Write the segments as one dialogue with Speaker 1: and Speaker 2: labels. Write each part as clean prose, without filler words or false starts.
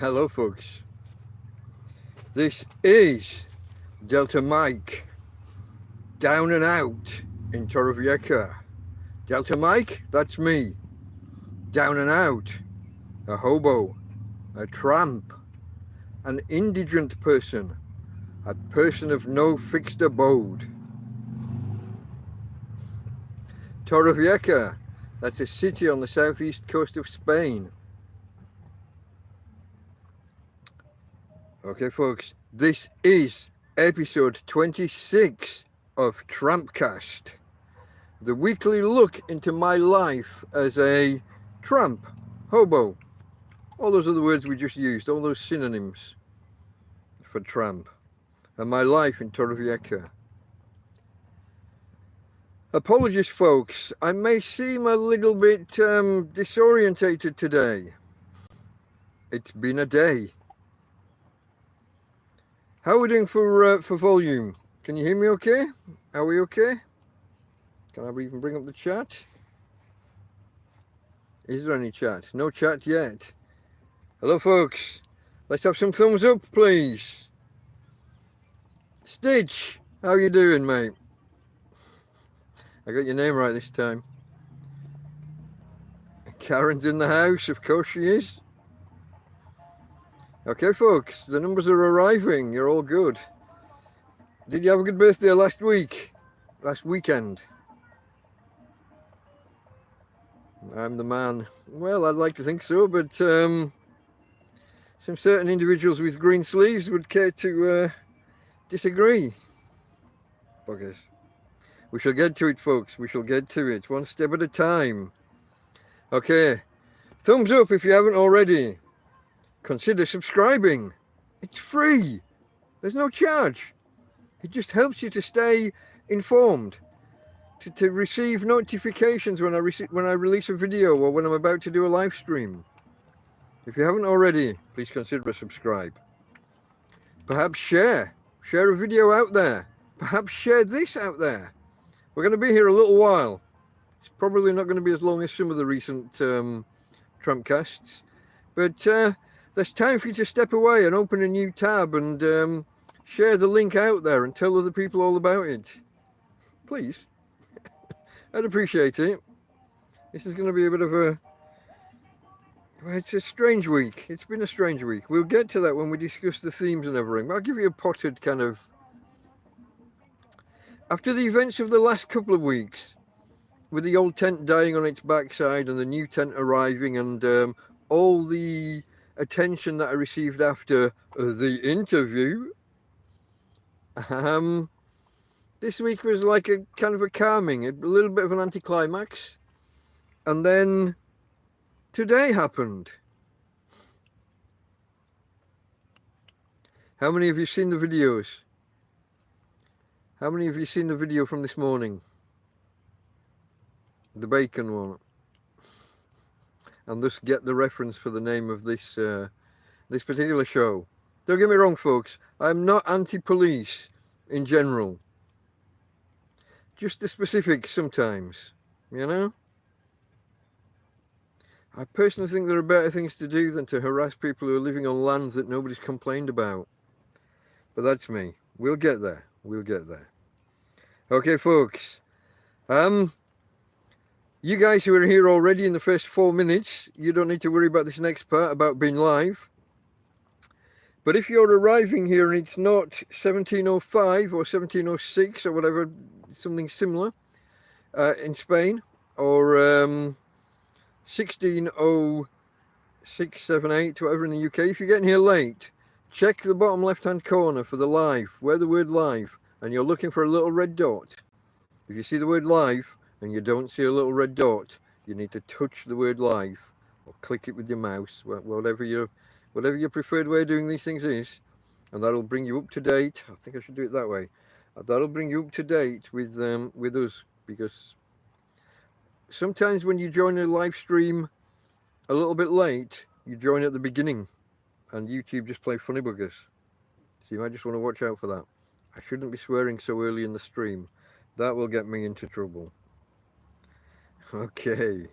Speaker 1: Hello, folks. This is Delta Mike, down and out in Torrevieja. Delta Mike, that's me. Down and out, a hobo, a tramp, an indigent person, a person of no fixed abode. Torrevieja, that's a city on the southeast coast of Spain. Okay, folks, this is episode 26 of TrampCast, the weekly look into my life as a tramp, hobo, all those other words we just used, all those synonyms for tramp, and my life in Torrevieja. Apologies, folks, I may seem a little bit disorientated today. It's been a day. How are we doing for volume? Can you hear me okay? Are we okay? Can I even bring up the chat? Is there any chat? No chat yet. Hello, folks. Let's have some thumbs up, please. Stitch, how you doing, mate? I got your name right this time. Karen's in the house, of course she is. Okay, folks, the numbers are arriving. You're all good. Did you have a good birthday last weekend? I'm the man. Well, I'd like to think so, but some certain individuals with green sleeves would care to disagree. Buggers. We shall get to it, folks. We shall get to it, one step at a time. Okay, thumbs up if you haven't already. Consider subscribing. It's free. There's no charge. It just helps you to stay informed, to receive notifications when I release a video or when I'm about to do a live stream. If you haven't already, please consider a subscribe. Perhaps share a video out there. Perhaps share this out there. We're going to be here a little while. It's probably not going to be as long as some of the recent TrampCasts, but there's time for you to step away and open a new tab and share the link out there and tell other people all about it. Please. I'd appreciate it. This is going to be a bit of a... It's a strange week. It's been a strange week. We'll get to that when we discuss the themes and everything. But I'll give you a potted kind of... After the events of the last couple of weeks, with the old tent dying on its backside and the new tent arriving and all the attention that I received after the interview, this week was like a kind of a calming, a little bit of an anticlimax. And then today happened. How many of you seen the videos? How many of you seen the video from this morning? The bacon one. And thus get the reference for the name of this this particular show. Don't get me wrong, folks. I'm not anti-police in general. Just the specifics sometimes, you know? I personally think there are better things to do than to harass people who are living on land that nobody's complained about. But that's me. We'll get there. We'll get there. Okay, folks. You guys who are here already in the first 4 minutes, you don't need to worry about this next part about being live. But if you're arriving here and it's not 1705 or 1706 or whatever, something similar in Spain, or 160678, whatever in the UK, if you're getting here late, check the bottom left-hand corner for the live, where the word live, and you're looking for a little red dot. If you see the word live and you don't see a little red dot, you need to touch the word live or click it with your mouse, whatever your preferred way of doing these things is, and that'll bring you up to date. I think I should do it that way. That'll bring you up to date with us, because sometimes when you join a live stream a little bit late, you join at the beginning, and YouTube just play funny buggers. So you might just want to watch out for that. I shouldn't be swearing so early in the stream. That will get me into trouble. Okay.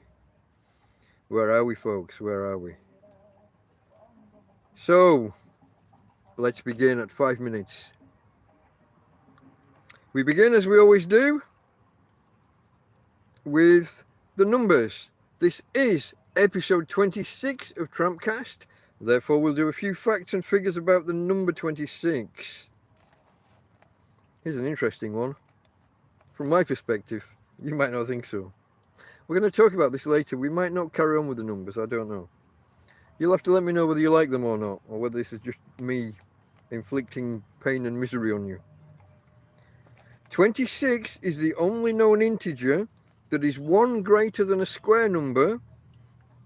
Speaker 1: Where are we, folks? Where are we? So, let's begin at 5 minutes. We begin as we always do with the numbers. This is episode 26 of TrampCast. Therefore, we'll do a few facts and figures about the number 26. Here's an interesting one. From my perspective, you might not think so. We're going to talk about this later. We might not carry on with the numbers, I don't know. You'll have to let me know whether you like them or not, or whether this is just me inflicting pain and misery on you. 26 is the only known integer that is 1 greater than a square number,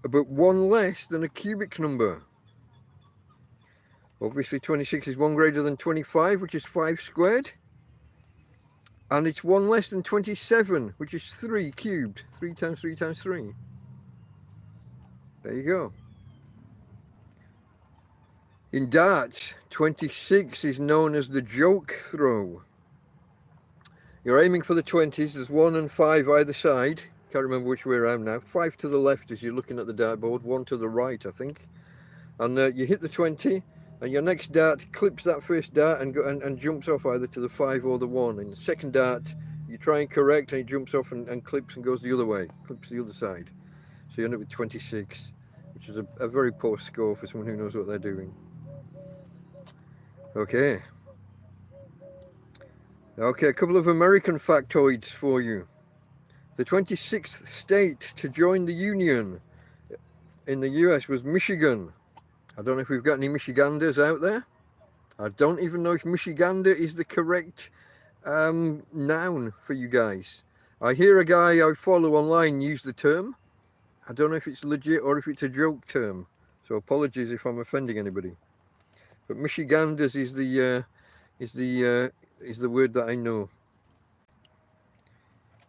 Speaker 1: but 1 less than a cubic number. Obviously 26 is 1 greater than 25, which is 5 squared. And it's 1 less than 27, which is 3 cubed. 3 times 3 times 3. There you go. In darts, 26 is known as the joke throw. You're aiming for the 20s. There's 1 and 5 either side. Can't remember which way around now. 5 to the left as you're looking at the dartboard. 1 to the right, I think. And you hit the 20, and your next dart clips that first dart and jumps off either to the 5 or the 1. In the second dart, you try and correct, and it jumps off and clips and goes the other way. Clips the other side. So you end up with 26, which is a very poor score for someone who knows what they're doing. Okay, a couple of American factoids for you. The 26th state to join the Union in the US was Michigan. I don't know if we've got any Michiganders out there. I don't even know if Michigander is the correct noun for you guys. I hear a guy I follow online use the term. I don't know if it's legit or if it's a joke term. So apologies if I'm offending anybody. But Michiganders is the word that I know.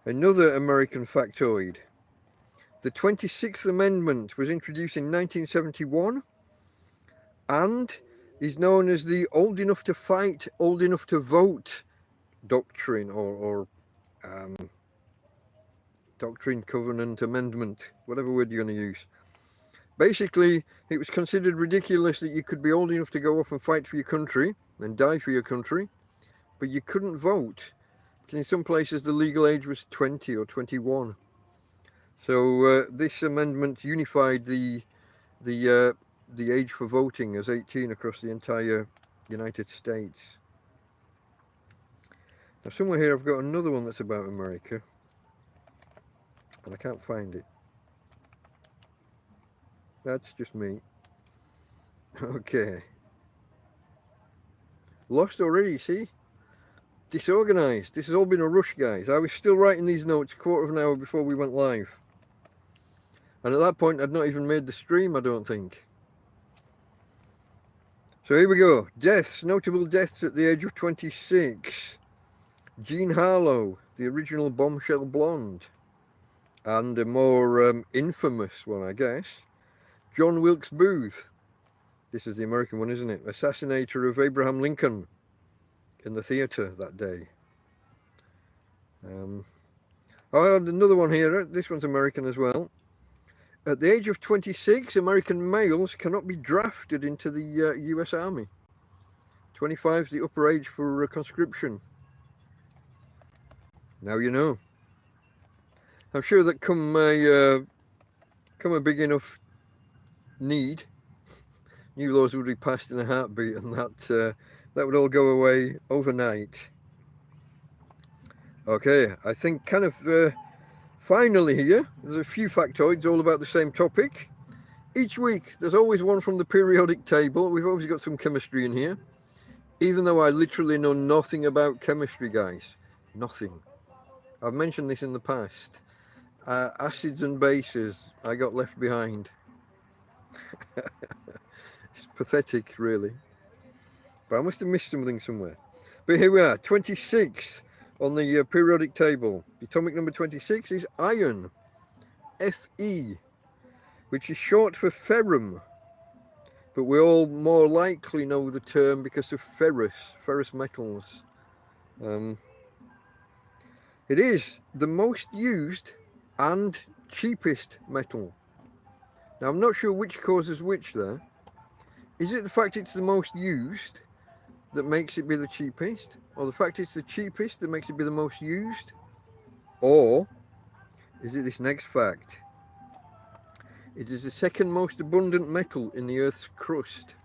Speaker 1: Another American factoid. The 26th Amendment was introduced in 1971 and is known as the old enough to fight, old enough to vote doctrine or doctrine, covenant, amendment, whatever word you're going to use. Basically, it was considered ridiculous that you could be old enough to go off and fight for your country and die for your country, but you couldn't vote. Because in some places the legal age was 20 or 21. So this amendment unified the age for voting as 18 across the entire United States. Now somewhere here I've got another one that's about America, and I can't find it. That's just me. Okay. Lost already, see? Disorganised. This has all been a rush, guys. I was still writing these notes a quarter of an hour before we went live. And at that point, I'd not even made the stream, I don't think. So here we go. Deaths. Notable deaths at the age of 26. Jean Harlow, the original bombshell blonde. And a more infamous one, I guess. John Wilkes Booth. This is the American one, isn't it? Assassinator of Abraham Lincoln in the theatre that day. Oh, and another one here. This one's American as well. At the age of 26, American males cannot be drafted into the US Army. 25 is the upper age for conscription. Now you know. I'm sure that come a big enough need, new laws would be passed in a heartbeat, and that would all go away overnight. Okay, I think kind of finally here, there's a few factoids all about the same topic. Each week, there's always one from the periodic table. We've always got some chemistry in here, even though I literally know nothing about chemistry, guys. Nothing. I've mentioned this in the past. Acids and bases, I got left behind. It's pathetic, really. But I must have missed something somewhere. But here we are, 26 on the periodic table. The atomic number 26 is iron, Fe, which is short for ferrum. But we all more likely know the term because of ferrous metals. It is the most used and cheapest metal. Now I'm not sure which causes which there. Is it the fact it's the most used that makes it be the cheapest? Or the fact it's the cheapest that makes it be the most used? Or is it this next fact? It is the second most abundant metal in the Earth's crust.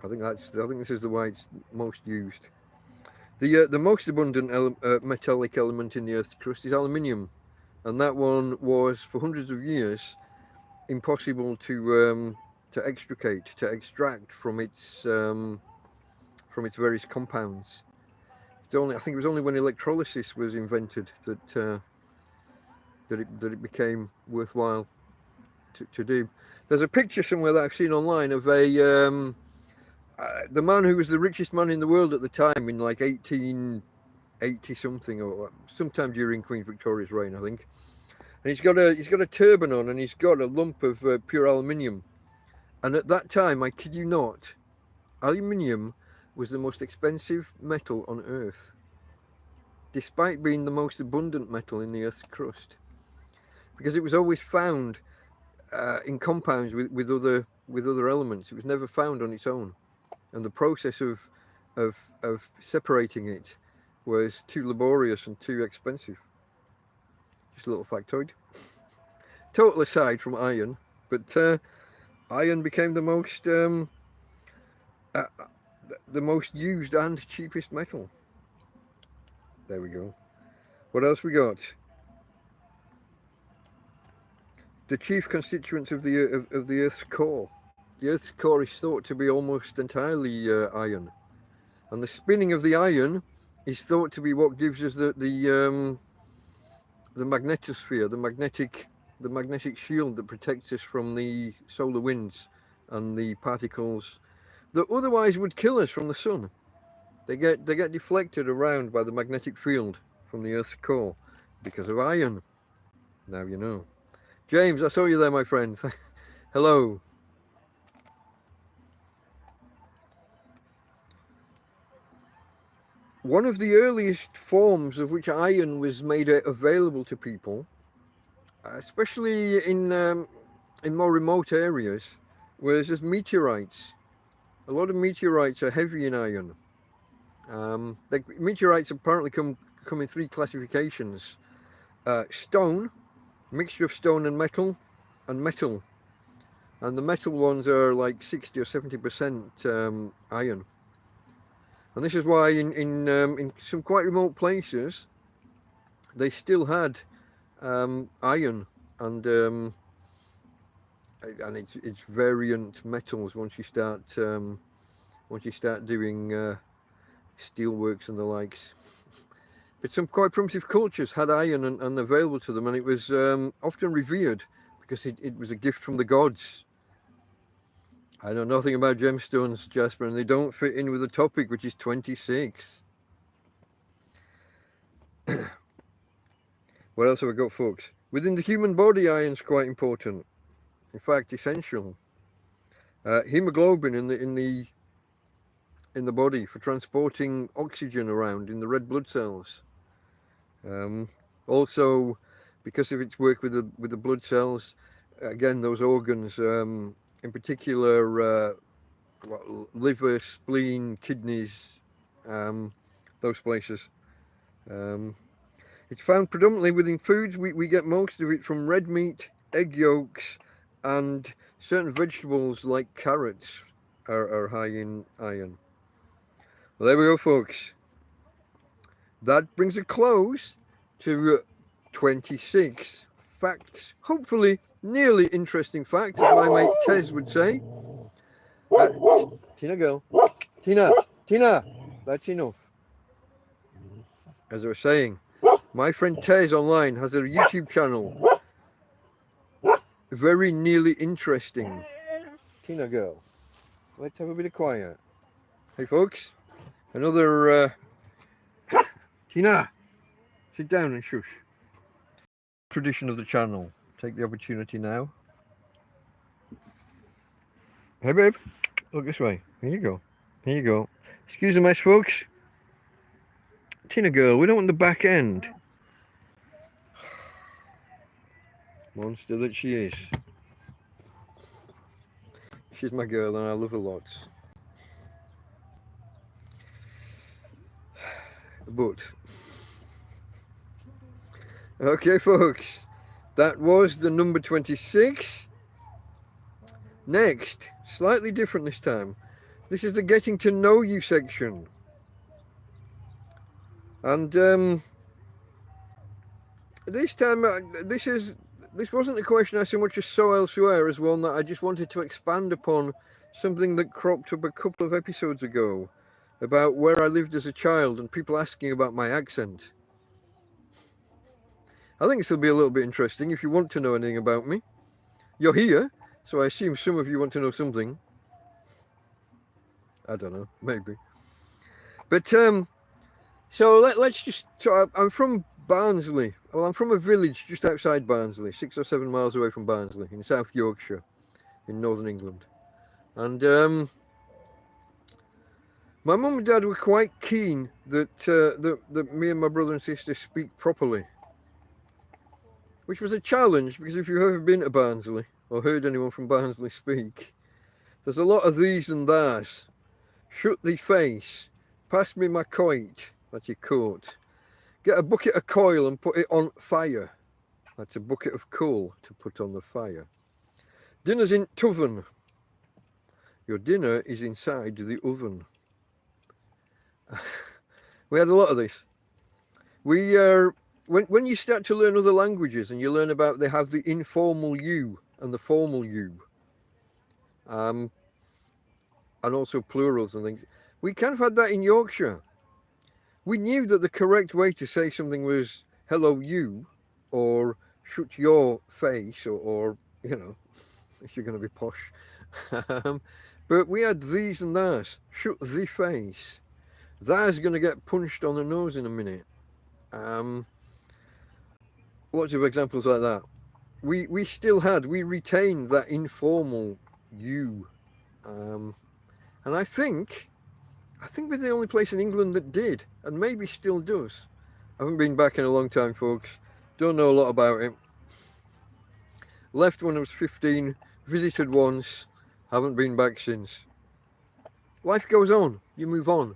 Speaker 1: I think this is the way it's most used. The most abundant metallic element in the Earth's crust is aluminium, and that one was for hundreds of years impossible to extract from its various compounds. I think it was only when electrolysis was invented that it became worthwhile to do. There's a picture somewhere that I've seen online of the man who was the richest man in the world at the time in like 1880 something, or sometime during Queen Victoria's reign, I think. And he's got a turban on, and he's got a lump of pure aluminium. And at that time, I kid you not, aluminium was the most expensive metal on Earth, despite being the most abundant metal in the Earth's crust, because it was always found in compounds with other elements. It was never found on its own, and the process of separating it was too laborious and too expensive. Just a little factoid. Total aside from iron, but iron became the most used and cheapest metal. There we go. What else we got? The chief constituents of the Earth's core. The Earth's core is thought to be almost entirely iron, and the spinning of the iron is thought to be what gives us the magnetosphere, the magnetic shield that protects us from the solar winds and the particles that otherwise would kill us from the sun. They get deflected around by the magnetic field from the Earth's core because of iron. Now you know. James, I saw you there, my friend. Hello. One of the earliest forms of which iron was made available to people, especially in more remote areas, was as meteorites. A lot of meteorites are heavy in iron. Meteorites apparently come in three classifications: stone, mixture of stone and metal, and the metal ones are like 60 or 70% iron. And this is why in some quite remote places they still had iron and its variant metals once you start doing steelworks and the likes. But some quite primitive cultures had iron and available to them, and it was often revered because it was a gift from the gods. I know nothing about gemstones, Jasper, and they don't fit in with the topic, which is 26. What else have we got, folks? Within the human body, iron's quite important. In fact, essential. Hemoglobin in the body for transporting oxygen around in the red blood cells. Also, because of its work with the blood cells, again, those organs, in particular, liver, spleen, kidneys, those places. It's found predominantly within foods. We get most of it from red meat, egg yolks, and certain vegetables like carrots are high in iron. Well, there we go, folks. That brings a close to 26 facts. Hopefully, nearly interesting facts, as my mate Tez would say. Tina, girl. Tina, that's enough. As I was saying, my friend Tez online has a YouTube channel. Very nearly interesting. Tina, girl. Let's have a bit of quiet. Hey, folks. Another... Tina, sit down and shush. Tradition of the channel. Take the opportunity now. Hey, babe. Look this way. Here you go. Here you go. Excuse the mess, folks. Tina girl, we don't want the back end. Monster that she is. She's my girl and I love her lots. But, okay folks, that was the number 26. Next, slightly different this time. This is the getting to know you section. And this time, this wasn't a question I so much as saw elsewhere as one that I just wanted to expand upon something that cropped up a couple of episodes ago about where I lived as a child and people asking about my accent. I think this will be a little bit interesting if you want to know anything about me. You're here, so I assume some of you want to know something. I don't know, maybe. But so let's just. So I'm from Barnsley. Well, I'm from a village just outside Barnsley, 6 or 7 miles away from Barnsley, in South Yorkshire, in northern England. And my mum and dad were quite keen that me and my brother and sister speak properly, which was a challenge because if you've ever been to Barnsley or heard anyone from Barnsley speak, there's a lot of these and thous. Shut thee face, pass me my coit, that's your coat. Get a bucket of coal and put it on fire. That's a bucket of coal to put on the fire. Dinner's in t'oven. Your dinner is inside the oven. We had a lot of this. We when you start to learn other languages and you learn about they have the informal you and the formal you, and also plurals and things. We kind of had that in Yorkshire. We knew that the correct way to say something was hello you, or shut your face, or you know, if you're going to be posh. But we had these and thous. Shut the face. That's going to get punched on the nose in a minute. Lots of examples like that. We retained that informal you. And I think we're the only place in England that did, and maybe still does. I haven't been back in a long time, folks. Don't know a lot about it. Left when I was 15, visited once, haven't been back since. Life goes on, you move on.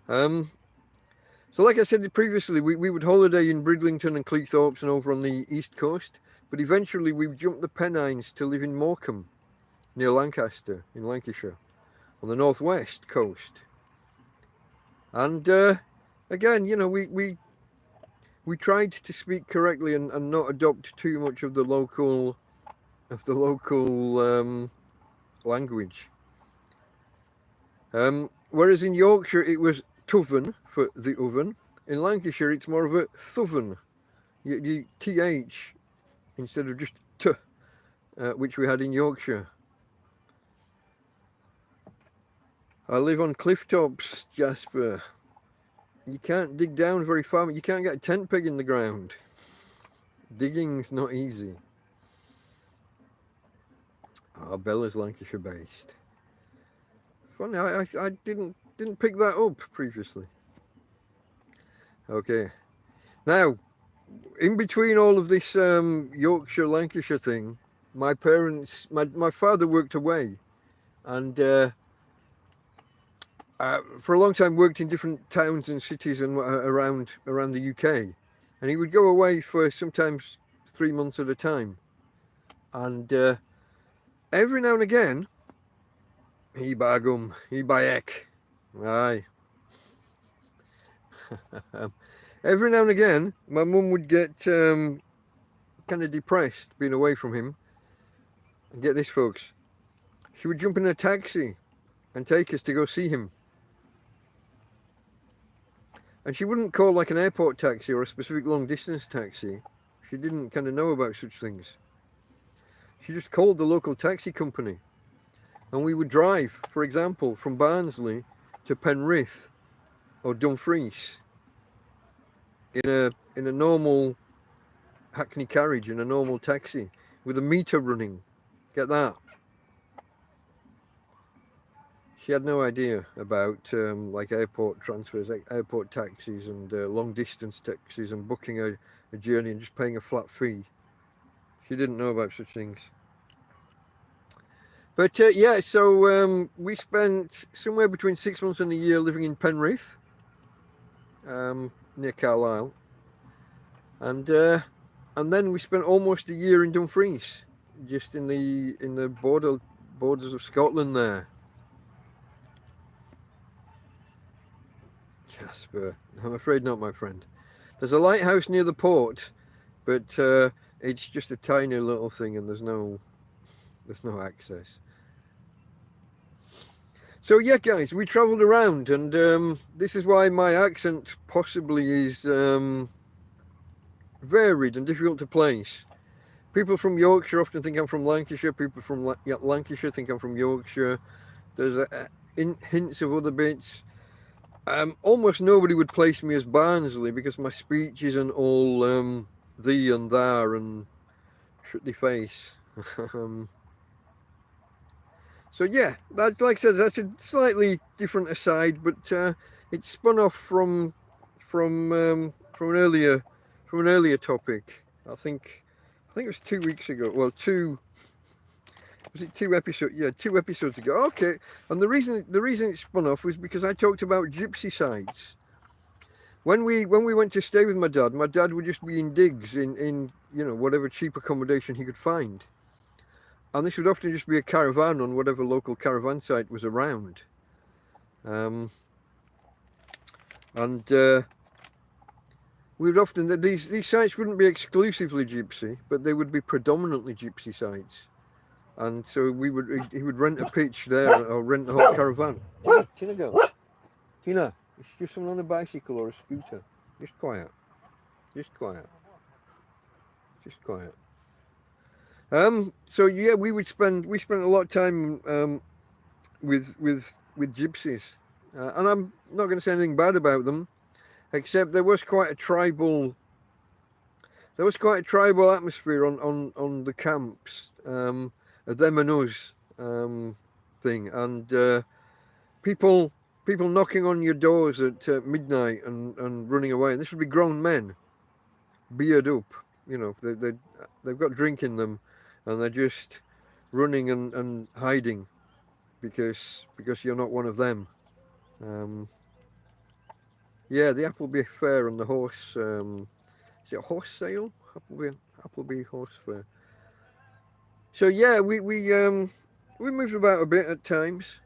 Speaker 1: So like I said previously, we would holiday in Bridlington and Cleethorpes and over on the east coast, but eventually we jumped the Pennines to live in Morecambe, near Lancaster, in Lancashire, on the northwest coast. And again, you know, we tried to speak correctly and not adopt too much of the local language. Whereas in Yorkshire it was t'oven for the oven. In Lancashire it's more of a thoven. You th instead of just t, which we had in Yorkshire. I live on cliff tops, Jasper. You can't dig down very far. You can't get a tent peg in the ground. Digging's not easy. Bella's Lancashire based. Funny, I didn't pick that up previously. Okay. Now, in between all of this Yorkshire Lancashire thing, my parents, my father worked away, and for a long time worked in different towns and cities and around the UK, and he would go away for sometimes 3 months at a time, and every now and again he bagum, he bayek, aye. Every now and again my mum would get kind of depressed being away from him, and get this folks, she would jump in a taxi and take us to go see him. And she wouldn't call like an airport taxi or a specific long distance taxi. She didn't kind of know about such things. She just called the local taxi company. And we would drive, for example, from Barnsley to Penrith or Dumfries in a normal Hackney carriage, in a normal taxi, with a meter running. Get that? She had no idea about like airport transfers, airport taxis and long distance taxis and booking a journey and just paying a flat fee. She didn't know about such things. But yeah, so we spent somewhere between 6 months and a year living in Penrith, near Carlisle, and then we spent almost a year in Dumfries, just in the borders of Scotland there. Jasper, I'm afraid not, my friend. There's a lighthouse near the port, but it's just a tiny little thing, and there's no access. So yeah, guys, we travelled around, and this is why my accent possibly is varied and difficult to place. People from Yorkshire often think I'm from Lancashire. People from Lancashire think I'm from Yorkshire. There's hints of other bits. Almost nobody would place me as Barnsley because my speech isn't all thee and thar and shut the face. So yeah, that's like I said, that's a slightly different aside, but it spun off from an earlier topic. I think it was 2 weeks ago. Well, was it 2 episodes? Yeah, 2 episodes ago. Okay, and the reason it spun off was because I talked about gypsy sites. When we went to stay with my dad would just be in digs in whatever cheap accommodation he could find. And this would often just be a caravan on whatever local caravan site was around. And we would often, these sites wouldn't be exclusively gypsy, but they would be predominantly gypsy sites. And so he would rent a pitch there or rent the whole caravan. Tina, go. Tina, it's just someone on a bicycle or a scooter. Just quiet. Just quiet. Just quiet. So yeah, we spent a lot of time with gypsies, and I'm not going to say anything bad about them, except there was quite a tribal atmosphere on the camps, a them and us thing, and people knocking on your doors at midnight and running away. And this would be grown men, beard up, they've got drink in them. And they're just running and hiding because you're not one of them. Yeah, the Appleby Fair and the horse. Is it a horse sale? Appleby Horse Fair. So yeah, we moved about a bit at times,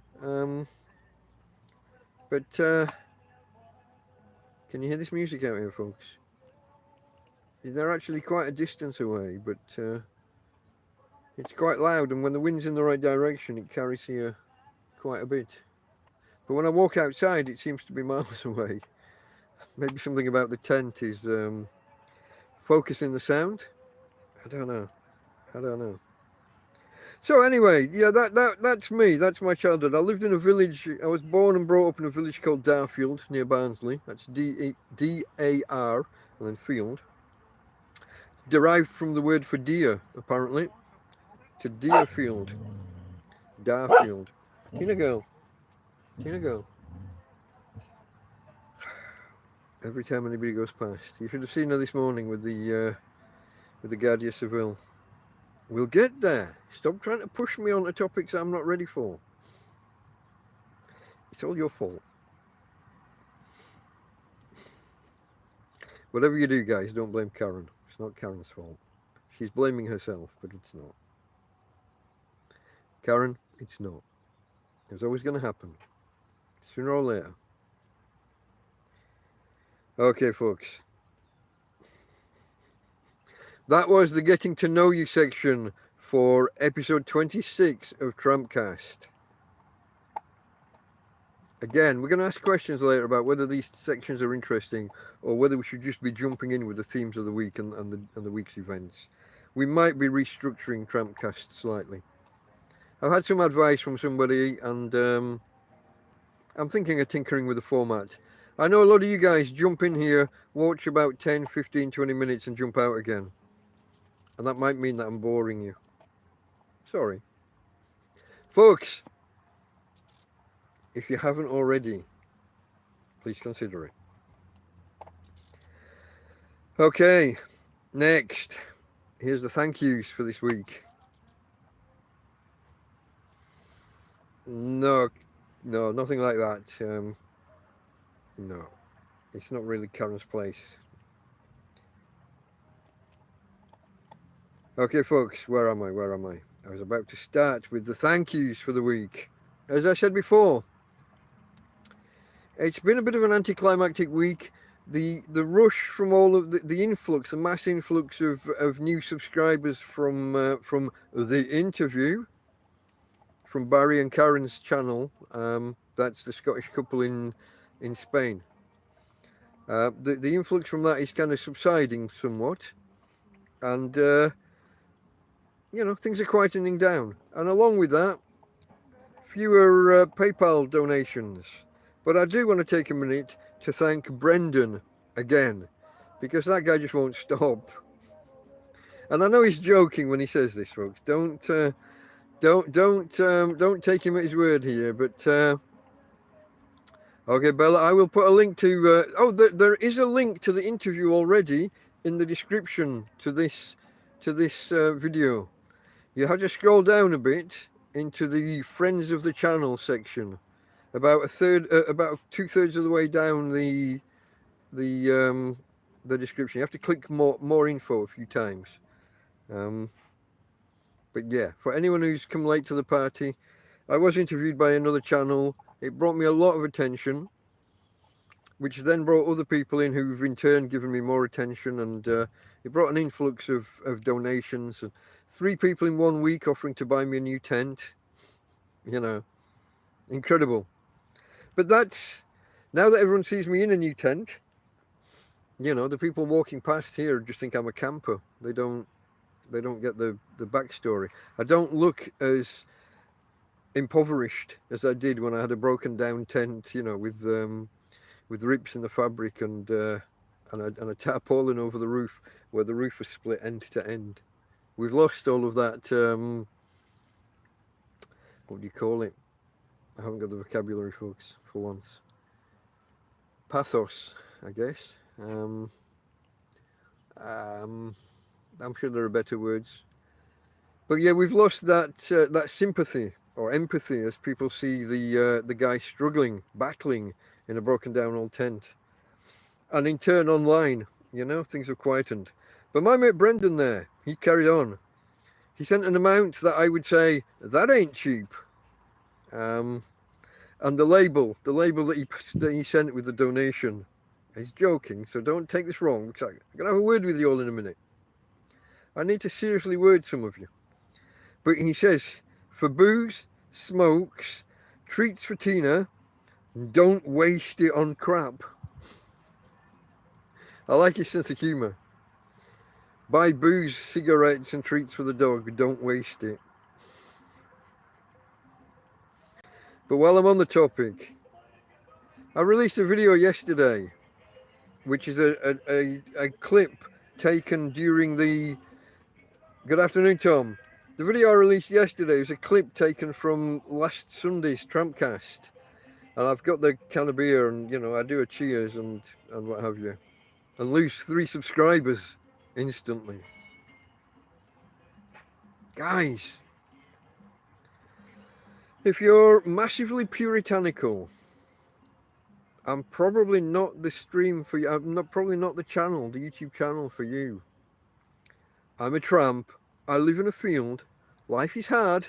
Speaker 1: but can you hear this music out here, folks? They're actually quite a distance away, but. It's quite loud, and when the wind's in the right direction, it carries here quite a bit. But when I walk outside, it seems to be miles away. Maybe something about the tent is focusing the sound. I don't know. So anyway, yeah, that's me. That's my childhood. I lived in a village. I was born and brought up in a village called Darfield near Barnsley. That's D-A-R and then field. Derived from the word for deer, apparently. To Deerfield. Darfield. Tina go. Every time anybody goes past. You should have seen her this morning with the Guardia Civil. We'll get there. Stop trying to push me onto topics I'm not ready for. It's all your fault. Whatever you do, guys, don't blame Karen. It's not Karen's fault. She's blaming herself, but it's not. Karen, it's not. It's always going to happen. Sooner or later. Okay, folks. That was the getting to know you section for episode 26 of TrampCast. Again, we're going to ask questions later about whether these sections are interesting or whether we should just be jumping in with the themes of the week and the week's events. We might be restructuring TrampCast slightly. I've had some advice from somebody, and I'm thinking of tinkering with the format. I know a lot of you guys jump in here, watch about 10, 15, 20 minutes and jump out again. And that might mean that I'm boring you. Sorry. Folks, if you haven't already, please consider it. Okay, next. Here's the thank yous for this week. No, no, nothing like that. No, it's not really Karen's place. Okay, folks, where am I? Where am I? I was about to start with the thank yous for the week. As I said before, it's been a bit of an anticlimactic week. The rush from all of the influx, the mass influx of new subscribers from the interview from Barry and Karen's channel. That's the Scottish couple in Spain. The influx from that is kind of subsiding somewhat, and things are quietening down. And along with that, fewer PayPal donations. But I do want to take a minute to thank Brendan again, because that guy just won't stop. And I know he's joking when he says this, folks. Don't take him at his word here. But okay, Bella, I will put a link to. There is a link to the interview already in the description to this video. You have to scroll down a bit into the friends of the channel section, about about 2/3 of the way down the description. You have to click more info a few times. But yeah, for anyone who's come late to the party, I was interviewed by another channel. It brought me a lot of attention, which then brought other people in who've in turn given me more attention, and it brought an influx of donations. And 3 people in 1 week offering to buy me a new tent. Incredible. But that's, now that everyone sees me in a new tent, the people walking past here just think I'm a camper. They don't get the backstory. I don't look as impoverished as I did when I had a broken down tent, with rips in the fabric and a tarpaulin over the roof where the roof was split end to end. We've lost all of that. What do you call it? I haven't got the vocabulary, folks, for once. Pathos, I guess. I'm sure there are better words. But yeah, we've lost that sympathy or empathy as people see the guy struggling, battling in a broken down old tent. And in turn online, things have quietened. But my mate Brendan there, he carried on. He sent an amount that I would say, that ain't cheap. And the label that he sent with the donation, he's joking, so don't take this wrong, because I'm going to have a word with you all in a minute. I need to seriously word some of you. But he says, for booze, smokes, treats for Tina, don't waste it on crap. I like his sense of humour. Buy booze, cigarettes and treats for the dog, don't waste it. But while I'm on the topic, I released a video yesterday, which is a clip taken during the... Good afternoon, Tom. The video I released yesterday was a clip taken from last Sunday's TrampCast. And I've got the can of beer and, I do a cheers and what have you. And lose 3 subscribers instantly. Guys, if you're massively puritanical, I'm probably not the stream for you. Probably not the channel, the YouTube channel for you. I'm a tramp. I live in a field. Life is hard.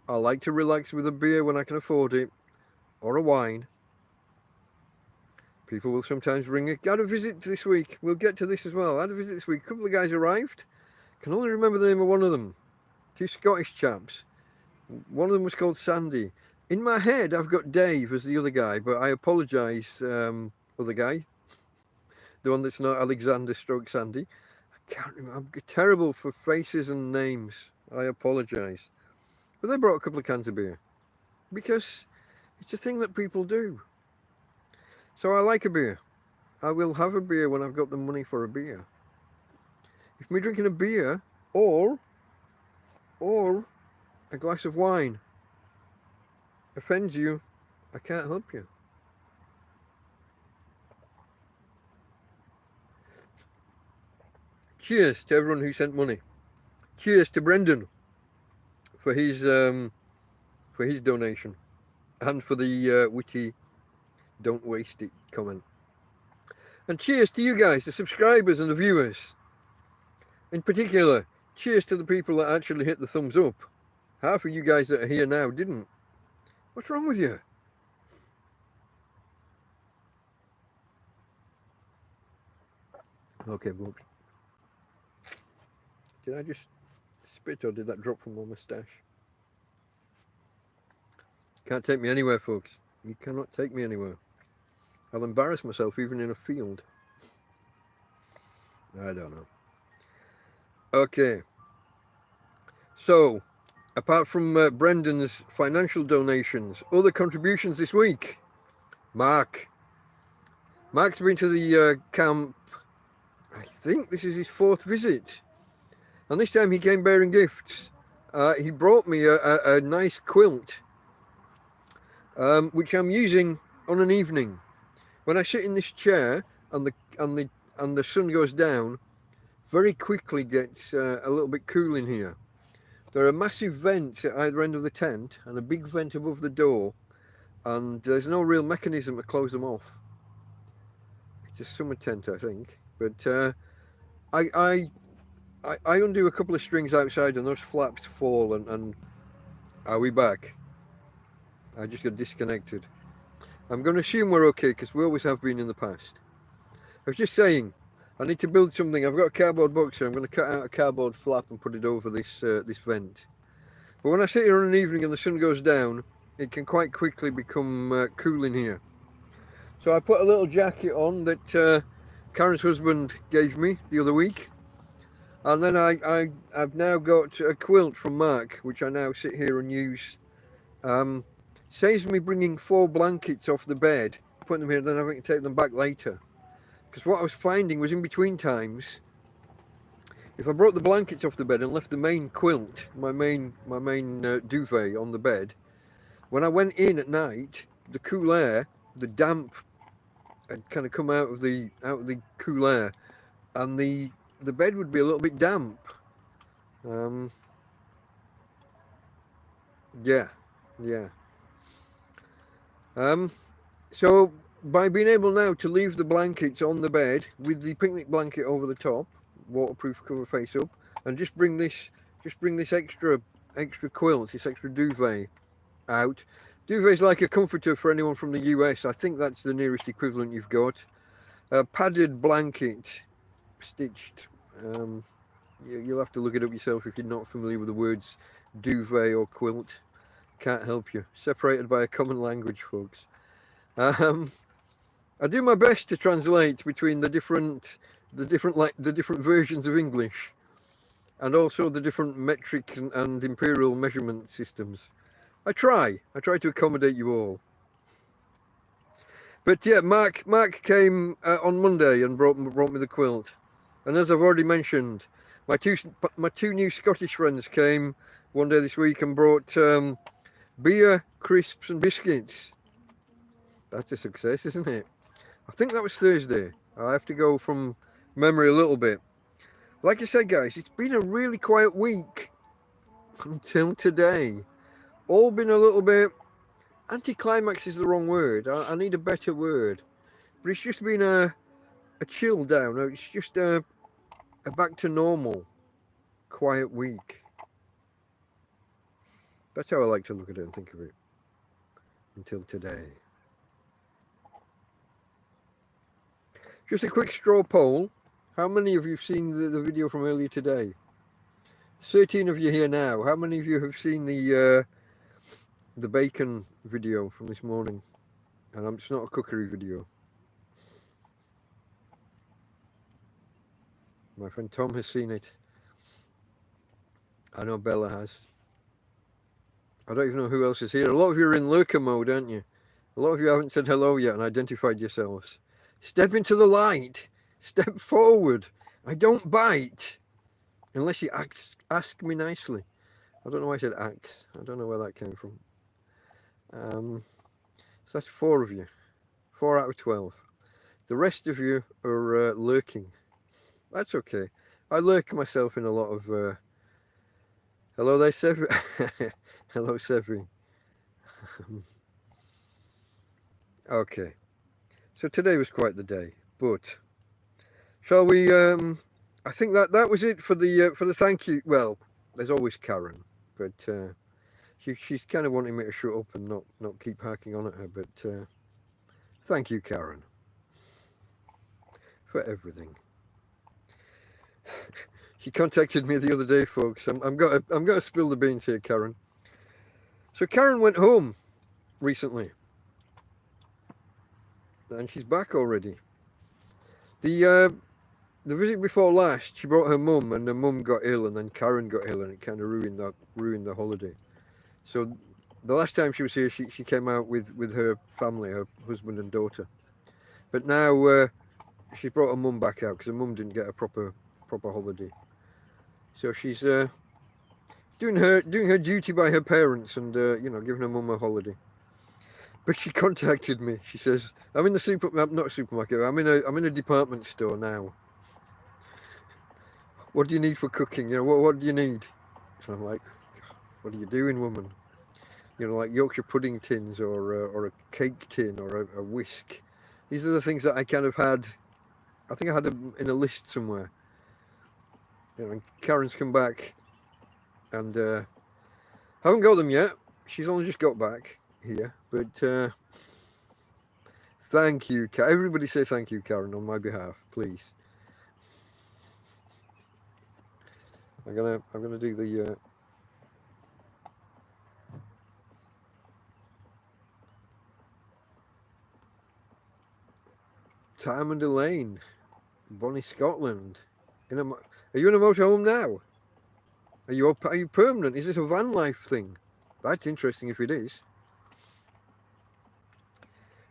Speaker 1: I like to relax with a beer when I can afford it, or a wine. People will sometimes ring it. Got a visit this week. We'll get to this as well. I had a visit this week. A couple of guys arrived. Can only remember the name of one of them. 2 Scottish chaps. One of them was called Sandy. In my head, I've got Dave as the other guy, but I apologise, other guy. The one that's not Alexander stroke Sandy. I can't remember. I'm terrible for faces and names. I apologise. But they brought a couple of cans of beer. Because it's a thing that people do. So I like a beer. I will have a beer when I've got the money for a beer. If me drinking a beer or a glass of wine offends you, I can't help you. Cheers to everyone who sent money. Cheers to Brendan for his for his donation and for the witty "don't waste it" comment. And cheers to you guys, the subscribers and the viewers. In particular, cheers to the people that actually hit the thumbs up. Half of you guys that are here now didn't. What's wrong with you? Okay, folks. Did I just spit or did that drop from my moustache? Can't take me anywhere, folks. You cannot take me anywhere. I'll embarrass myself even in a field. I don't know. Okay. So, apart from Brendan's financial donations, other contributions this week. Mark's been to the camp, I think this is his 4th visit. And this time he came bearing gifts. He brought me a nice quilt, which I'm using on an evening. When I sit in this chair and the sun goes down, very quickly gets a little bit cool in here. There are massive vents at either end of the tent and a big vent above the door, and there's no real mechanism to close them off. It's a summer tent, I think, but I undo a couple of strings outside and those flaps fall, and are we back? I just got disconnected. I'm going to assume we're okay because we always have been in the past. I was just saying, I need to build something. I've got a cardboard box, so I'm going to cut out a cardboard flap and put it over this this vent. But when I sit here on an evening and the sun goes down, it can quite quickly become cool in here. So I put a little jacket on that Karen's husband gave me the other week. And then I've now got a quilt from Mark, which I now sit here and use. Saves me bringing 4 blankets off the bed, putting them here, then having to take them back later. Because what I was finding was in between times, if I brought the blankets off the bed and left the main quilt, my main duvet on the bed, when I went in at night, the cool air, the damp had kind of come out of the cool air, and the bed would be a little bit damp. Yeah. So by being able now to leave the blankets on the bed with the picnic blanket over the top, waterproof cover face up, and just bring this extra quilt, this extra duvet out. Duvet is like a comforter for anyone from the US. I think that's the nearest equivalent you've got. A padded blanket, stitched. You'll have to look it up yourself if you're not familiar with the words duvet or quilt. Can't help you. Separated by a common language, folks. I do my best to translate between the different versions of English, and also the different metric and imperial measurement systems. I try to accommodate you all. But yeah, Mark came on Monday and brought me the quilt, and as I've already mentioned, my two new Scottish friends came one day this week and brought beer, crisps, and biscuits. That's a success, isn't it? I think that was Thursday. I have to go from memory a little bit. Like I said, guys, it's been a really quiet week until today. All been a little bit... Anticlimax is the wrong word. I need a better word. But it's just been a chill down. It's just a back to normal, quiet week. That's how I like to look at it and think of it. Until today. Just a quick straw poll. How many of you have seen the video from earlier today? 13 of you here now. How many of you have seen the bacon video from this morning? And it's not a cookery video. My friend Tom has seen it. I know Bella has. I don't even know who else is here. A lot of you are in lurker mode, aren't you? A lot of you haven't said hello yet and identified yourselves. Step into the light. Step forward. I don't bite. Unless you ask me nicely. I don't know why I said axe. I don't know where that came from. So that's 4 of you. 4 out of 12. The rest of you are lurking. That's okay. I lurk myself in a lot of... Hello there, Severy. Hello, Severy. Okay, so today was quite the day, but shall we? I think that was it for the thank you. Well, there's always Karen, but she's kind of wanting me to shut up and not keep hacking on at her. But thank you, Karen, for everything. She contacted me the other day, folks. I'm gonna spill the beans here, Karen. So Karen went home recently, and she's back already. The visit before last, she brought her mum, and her mum got ill, and then Karen got ill, and it kind of ruined the holiday. So the last time she was here, she came out with her family, her husband and daughter. But now she brought her mum back out because her mum didn't get a proper holiday. So she's doing her duty by her parents and giving her mum a holiday. But she contacted me. She says, "I'm in the not a supermarket. I'm in a department store now. What do you need for cooking? What do you need?" And I'm like, "What are you doing, woman? Like Yorkshire pudding tins or a cake tin or a whisk. These are the things that I kind of had. I think I had them in a list somewhere. And Karen's come back, and haven't got them yet. She's only just got back here, but thank you, Karen. Everybody say thank you, Karen, on my behalf, please. I'm gonna do the Diamond Lane, Bonnie, Scotland. Are you in a motorhome now? Are you permanent? Is this a van life thing? That's interesting if it is.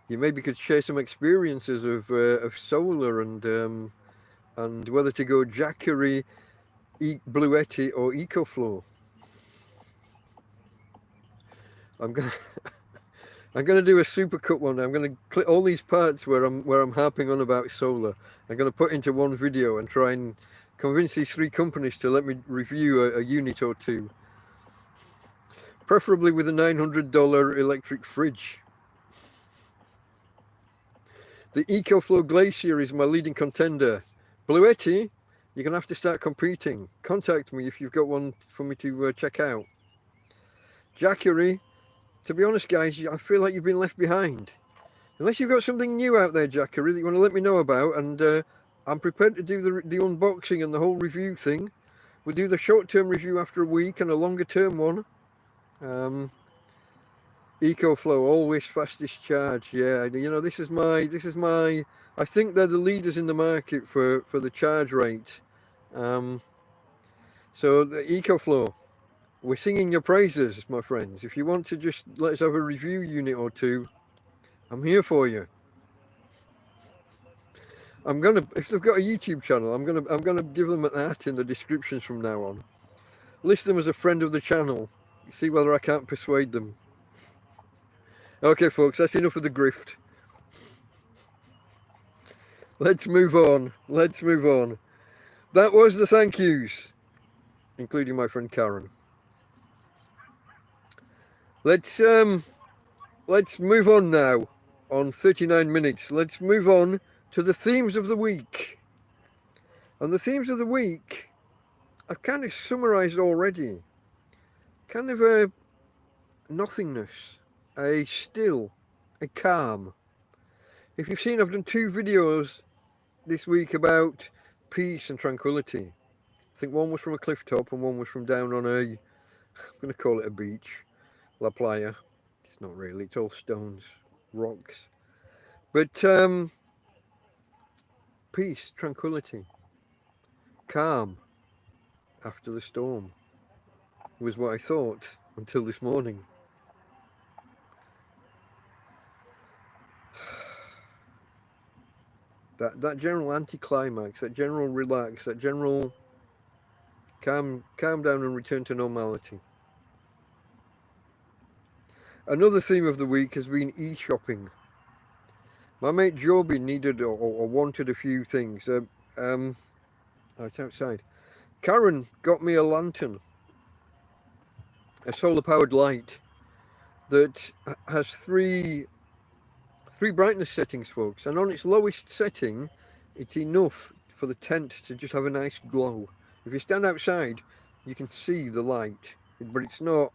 Speaker 1: You maybe could share some experiences of solar and whether to go Jackery, Bluetti or EcoFlow. I'm gonna do a supercut one. I'm gonna clip all these parts where I'm harping on about solar. I'm gonna put into one video and try and convince these 3 companies to let me review a unit or 2, preferably with a $900 electric fridge. The EcoFlow Glacier is my leading contender. Bluetti, you're gonna have to start competing. Contact me if you've got one for me to check out. Jackery, to be honest, guys, I feel like you've been left behind. Unless you've got something new out there, Jackery, that you want to let me know about, and I'm prepared to do the unboxing and the whole review thing. We'll do the short-term review after a week and a longer-term one. EcoFlow, always fastest charge. Yeah, this is my. I think they're the leaders in the market for the charge rate. So the EcoFlow, we're singing your praises, my friends. If you want to just let us have a review unit or 2, I'm here for you. If they've got a YouTube channel, I'm gonna give them an @ in the descriptions from now on. List them as a friend of the channel. See whether I can't persuade them. Okay, folks, that's enough of the grift. Let's move on. That was the thank yous, including my friend Karen. Let's move on now. On 39 minutes, let's move on to the themes of the week. And the themes of the week, I've kind of summarized already. Kind of a nothingness, a still, a calm. If you've seen, I've done 2 videos this week about peace and tranquility. I think one was from a cliff top and one was from down on I'm going to call it a beach, La Playa. It's not really, it's all stones, rocks. But peace, tranquility, calm after the storm was what I thought until this morning. That general anticlimax, that general relax, that general calm down and return to normality. Another theme of the week has been e-shopping. My mate Joby needed or wanted a few things. It's outside. Karen got me a lantern, a solar-powered light, that has three brightness settings, folks, and on its lowest setting, it's enough for the tent to just have a nice glow. If you stand outside, you can see the light, but it's not,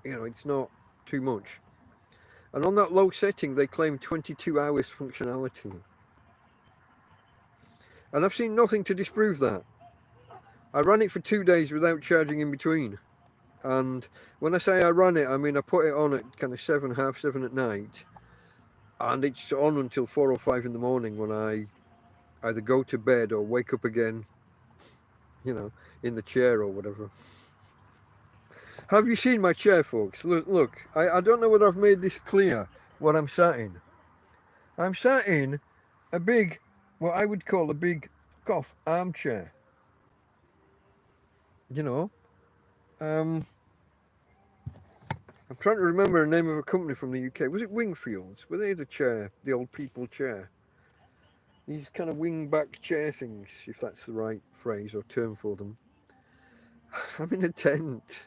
Speaker 1: it's not too much. And on that low setting, they claim 22 hours functionality. And I've seen nothing to disprove that. I ran it for 2 days without charging in between. And when I say I ran it, I mean I put it on at kind of 7, half 7 at night. And it's on until 4 or 5 in the morning when I either go to bed or wake up again, in the chair or whatever. Have you seen my chair, folks? Look, I don't know whether I've made this clear, what I'm sat in. I'm sat in a big, what I would call a big armchair. I'm trying to remember the name of a company from the UK. Was it Wingfields? Were they the old people chair? These kind of wing-back chair things, if that's the right phrase or term for them. I'm in a tent.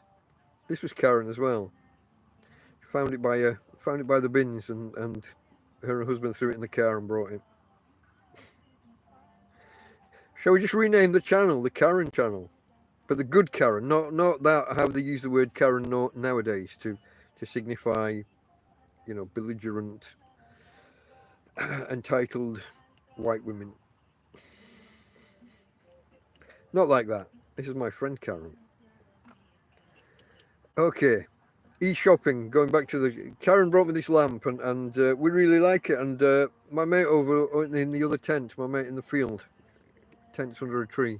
Speaker 1: This was Karen as well. Found it by the bins, and her husband threw it in the car and brought it. Shall we just rename the channel the Karen channel? But the good Karen, not that how they use the word Karen nowadays to signify, belligerent, entitled white women. Not like that. This is my friend Karen. Okay, e-shopping. Going back to Karen brought me this lamp, and we really like it. And my mate over in the other tent, my mate in the field, tent's under a tree,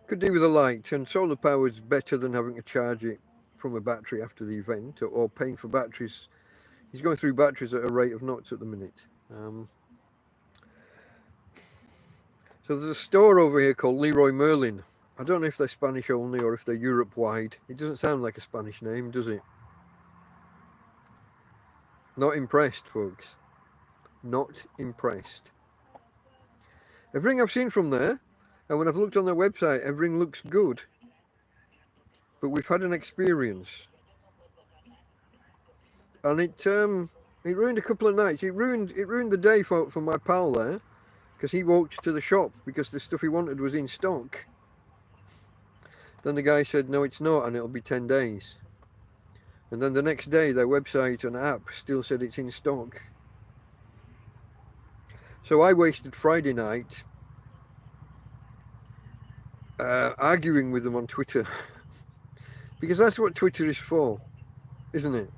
Speaker 1: could do with a light, and solar power is better than having to charge it from a battery after the event, or paying for batteries. He's going through batteries at a rate of knots at the minute. So there's a store over here called Leroy Merlin. I don't know if they're Spanish only or if they're Europe-wide. It doesn't sound like a Spanish name, does it? Not impressed, folks. Not impressed. Everything I've seen from there, and when I've looked on their website, everything looks good. But we've had an experience. And it ruined a couple of nights. It ruined the day for my pal there, because he walked to the shop because the stuff he wanted was in stock. Then the guy said, no, it's not, and it'll be 10 days. And then the next day, their website and app still said it's in stock. So I wasted Friday night arguing with them on Twitter. Because that's what Twitter is for, isn't it?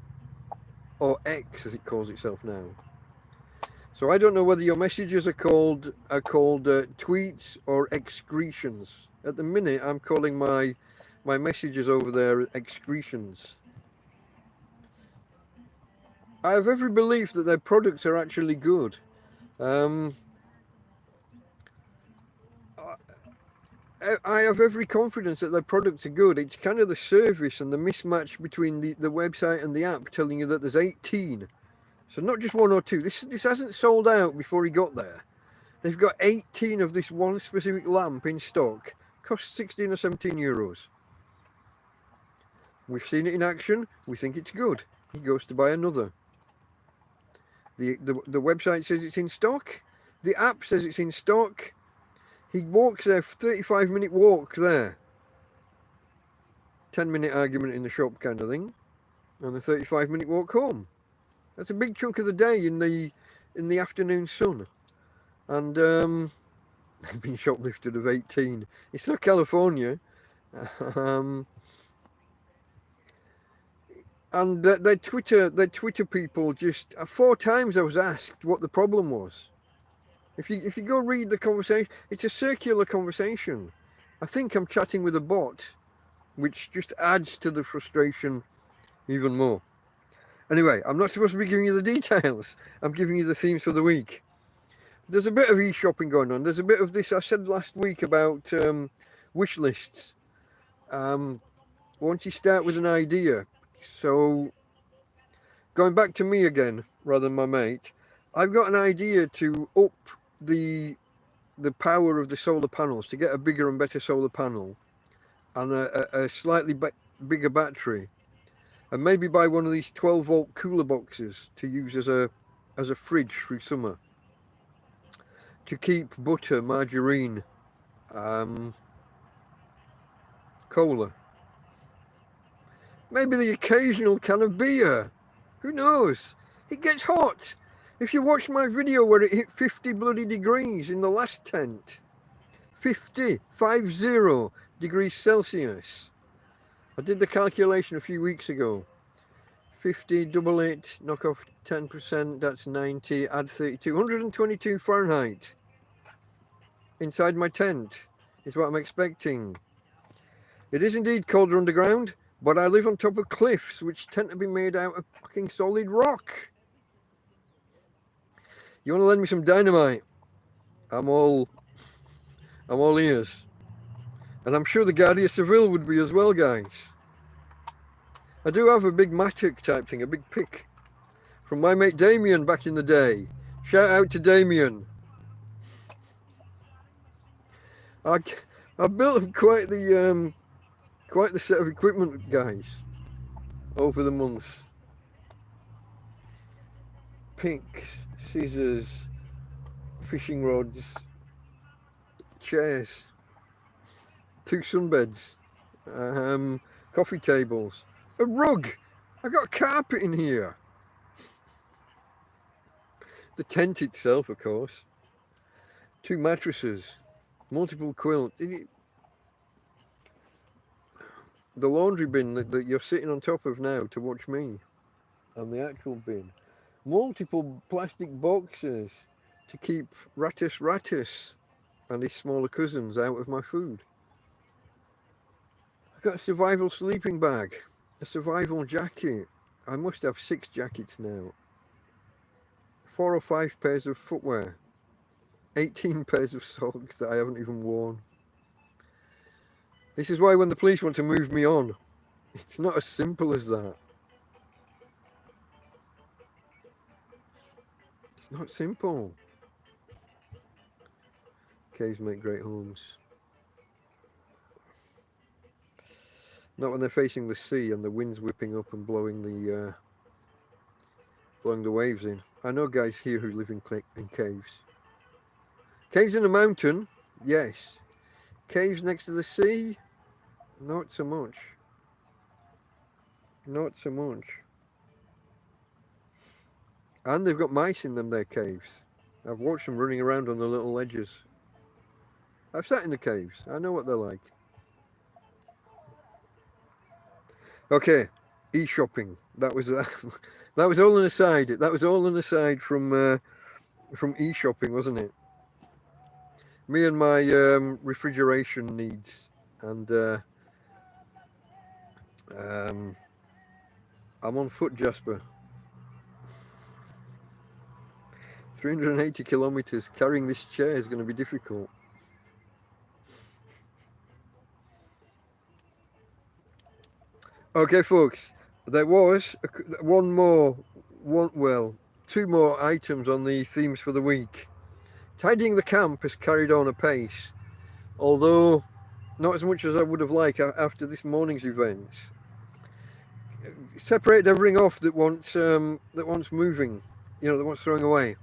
Speaker 1: Or X, as it calls itself now. So I don't know whether your messages are called tweets or excretions. At the minute, I'm calling my messages over there excretions. I have every belief that their products are actually good. I have every confidence that their products are good. It's kind of the service and the mismatch between the website and the app telling you that there's 18. So not just 1 or 2. This hasn't sold out before he got there. They've got 18 of this one specific lamp in stock. Costs 16 or 17 euros. We've seen it in action. We think it's good. He goes to buy another. The website says it's in stock. The app says it's in stock. He walks there, 35-minute walk there. 10-minute argument in the shop kind of thing. And a 35-minute walk home. That's a big chunk of the day in the afternoon sun. And they've been shoplifted of 18. It's not California. And their Twitter people just 4 times I was asked what the problem was. If you go read the conversation, it's a circular conversation. I think I'm chatting with a bot, which just adds to the frustration even more. Anyway, I'm not supposed to be giving you the details. I'm giving you the themes for the week. There's a bit of e-shopping going on. There's a bit of this I said last week about wish lists. Once you start with an idea, so going back to me again rather than my mate, I've got an idea to up the power of the solar panels, to get a bigger and better solar panel and a slightly bigger battery. And maybe buy one of these 12-volt cooler boxes to use as a fridge through summer. To keep butter, margarine, cola. Maybe the occasional can of beer. Who knows? It gets hot. If you watch my video where it hit 50 bloody degrees in the last tent. 50 degrees Celsius. I did the calculation a few weeks ago. 50, double it, knock off 10%, that's 90, add 32, 122 Fahrenheit. Inside my tent is what I'm expecting. It is indeed colder underground, but I live on top of cliffs which tend to be made out of fucking solid rock. You want to lend me some dynamite? I'm all ears. And I'm sure the Guardia Seville would be as well, guys. I do have a big mattock type thing, a big pick. From my mate Damien back in the day. Shout out to Damien. I've built up quite the set of equipment, guys, over the months. Picks, scissors, fishing rods, chairs, 2 sunbeds, coffee tables, a rug. I got a carpet in here. The tent itself, of course. 2 mattresses, multiple quilts. The laundry bin that you're sitting on top of now to watch me, and the actual bin. Multiple plastic boxes to keep Ratus and his smaller cousins out of my food. I've got a survival sleeping bag, a survival jacket. I must have 6 jackets now. 4 or 5 pairs of footwear. 18 pairs of socks that I haven't even worn. This is why when the police want to move me on, it's not as simple as that. It's not simple. Caves make great homes. Not when they're facing the sea and the wind's whipping up and blowing the waves in. I know guys here who live in caves. Caves in the mountain, yes. Caves next to the sea, not so much. Not so much. And they've got mice in them, their caves. I've watched them running around on the little ledges. I've sat in the caves. I know what they're like. Okay, e-shopping. That was all an aside. That was all an aside from e-shopping, wasn't it? Me and my refrigeration needs, and I'm on foot, Jasper. 380 kilometers. Carrying this chair is going to be difficult. Okay, folks. There was two more items on the themes for the week. Tidying the camp has carried on apace, although not as much as I would have liked after this morning's events. Separated everything off that wants moving, that wants throwing away,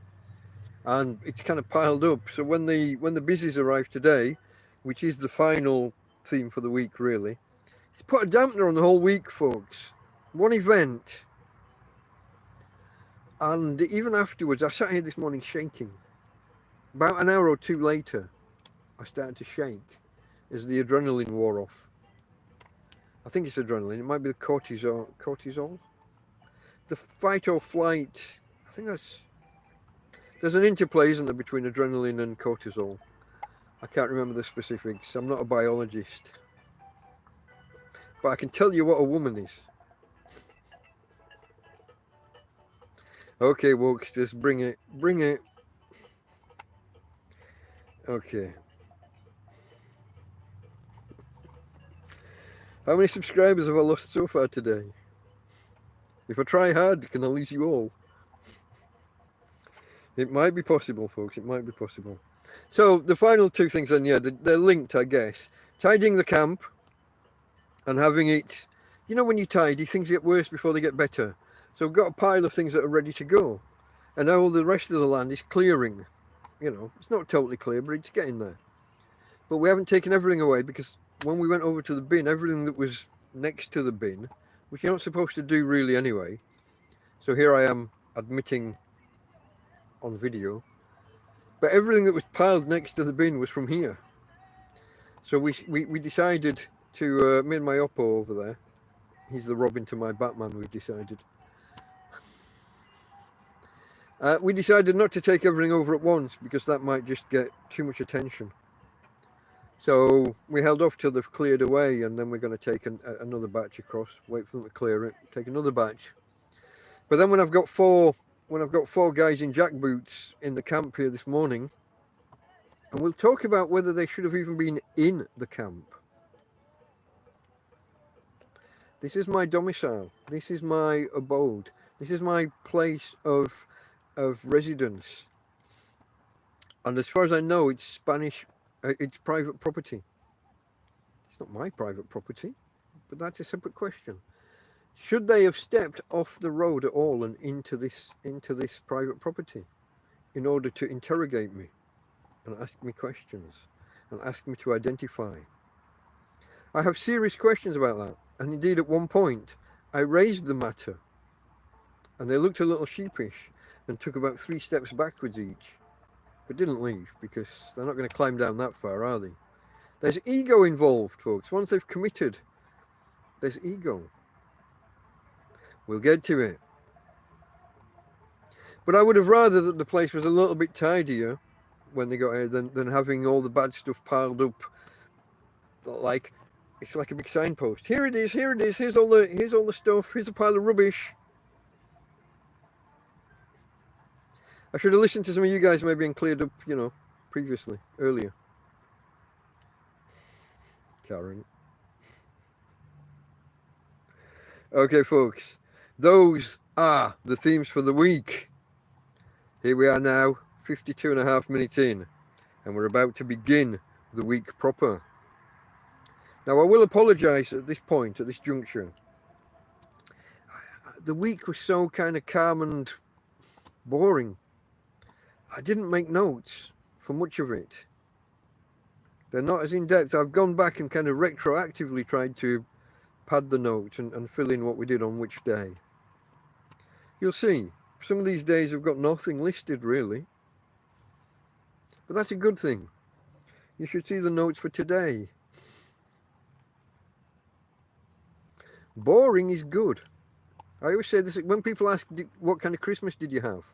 Speaker 1: and it's kind of piled up. So when the busies arrive today, which is the final theme for the week, really, it's put a dampener on the whole week, folks. One event, and even afterwards, I sat here this morning shaking. About an hour or two later, I started to shake as the adrenaline wore off. I think it's adrenaline. It might be the cortisol. The fight or flight. I think there's an interplay, isn't there, between adrenaline and cortisol. I can't remember the specifics. I'm not a biologist. But I can tell you what a woman is. Okay, Wokesters, bring it. Bring it. Okay. How many subscribers have I lost so far today? If I try hard, can I lose you all? It might be possible, folks. It might be possible. So the final two things then, yeah, they're linked, I guess. Tidying the camp and having it You know, when you tidy, things get worse before they get better. So we've got a pile of things that are ready to go. And now all the rest of the land is clearing. You know, it's not totally clear, but it's getting there. But we haven't taken everything away because when we went over to the bin, everything that was next to the bin, which you're not supposed to do really anyway. So here I am admitting on video. But everything that was piled next to the bin was from here. So we decided to, me and my oppo over there, he's the Robin to my Batman, we've decided. We decided not to take everything over at once because that might just get too much attention. So we held off till they've cleared away, and then we're going to take another batch across, wait for them to clear it, take another batch. But then when I've got four guys in jackboots in the camp here this morning, and we'll talk about whether they should have even been in the camp. This is my domicile. This is my abode. This is my place of residence. And as far as I know, it's Spanish. It's private property. It's not my private property, but that's a separate question. Should they have stepped off the road at all and into this private property in order to interrogate me and ask me questions and ask me to identify? I have serious questions about that. And indeed, at one point, I raised the matter, and they looked a little sheepish and took about 3 steps backwards each, but didn't leave because they're not going to climb down that far, are they? There's ego involved, folks. Once they've committed, there's ego. We'll get to it. But I would have rather that the place was a little bit tidier when they got here than having all the bad stuff piled up. Like, it's like a big signpost. Here it is, here it is, here's all the stuff, here's a pile of rubbish. I should have listened to some of you guys maybe and cleared up, you know, previously, earlier. Karen. Okay, folks, those are the themes for the week. Here we are now, 52.5 minutes in, and we're about to begin the week proper. Now, I will apologise at this point, at this juncture. The week was so kind of calm and boring. I didn't make notes for much of it. They're not as in-depth. I've gone back and kind of retroactively tried to pad the notes and fill in what we did on which day. You'll see, some of these days have got nothing listed really. But that's a good thing. You should see the notes for today. Boring is good. I always say this when people ask, what kind of Christmas did you have?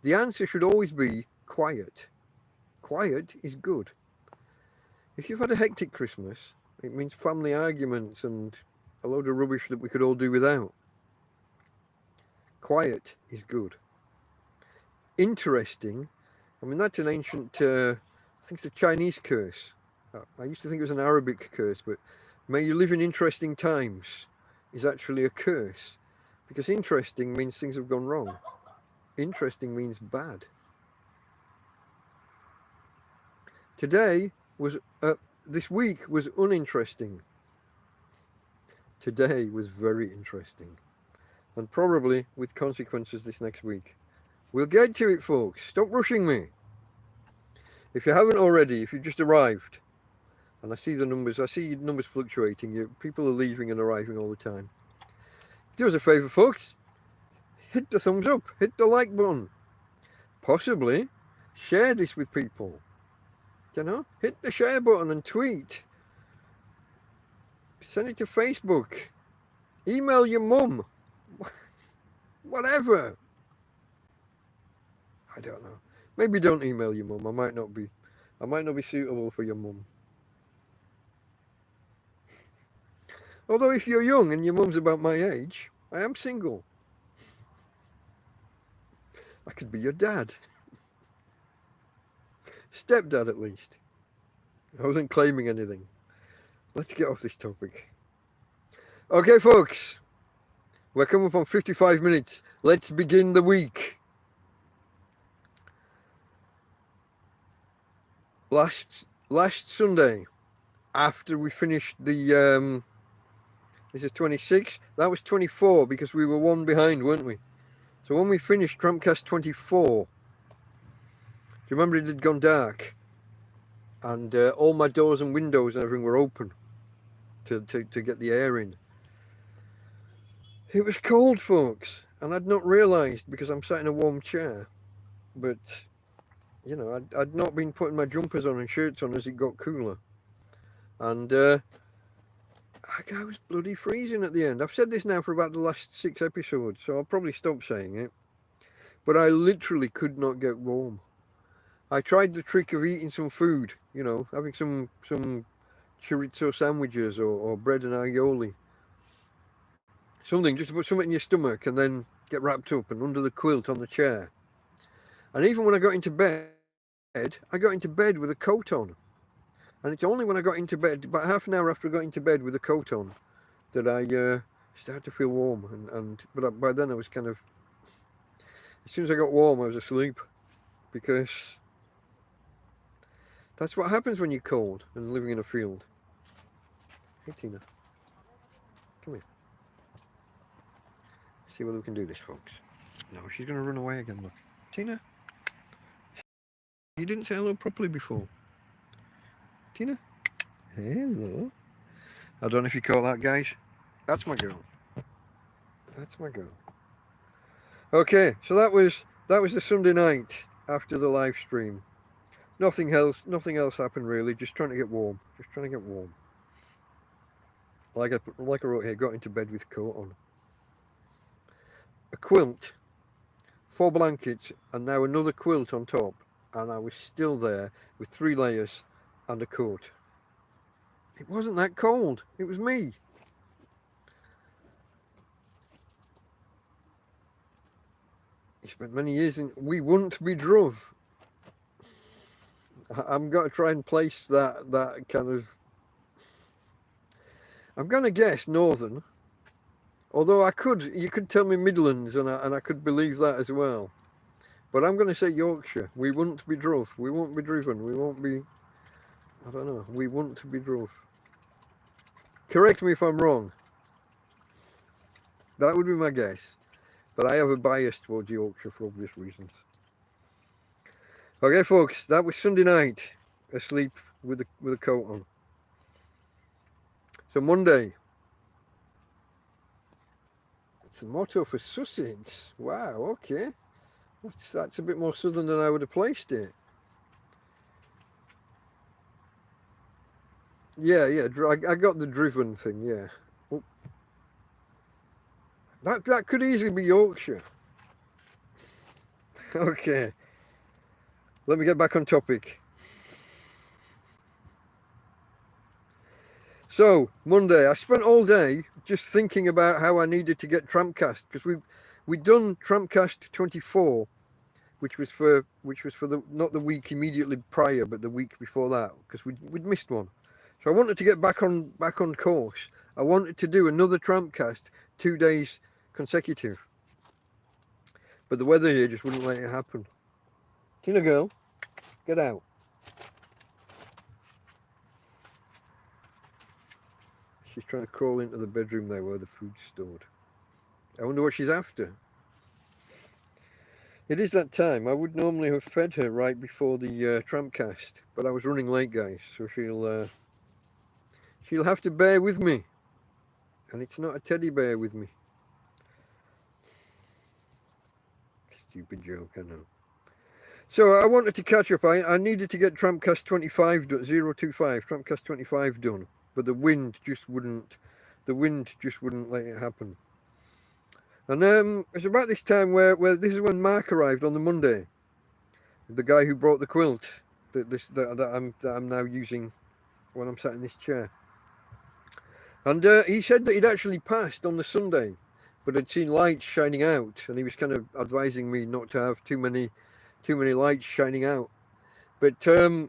Speaker 1: The answer should always be quiet. Quiet is good. If you've had a hectic Christmas, it means family arguments and a load of rubbish that we could all do without. Quiet is good. Interesting, I mean, that's an ancient, I think it's a Chinese curse. I used to think it was an Arabic curse, but may you live in interesting times is actually a curse. Because interesting means things have gone wrong. Interesting means bad. This week was uninteresting. Today was very interesting. And probably with consequences this next week. We'll get to it, folks. Stop rushing me. If you haven't already, if you've just arrived, and I see the numbers, I see numbers fluctuating. People are leaving and arriving all the time. Do us a favour, folks. Hit the thumbs up. Hit the like button. Possibly share this with people. You know, hit the share button and tweet. Send it to Facebook. Email your mum. Whatever. I don't know. Maybe don't email your mum. I might not be suitable for your mum. Although if you're young and your mum's about my age, I am single. I could be your dad. Stepdad at least. I wasn't claiming anything. Let's get off this topic. Okay, folks. We're coming up on 55 minutes. Let's begin the week. Last Sunday, after we finished the This is 26. That was 24 because we were one behind, weren't we? So when we finished TrampCast 24, do you remember it had gone dark? And all my doors and windows and everything were open to get the air in. It was cold, folks, and I'd not realised because I'm sat in a warm chair. But, you know, I'd not been putting my jumpers on and shirts on as it got cooler. And I was bloody freezing at the end. I've said this now for about the last 6 episodes, so I'll probably stop saying it. But I literally could not get warm. I tried the trick of eating some food, you know, having some chorizo sandwiches or bread and aioli. Something, just to put something in your stomach and then get wrapped up and under the quilt on the chair. And even when I got into bed, I got into bed with a coat on. And it's only when I got into bed, about half an hour after I got into bed with a coat on, that I started to feel warm. But by then I was kind of, as soon as I got warm, I was asleep. Because that's what happens when you're cold and living in a field. Hey, Tina. Come here. See whether we can do this, folks. No, she's going to run away again, look. Tina? You didn't say hello properly before. Tina? Hello. I don't know if you caught that, guys. That's my girl. That's my girl. Okay, so that was the Sunday night after the live stream. Nothing else happened really. Just trying to get warm. Like I wrote here, got into bed with a coat on. A quilt, 4 blankets, and now another quilt on top. And I was still there with 3 layers and a coat. It wasn't that cold. It was me. He spent many years in We Wouldn't Be Druv. I'm going to try and place that kind of... I'm going to guess Northern. Although you could tell me Midlands and I could believe that as well. But I'm going to say Yorkshire. We wouldn't be druv. We won't be driven. We won't be... I don't know. We wouldn't be druv. Correct me if I'm wrong. That would be my guess. But I have a bias towards Yorkshire for obvious reasons. Okay, folks. That was Sunday night. Asleep with a coat on. So Monday. It's the motto for Sussex. Wow, okay. That's a bit more southern than I would have placed it. Yeah, I got the driven thing, yeah. Oh. That could easily be Yorkshire. Okay. Let me get back on topic. So, Monday, I spent all day just thinking about how I needed to get TrampCast, because we'd done TrampCast 24, which was for the not the week immediately prior, but the week before that, because we'd missed one. So I wanted to get back on course. I wanted to do another TrampCast 2 days consecutive, but the weather here just wouldn't let it happen. Tina girl, get out. She's trying to crawl into the bedroom there where the food's stored. I wonder what she's after. It is that time. I would normally have fed her right before the TrampCast, but I was running late, guys, so she'll have to bear with me. And it's not a teddy bear with me. Stupid joke, I know. So I wanted to catch up. I needed to get TrampCast 25 done, 025, TrampCast 25 done, but the wind just wouldn't let it happen. And it's about this time where this is when Mark arrived on the Monday, the guy who brought the quilt that I'm now using when I'm sat in this chair. And he said that he'd actually passed on the Sunday, but had seen lights shining out, and he was kind of advising me not to have too many lights shining out. But the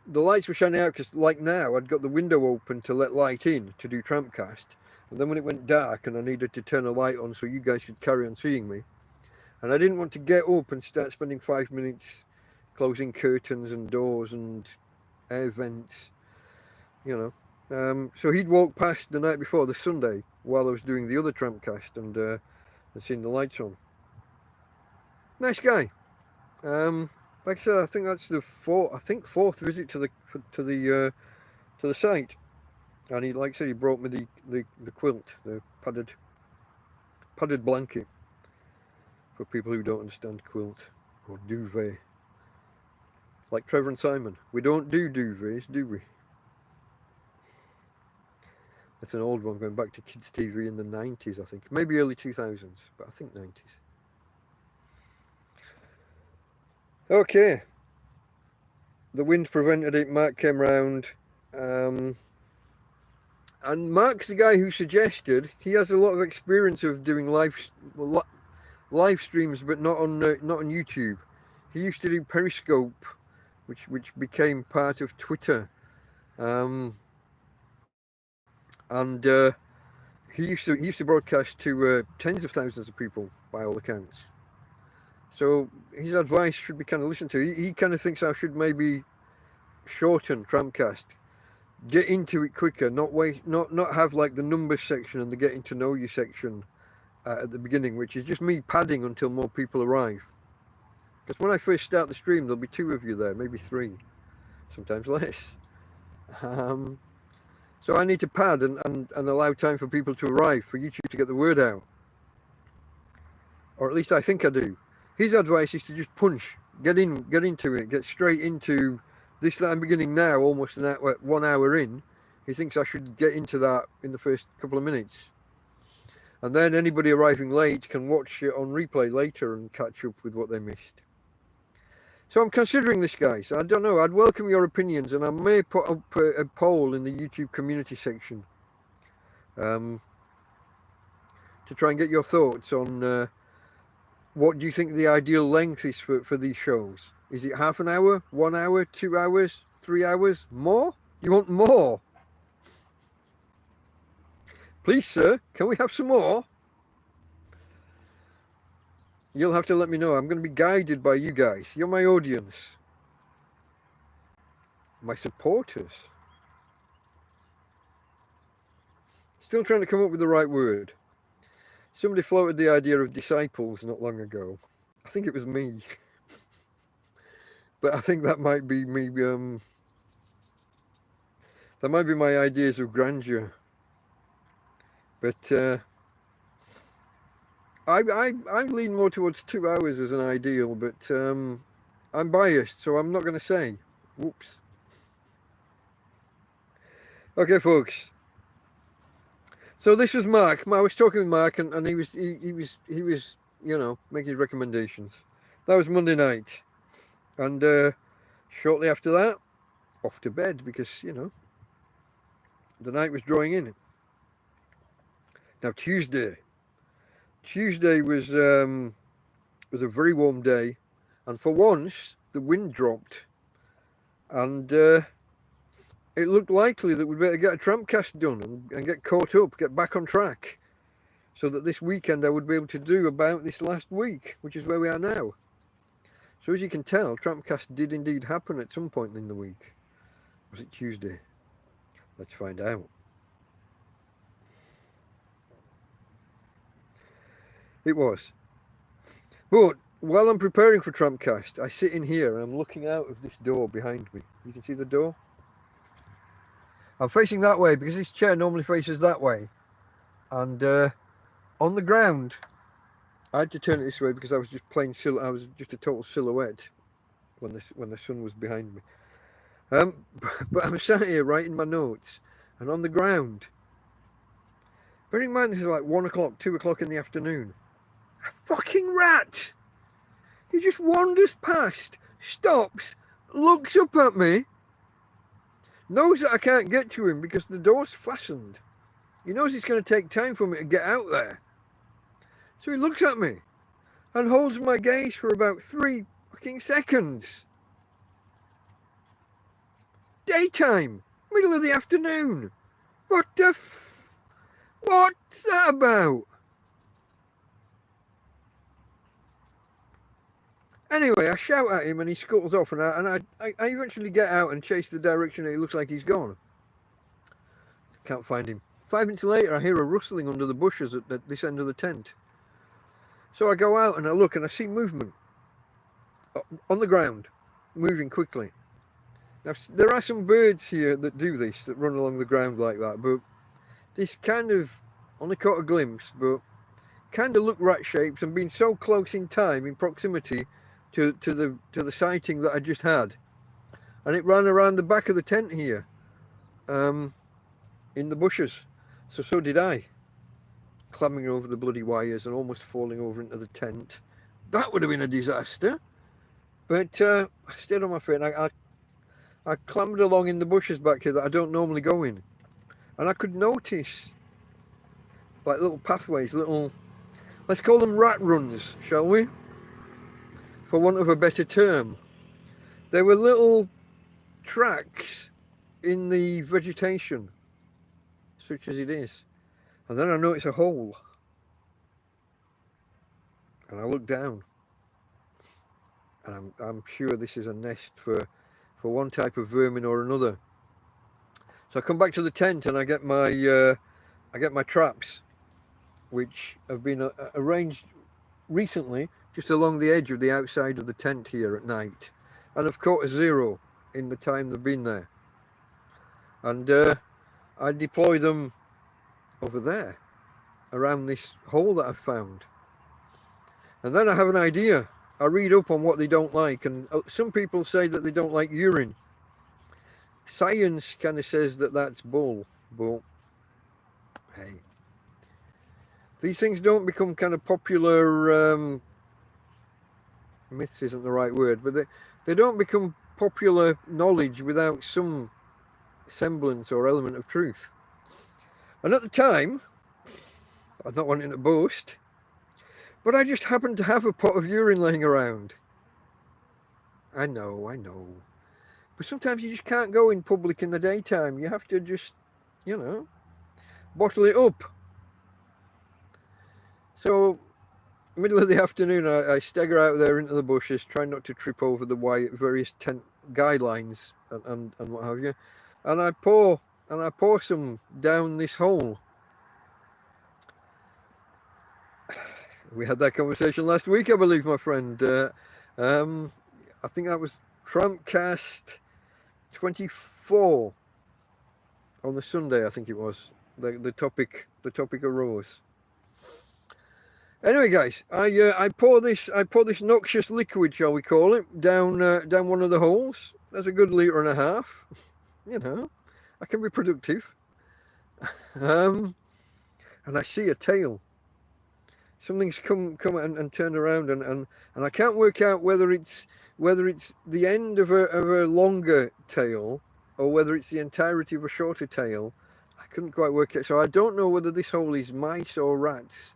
Speaker 1: lights were shining out because, like now, I'd got the window open to let light in to do TrampCast. And then when it went dark and I needed to turn a light on so you guys could carry on seeing me, and I didn't want to get up and start spending 5 minutes closing curtains and doors and air vents, you know. So he'd walked past the night before, the Sunday, while I was doing the other TrampCast and seen the lights on. Nice guy. Like I said, I think that's the fourth visit to the site, and he, like I said, he brought me the quilt, the padded blanket, for people who don't understand quilt or duvet. Like Trevor and Simon, we don't do duvets, do we? That's an old one going back to kids' TV in the 90s, I think. Maybe early 2000s, but I think 90s. Okay. The wind prevented it. Mark came round. And Mark's the guy who suggested, he has a lot of experience of doing live streams, but not on YouTube. He used to do Periscope, which became part of Twitter. And he used to broadcast to tens of thousands of people by all accounts. So his advice should be kind of listened to. He kind of thinks I should maybe shorten TrampCast, get into it quicker, not have like the numbers section and the getting to know you section at the beginning, which is just me padding until more people arrive. Because when I first start the stream, there'll be 2 of you there, maybe 3, sometimes less. So I need to pad and allow time for people to arrive, for YouTube to get the word out. Or at least I think I do. His advice is to just punch, get into it, get straight into this that I'm beginning now, almost 1 hour in. He thinks I should get into that in the first couple of minutes. And then anybody arriving late can watch it on replay later and catch up with what they missed. So I'm considering this, guys. I don't know. I'd welcome your opinions, and I may put up a poll in the YouTube community section to try and get your thoughts on what do you think the ideal length is for these shows. Is it half an hour, 1 hour, 2 hours, 3 hours, more? You want more? Please, sir, can we have some more? You'll have to let me know. I'm going to be guided by you guys. You're my audience. My supporters. Still trying to come up with the right word. Somebody floated the idea of disciples not long ago. I think it was me. But I think that might be me. That might be my ideas of grandeur. But I lean more towards 2 hours as an ideal, but I'm biased, so I'm not going to say. Whoops. Okay, folks. So this was Mark. I was talking with Mark, and he was you know, making recommendations. That was Monday night, and shortly after that, off to bed because, you know, the night was drawing in. Now Tuesday was a very warm day, and for once the wind dropped, and it looked likely that we'd better get a TrampCast done and get caught up, get back on track, so that this weekend I would be able to do about this last week, which is where we are now. So as you can tell, TrampCast did indeed happen at some point in the week. Was it Tuesday? Let's find out. It was. But while I'm preparing for TrampCast, I sit in here and I'm looking out of this door behind me. You can see the door? I'm facing that way because this chair normally faces that way. And on the ground, I had to turn it this way because I was just I was just a total silhouette when the sun was behind me. But I'm sat here writing my notes, and on the ground, bearing in mind this is like 1 o'clock, 2 o'clock in the afternoon, a fucking rat! He just wanders past, stops, looks up at me, knows that I can't get to him because the door's fastened. He knows it's going to take time for me to get out there. So he looks at me and holds my gaze for about 3 fucking seconds. Daytime, middle of the afternoon. What's that about? Anyway, I shout at him and he scuttles off, and I eventually get out and chase the direction that it looks like he's gone. Can't find him. 5 minutes later, I hear a rustling under the bushes at this end of the tent. So I go out and I look and I see movement on the ground, moving quickly. Now, there are some birds here that do this, that run along the ground like that, but this kind of, only caught a glimpse, but kind of look rat-shaped and being so close in time, in proximity to the sighting that I just had. And it ran around the back of the tent here, in the bushes. So did I, clambering over the bloody wires and almost falling over into the tent. That would have been a disaster. But I stayed on my feet and I clambered along in the bushes back here that I don't normally go in. And I could notice like little pathways, little, let's call them rat runs, shall we? For want of a better term. There were little tracks in the vegetation, such as it is. And then I noticed a hole. And I looked down. And I'm sure this is a nest for one type of vermin or another. So I come back to the tent and I get my traps, which have been arranged recently just along the edge of the outside of the tent here at night, and I've caught a zero in the time they've been there. And I deploy them over there around this hole that I've found, and then I have an idea. I read up on what they don't like, and some people say that they don't like urine. Science kind of says that that's bull, but hey, these things don't become kind of popular, myths isn't the right word, but they don't become popular knowledge without some semblance or element of truth. And at the time, I'm not wanting to boast, but I just happened to have a pot of urine laying around. I know. But sometimes you just can't go in public in the daytime. You have to just, bottle it up. So, middle of the afternoon, I stagger out there into the bushes, trying not to trip over the various tent guidelines and what have you. And I pour some down this hole. We had that conversation last week, I believe, my friend. I think that was TrampCast 24 on the Sunday, I think it was. The topic arose. Anyway, guys, I pour this noxious liquid, shall we call it, down one of the holes. That's a good 1.5 litres. I can be productive. And I see a tail. Something's come and turned around, and I can't work out whether it's the end of a longer tail or whether it's the entirety of a shorter tail. I couldn't quite work it. So I don't know whether this hole is mice or rats.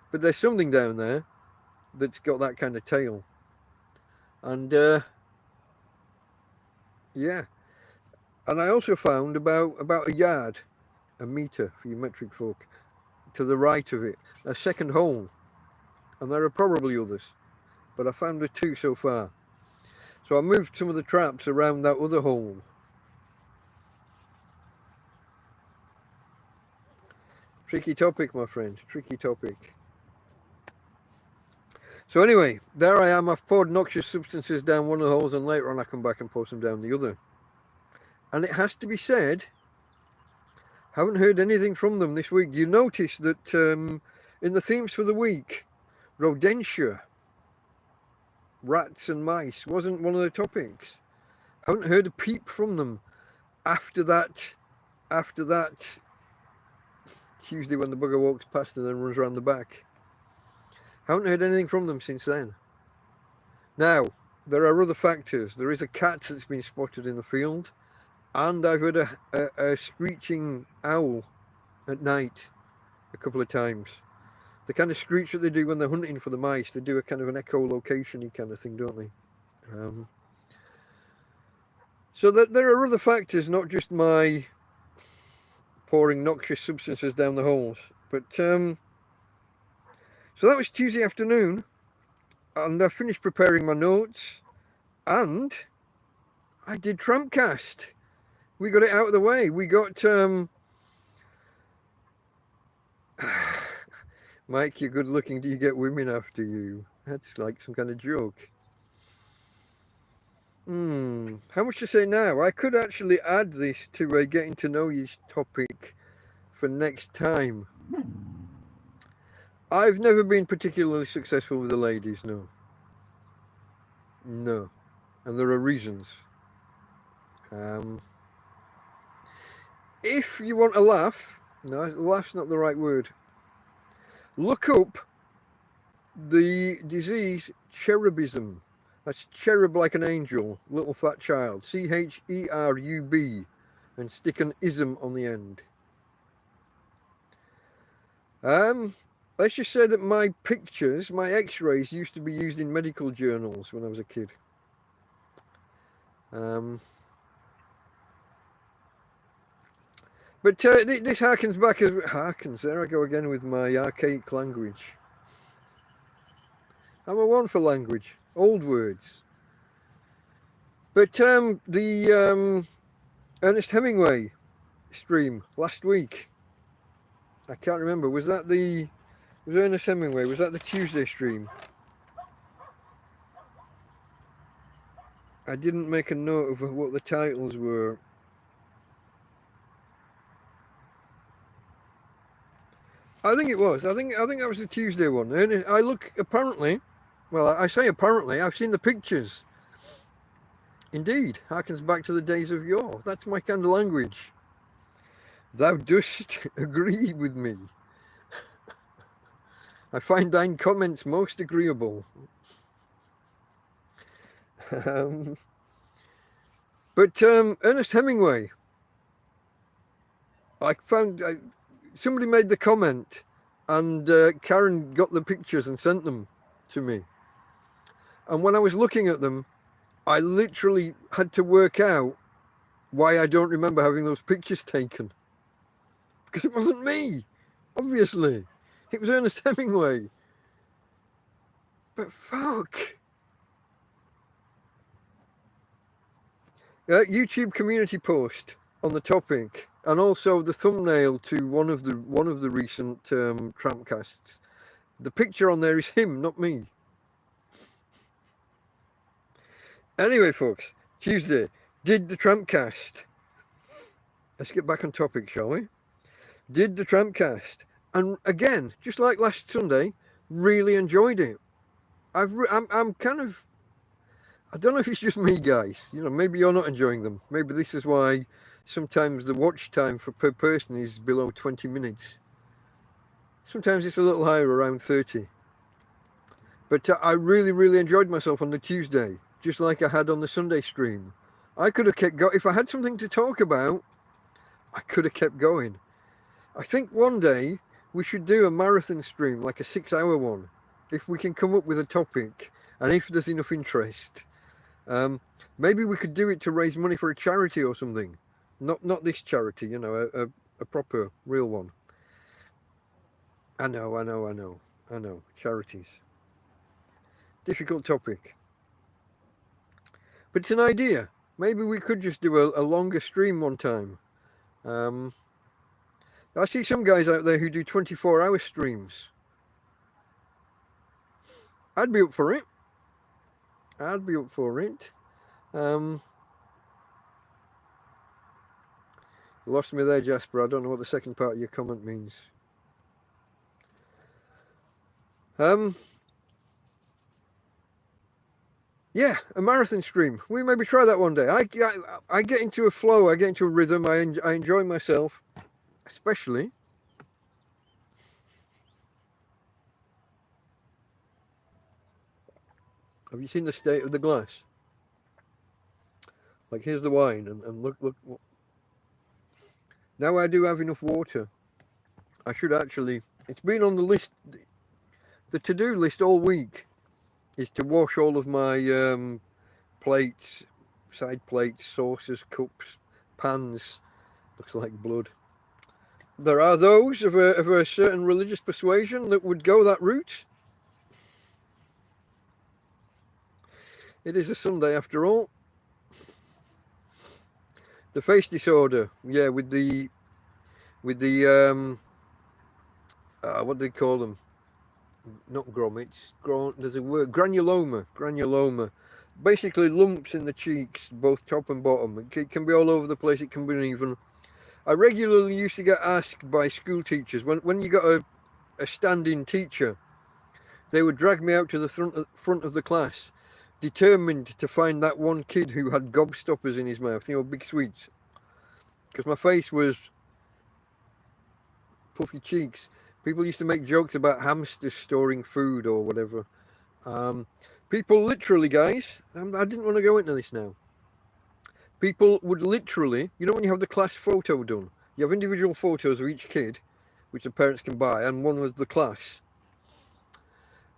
Speaker 1: But there's something down there that's got that kind of tail. And yeah. And I also found about a yard, a metre for you metric folk, to the right of it, a second hole. And there are probably others, but I found the 2 so far. So I moved some of the traps around that other hole. Tricky topic, my friend, tricky topic. So anyway, there I am. I've poured noxious substances down one of the holes, and later on I come back and pour some down the other. And it has to be said, haven't heard anything from them this week. You notice that in the themes for the week, rodentia, rats and mice, wasn't one of the topics. Haven't heard a peep from them after that Tuesday when the bugger walks past and then runs around the back. Haven't heard anything from them since then. Now, there are other factors. There is a cat that's been spotted in the field, and I've heard a screeching owl at night a couple of times. The kind of screech that they do when they're hunting for the mice. They do a kind of an echolocation-y kind of thing, don't they? So there are other factors, not just my pouring noxious substances down the holes. But so that was Tuesday afternoon, and I finished preparing my notes, and I did TrampCast. We got it out of the way. We got Mike, you're good looking. Do you get women after you? That's like some kind of joke. How much to say now? I could actually add this to a getting to know you topic for next time. I've never been particularly successful with the ladies, no. No. And there are reasons. Um, if you want a laugh, no, laugh's not the right word. Look up the disease cherubism. That's cherub like an angel, little fat child. CHERUB, and stick an ism on the end. Let's just say that my pictures, my x-rays, used to be used in medical journals when I was a kid. But this harkens back as there I go again with my archaic language. I'm a one for language, old words. But the Ernest Hemingway stream last week, I can't remember. Was Ernest Hemingway? Was that the Tuesday stream? I didn't make a note of what the titles were. I think it was. I think that was the Tuesday one. I look apparently. Well, I say apparently. I've seen the pictures. Indeed, harkens back to the days of yore. That's my kind of language. Thou dost agree with me. I find thine comments most agreeable. But Ernest Hemingway, I found somebody made the comment, and Karen got the pictures and sent them to me. And when I was looking at them, I literally had to work out why I don't remember having those pictures taken. Because it wasn't me, obviously. It was Ernest Hemingway. But fuck. YouTube community post on the topic, and also the thumbnail to one of the recent TrampCasts. The picture on there is him, not me. Anyway, folks, Tuesday, did the TrampCast. Let's get back on topic, shall we? Did the TrampCast, and again, just like last Sunday, really enjoyed it. I'm kind of, I don't know if it's just me, guys. You know, maybe you're not enjoying them. Maybe this is why sometimes the watch time per person is below 20 minutes. Sometimes it's a little higher, around 30. But I really, really enjoyed myself on the Tuesday, just like I had on the Sunday stream. I could have kept going. If I had something to talk about, I could have kept going. I think one day we should do a marathon stream, like a 6-hour one, if we can come up with a topic and if there's enough interest. Maybe we could do it to raise money for a charity or something. Not this charity, you know, a proper, real one. I know. Charities. Difficult topic. But it's an idea. Maybe we could just do a longer stream one time. I see some guys out there who do 24-hour streams. I'd be up for it. You lost me there, Jasper. I don't know what the second part of your comment means. Yeah, a marathon stream. We maybe try that one day. I get into a flow. I get into a rhythm. I enjoy myself, especially. Have you seen the state of the glass? Like, here's the wine, and look. Now I do have enough water. I should actually. It's been on the list, the to-do list all week, is to wash all of my plates, side plates, saucers, cups, pans. Looks like blood. There are those of a certain religious persuasion that would go that route. It is a Sunday after all. The face disorder, yeah, with the what do they call them? Not grommets. There's a word, granuloma. Basically lumps in the cheeks, both top and bottom. It can be all over the place. It can be uneven. I regularly used to get asked by school teachers when you got a standing teacher, they would drag me out to the front of the class, determined to find that one kid who had gobstoppers in his mouth, big sweets, because my face was puffy cheeks. People used to make jokes about hamsters storing food or whatever. People literally, guys, I didn't want to go into this now. People would literally, when you have the class photo done, you have individual photos of each kid, which the parents can buy, and one with the class.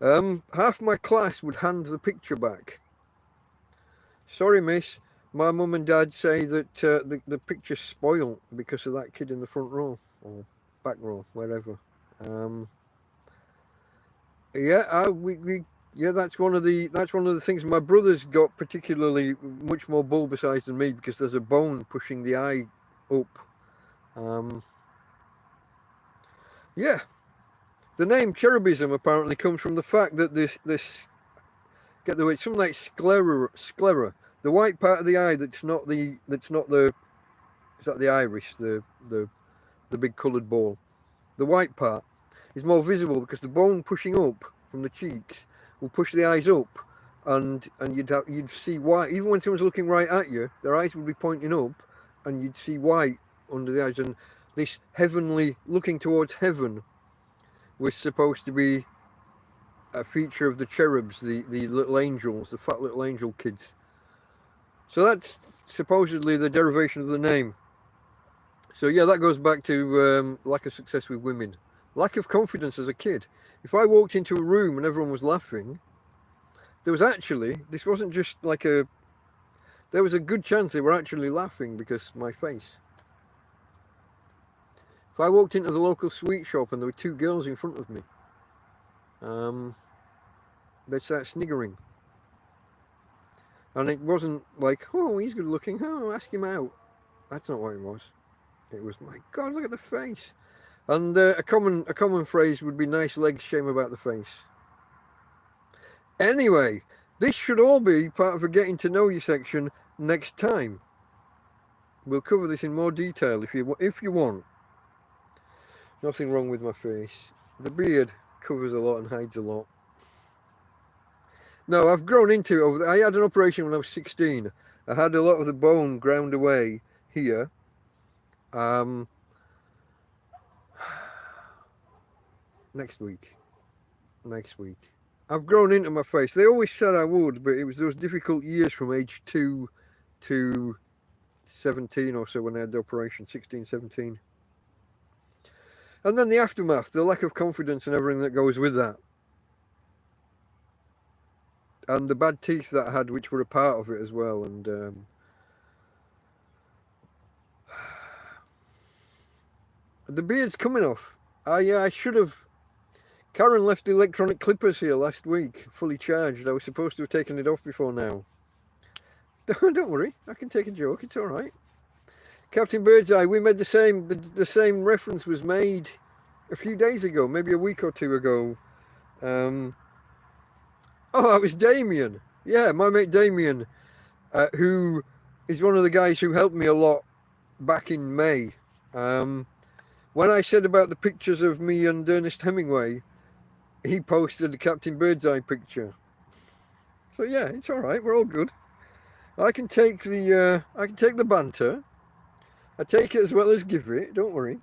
Speaker 1: Half my class would hand the picture back. Sorry, miss, my mum and dad say that the picture's spoiled because of that kid in the front row, or back row, wherever. That's one of the things. My brother's got particularly much more bulbous than me because there's a bone pushing the eye up. The name cherubism apparently comes from the fact that this get the way, it's something like sclera, the white part of the eye that's not the is that the iris, the big coloured ball. The white part is more visible because the bone pushing up from the cheeks will push the eyes up, and you'd see white. Even when someone's looking right at you, their eyes would be pointing up, and you'd see white under the eyes. And this heavenly, looking towards heaven, was supposed to be a feature of the cherubs, the little angels, the fat little angel kids. So that's supposedly the derivation of the name. So yeah, that goes back to lack of success with women. Lack of confidence as a kid. If I walked into a room and everyone was laughing, this wasn't just like there was a good chance they were actually laughing because my face. If I walked into the local sweet shop and there were two girls in front of me, they'd start sniggering. And it wasn't like, oh, he's good looking, oh, ask him out. That's not what it was. It was, my God, look at the face. And a common phrase would be, nice legs, shame about the face. Anyway, this should all be part of a getting to know you section next time. We'll cover this in more detail if you want. Nothing wrong with my face. The beard covers a lot and hides a lot. No, I've grown into it. I had an operation when I was 16. I had a lot of the bone ground away here. Next week. I've grown into my face. They always said I would, but it was those difficult years from age 2 to 17 or so when I had the operation, 16, 17. And then the aftermath, the lack of confidence and everything that goes with that. And the bad teeth that I had, which were a part of it as well. And the beard's coming off. I should have. Karen left the electronic clippers here last week, fully charged. I was supposed to have taken it off before now. Don't worry, I can take a joke. It's all right. Captain Birdseye, we made the same reference was made a few days ago, maybe a week or two ago. Oh, that was Damien. Yeah, my mate Damien, who is one of the guys who helped me a lot back in May. When I said about the pictures of me and Ernest Hemingway, he posted a Captain Birdseye picture. So yeah, it's all right. We're all good. I can take the banter. I take it as well as give it. Don't worry.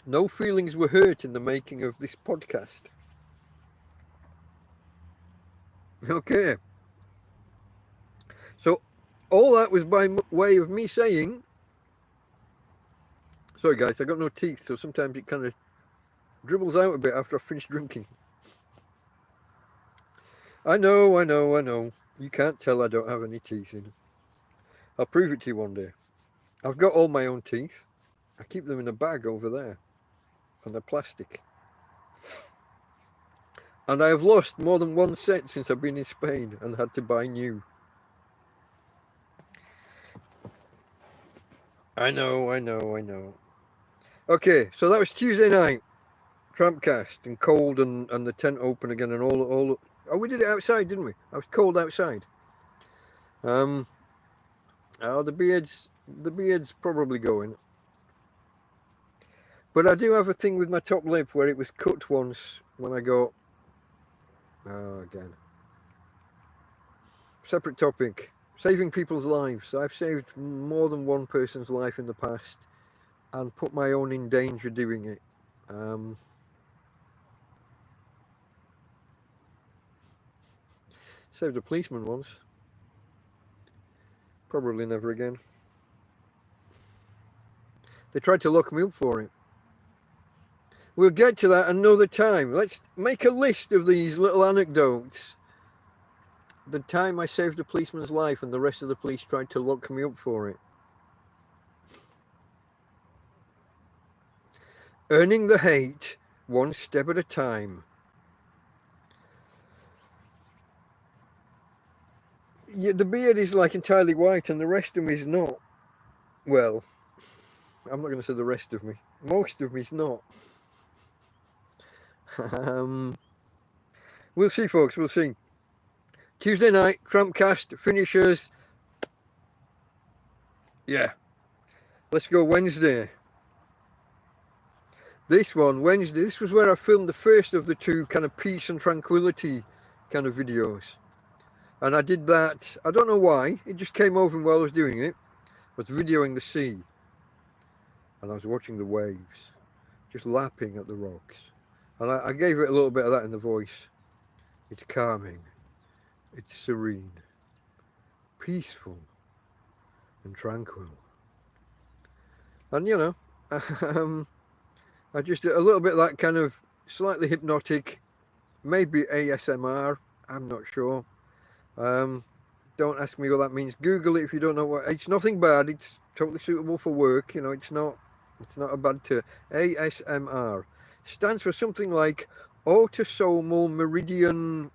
Speaker 1: No feelings were hurt in the making of this podcast. Okay. So all that was by way of me saying, sorry guys, I got no teeth, so sometimes it kind of dribbles out a bit after I've finished drinking. I know. You can't tell I don't have any teeth in. I'll prove it to you one day. I've got all my own teeth. I keep them in a bag over there. And they're plastic. And I have lost more than one set since I've been in Spain and had to buy new. I know. Okay, so that was Tuesday night, TrampCast, and cold, and the tent open again, and all. Oh, we did it outside, didn't we? I was cold outside. Um, oh, the beard's probably going. But I do have a thing with my top lip where it was cut once when I got. Oh, again. Separate topic. Saving people's lives. I've saved more than one person's life in the past and put my own in danger doing it. Saved a policeman once. Probably never again. They tried to lock me up for it. We'll get to that another time. Let's make a list of these little anecdotes. The time I saved a policeman's life and the rest of the police tried to lock me up for it. Earning the hate one step at a time. Yeah, the beard is like entirely white and the rest of me is not. Well, I'm not going to say the rest of me. Most of me is not. We'll see, folks. We'll see. Tuesday night, TrampCast finishers. Yeah. Let's go Wednesday. This one, Wednesday, this was where I filmed the first of the two kind of peace and tranquility kind of videos. And I did that, I don't know why, it just came over me while I was doing it. I was videoing the sea. And I was watching the waves, just lapping at the rocks. And I gave it a little bit of that in the voice. It's calming, it's serene, peaceful, and tranquil. And you know, I just a little bit of that kind of slightly hypnotic, maybe ASMR, I'm not sure. Don't ask me what that means. Google it if you don't know what. It's nothing bad. It's totally suitable for work. You know, it's not a bad term. ASMR stands for something like autosomal meridian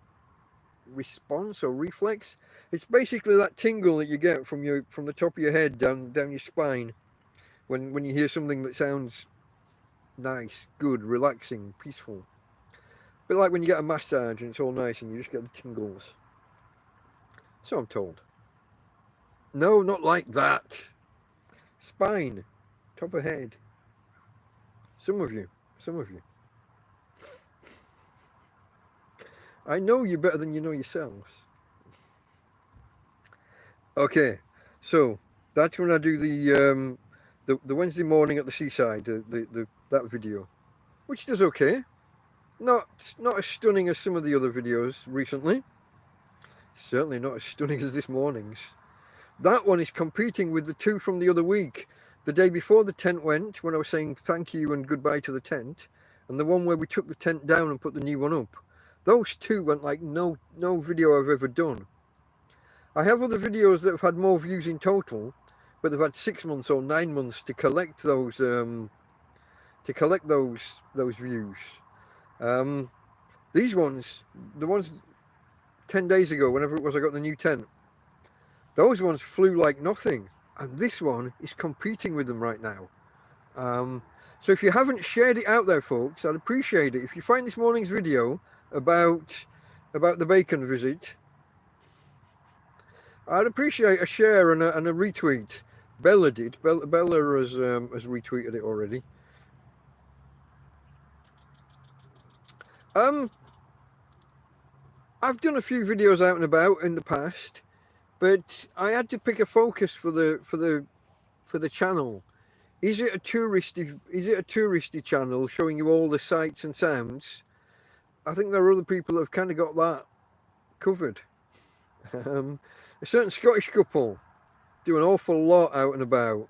Speaker 1: response or reflex. It's basically that tingle that you get from the top of your head down your spine when you hear something that sounds nice, good, relaxing, peaceful. A bit like when you get a massage and it's all nice and you just get the tingles. So I'm told. No, not like that. Spine, top of head. Some of you. I know you better than you know yourselves. Okay, so that's when I do the Wednesday morning at the seaside, that video, which does okay. Not as stunning as some of the other videos recently. Certainly not as stunning as this morning's. That one is competing with the two from the other week. The day before the tent went, when I was saying thank you and goodbye to the tent, and the one where we took the tent down and put the new one up. Those two went like no video I've ever done. I have other videos that have had more views in total, but they've had 6 months or 9 months to collect those views. These ones, the ones 10 days ago, whenever it was I got the new tent, those ones flew like nothing, and this one is competing with them right now. So if you haven't shared it out there, folks, I'd appreciate it. If you find this morning's video about the bacon visit, I'd appreciate a share and a retweet. Bella did. Bella has retweeted it already. I've done a few videos out and about in the past, but I had to pick a focus for the channel. Is it a touristy channel showing you all the sights and sounds? I think there are other people that have kind of got that covered. A certain Scottish couple do an awful lot out and about.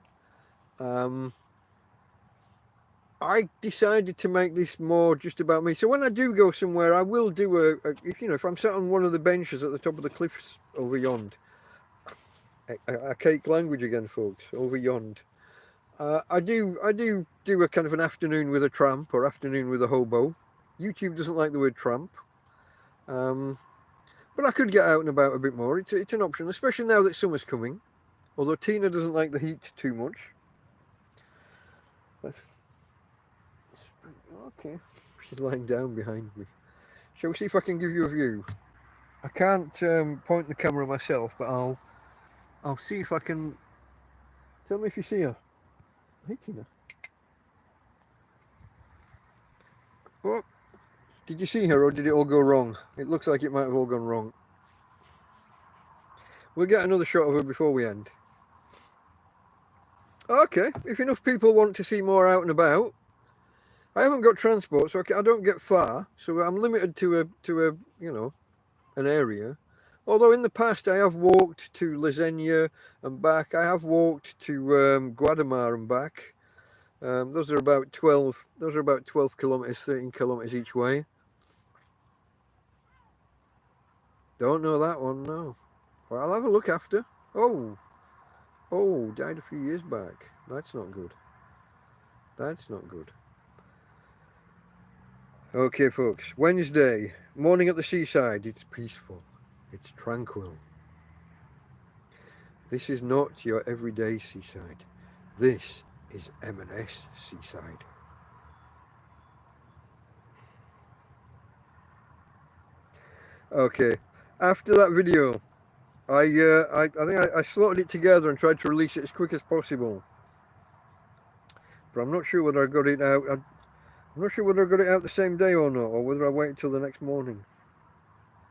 Speaker 1: I decided to make this more just about me. So when I do go somewhere, I will do if I'm sat on one of the benches at the top of the cliffs over yond. I cake language again, folks. Over yond. I do a kind of an afternoon with a tramp or afternoon with a hobo. YouTube doesn't like the word tramp. But I could get out and about a bit more. It's an option, especially now that summer's coming. Although Tina doesn't like the heat too much. Okay, she's lying down behind me. Shall we see if I can give you a view? I can't point the camera myself, but I'll see if I can. Tell me if you see her. Hey, Tina. Oh, did you see her, or did it all go wrong? It looks like it might have all gone wrong. We'll get another shot of her before we end. Okay, if enough people want to see more out and about. I haven't got transport, so I don't get far, so I'm limited to a an area. Although in the past I have walked to Lasenia and back. I have walked to Guardia and back. Those are about 12 kilometers, 13 kilometers each way. Don't know that one, no. Well, I'll have a look after. Oh, died a few years back. That's not good. That's not good. Okay, folks. Wednesday, morning at the seaside. It's peaceful. It's tranquil. This is not your everyday seaside. This is M&S seaside. Okay, after that video, I think I slotted it together and tried to release it as quick as possible. But I'm not sure whether I got it out. I'm not sure whether I got it out the same day or not, or whether I wait until the next morning.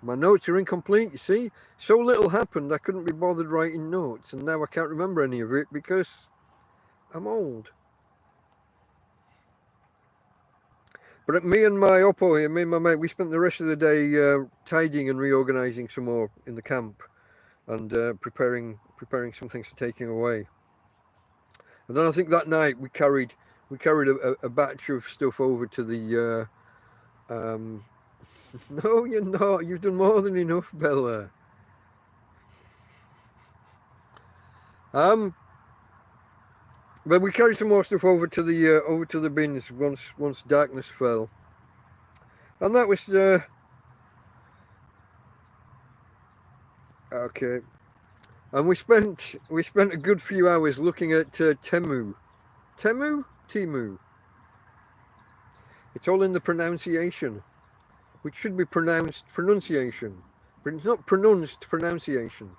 Speaker 1: My notes are incomplete, you see. So little happened, I couldn't be bothered writing notes, and now I can't remember any of it because I'm old. But me and my oppo here, me and my mate, we spent the rest of the day tidying and reorganising some more in the camp, and preparing some things for taking away. And then I think that night we carried a batch of stuff over to the no, you're not. You've done more than enough, Bella. But we carried some more stuff over to the bins once darkness fell, and that was okay. And we spent a good few hours looking at Temu. It's all in the pronunciation, which should be pronounced pronunciation, but it's not pronounced pronunciation.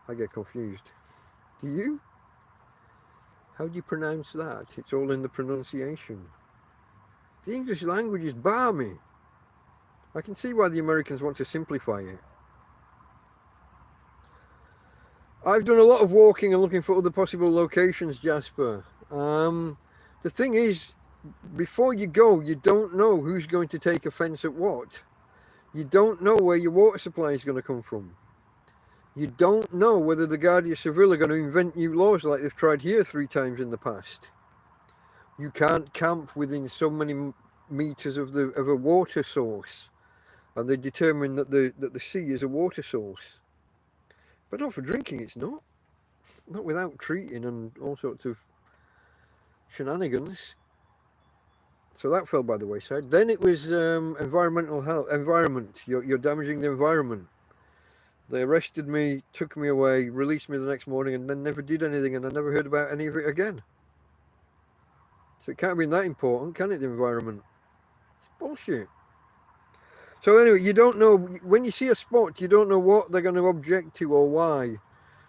Speaker 1: I get confused. Do you? How do you pronounce that? It's all in the pronunciation. The English language is balmy. I can see why the Americans want to simplify it. I've done a lot of walking and looking for other possible locations, Jasper. The thing is, before you go, you don't know who's going to take offence at what. You don't know where your water supply is going to come from. You don't know whether the Guardia Civil are going to invent new laws like they've tried here 3 times in the past. You can't camp within so many meters of a water source, and they determine that the sea is a water source. But not for drinking, it's not. Not without treating and all sorts of shenanigans. So that fell by the wayside. Then it was environment. You're damaging the environment. They arrested me, took me away, released me the next morning, and then never did anything, and I never heard about any of it again. So it can't be that important, can it, the environment? It's bullshit. So anyway, you don't know, when you see a spot, you don't know what they're going to object to or why.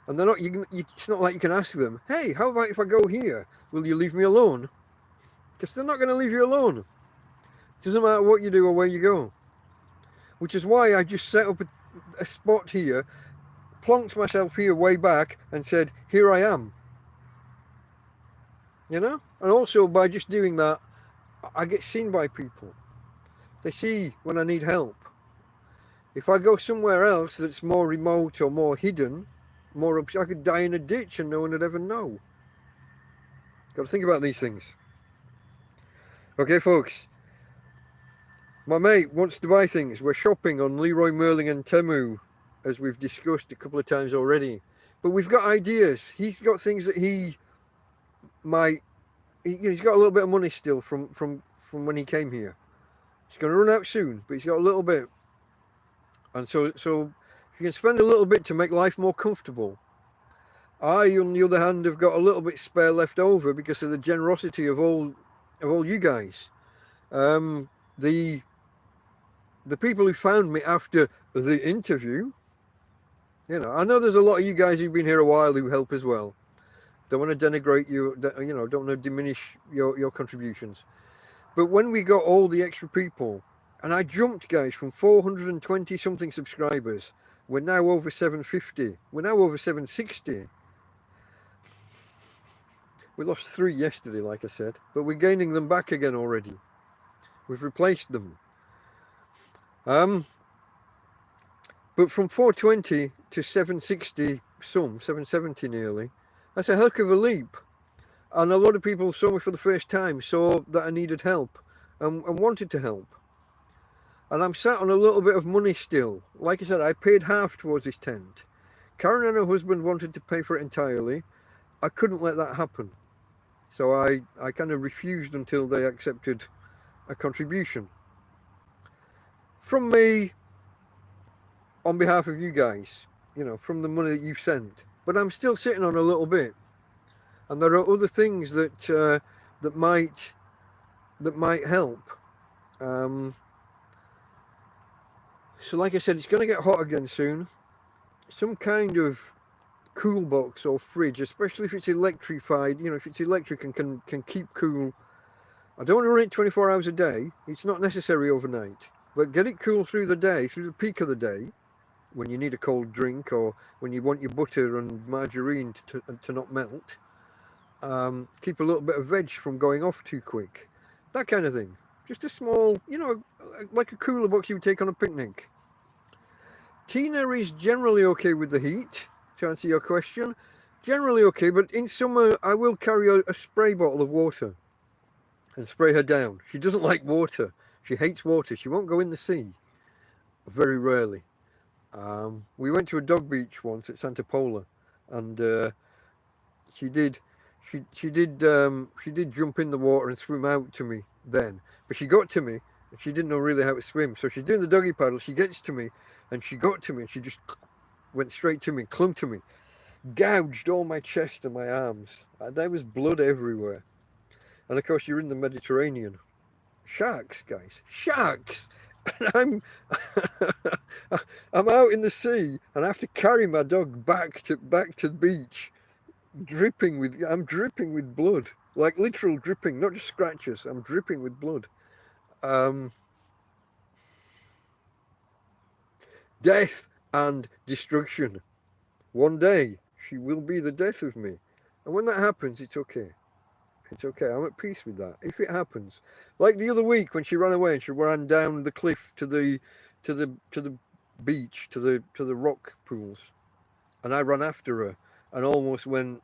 Speaker 1: And they're not. It's not like you can ask them, hey, how about if I go here? Will you leave me alone? Because they're not going to leave you alone. Doesn't matter what you do or where you go. Which is why I just set up a spot here, plonked myself here way back and said, here I am. You know? And also by just doing that, I get seen by people. They see when I need help. If I go somewhere else that's more remote or more hidden, I could die in a ditch and no one would ever know. Got to think about these things. Okay, folks. My mate wants to buy things. We're shopping on Leroy Merlin and Temu, as we've discussed a couple of times already. But we've got ideas. He's got things that he's got a little bit of money still from when he came here. It's going to run out soon, but he's got a little bit. And so if you can spend a little bit to make life more comfortable. I, on the other hand, have got a little bit spare left over because of the generosity of all you guys. The people who found me after the interview, you know, I know there's a lot of you guys who've been here a while who help as well. Don't want to denigrate you, you know, don't want to diminish your contributions. But when we got all the extra people, and I jumped, guys, from 420 something subscribers, we're now over 750. We're now over 760. We lost 3 yesterday, like I said, but we're gaining them back again already. We've replaced them. But from 420 to 760 some, 770 nearly, that's a heck of a leap. And a lot of people saw me for the first time, saw that I needed help and wanted to help. And I'm sat on a little bit of money still. Like I said, I paid half towards this tent. Karen and her husband wanted to pay for it entirely. I couldn't let that happen. So I kind of refused until they accepted a contribution from me on behalf of you guys, you know, from the money that you've sent. But I'm still sitting on a little bit. And there are other things that that might help. So like I said, it's going to get hot again soon. Some kind of cool box or fridge, especially if it's electrified, you know, if it's electric and can keep cool. I don't want to run it 24 hours a day. It's not necessary overnight. But get it cool through the day, through the peak of the day, when you need a cold drink or when you want your butter and margarine to not melt. Keep a little bit of veg from going off too quick. That kind of thing. Just a small, you know, like a cooler box you would take on a picnic. Tina is generally okay with the heat, to answer your question. Generally okay, but in summer I will carry a spray bottle of water and spray her down. She doesn't like water. She hates water. She won't go in the sea. Very rarely. We went to a dog beach once at Santa Pola, and she did jump in the water and swim out to me then. But she got to me and she didn't know really how to swim. So she's doing the doggy paddle. She gets to me and she got to me and she just went straight to me, clung to me, gouged all my chest and my arms. There was blood everywhere. And of course, you're in the Mediterranean. Sharks, guys, sharks. And I'm out in the sea and I have to carry my dog back to the beach. I'm dripping with blood, like literal dripping, not just scratches. I'm dripping with blood. Death and destruction. One day she will be the death of me, and when that happens, it's okay. It's okay. I'm at peace with that. If it happens, like the other week when she ran away and she ran down the cliff to the beach, to the rock pools, and I ran after her and almost went.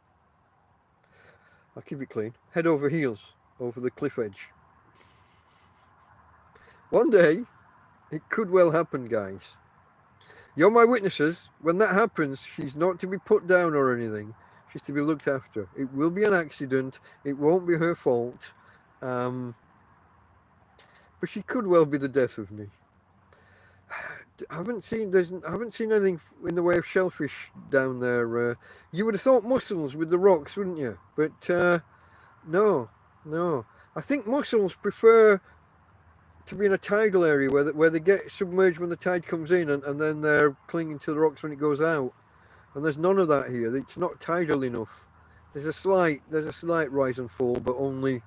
Speaker 1: I'll keep it clean. Head over heels over the cliff edge. One day, it could well happen, guys. You're my witnesses. When that happens, she's not to be put down or anything. She's to be looked after. It will be an accident. It won't be her fault. But she could well be the death of me. I haven't seen anything in the way of shellfish down there. You would have thought mussels with the rocks, wouldn't you? But no. I think mussels prefer to be in a tidal area where they get submerged when the tide comes in, and then they're clinging to the rocks when it goes out. And there's none of that here. It's not tidal enough. There's a slight rise and fall, but only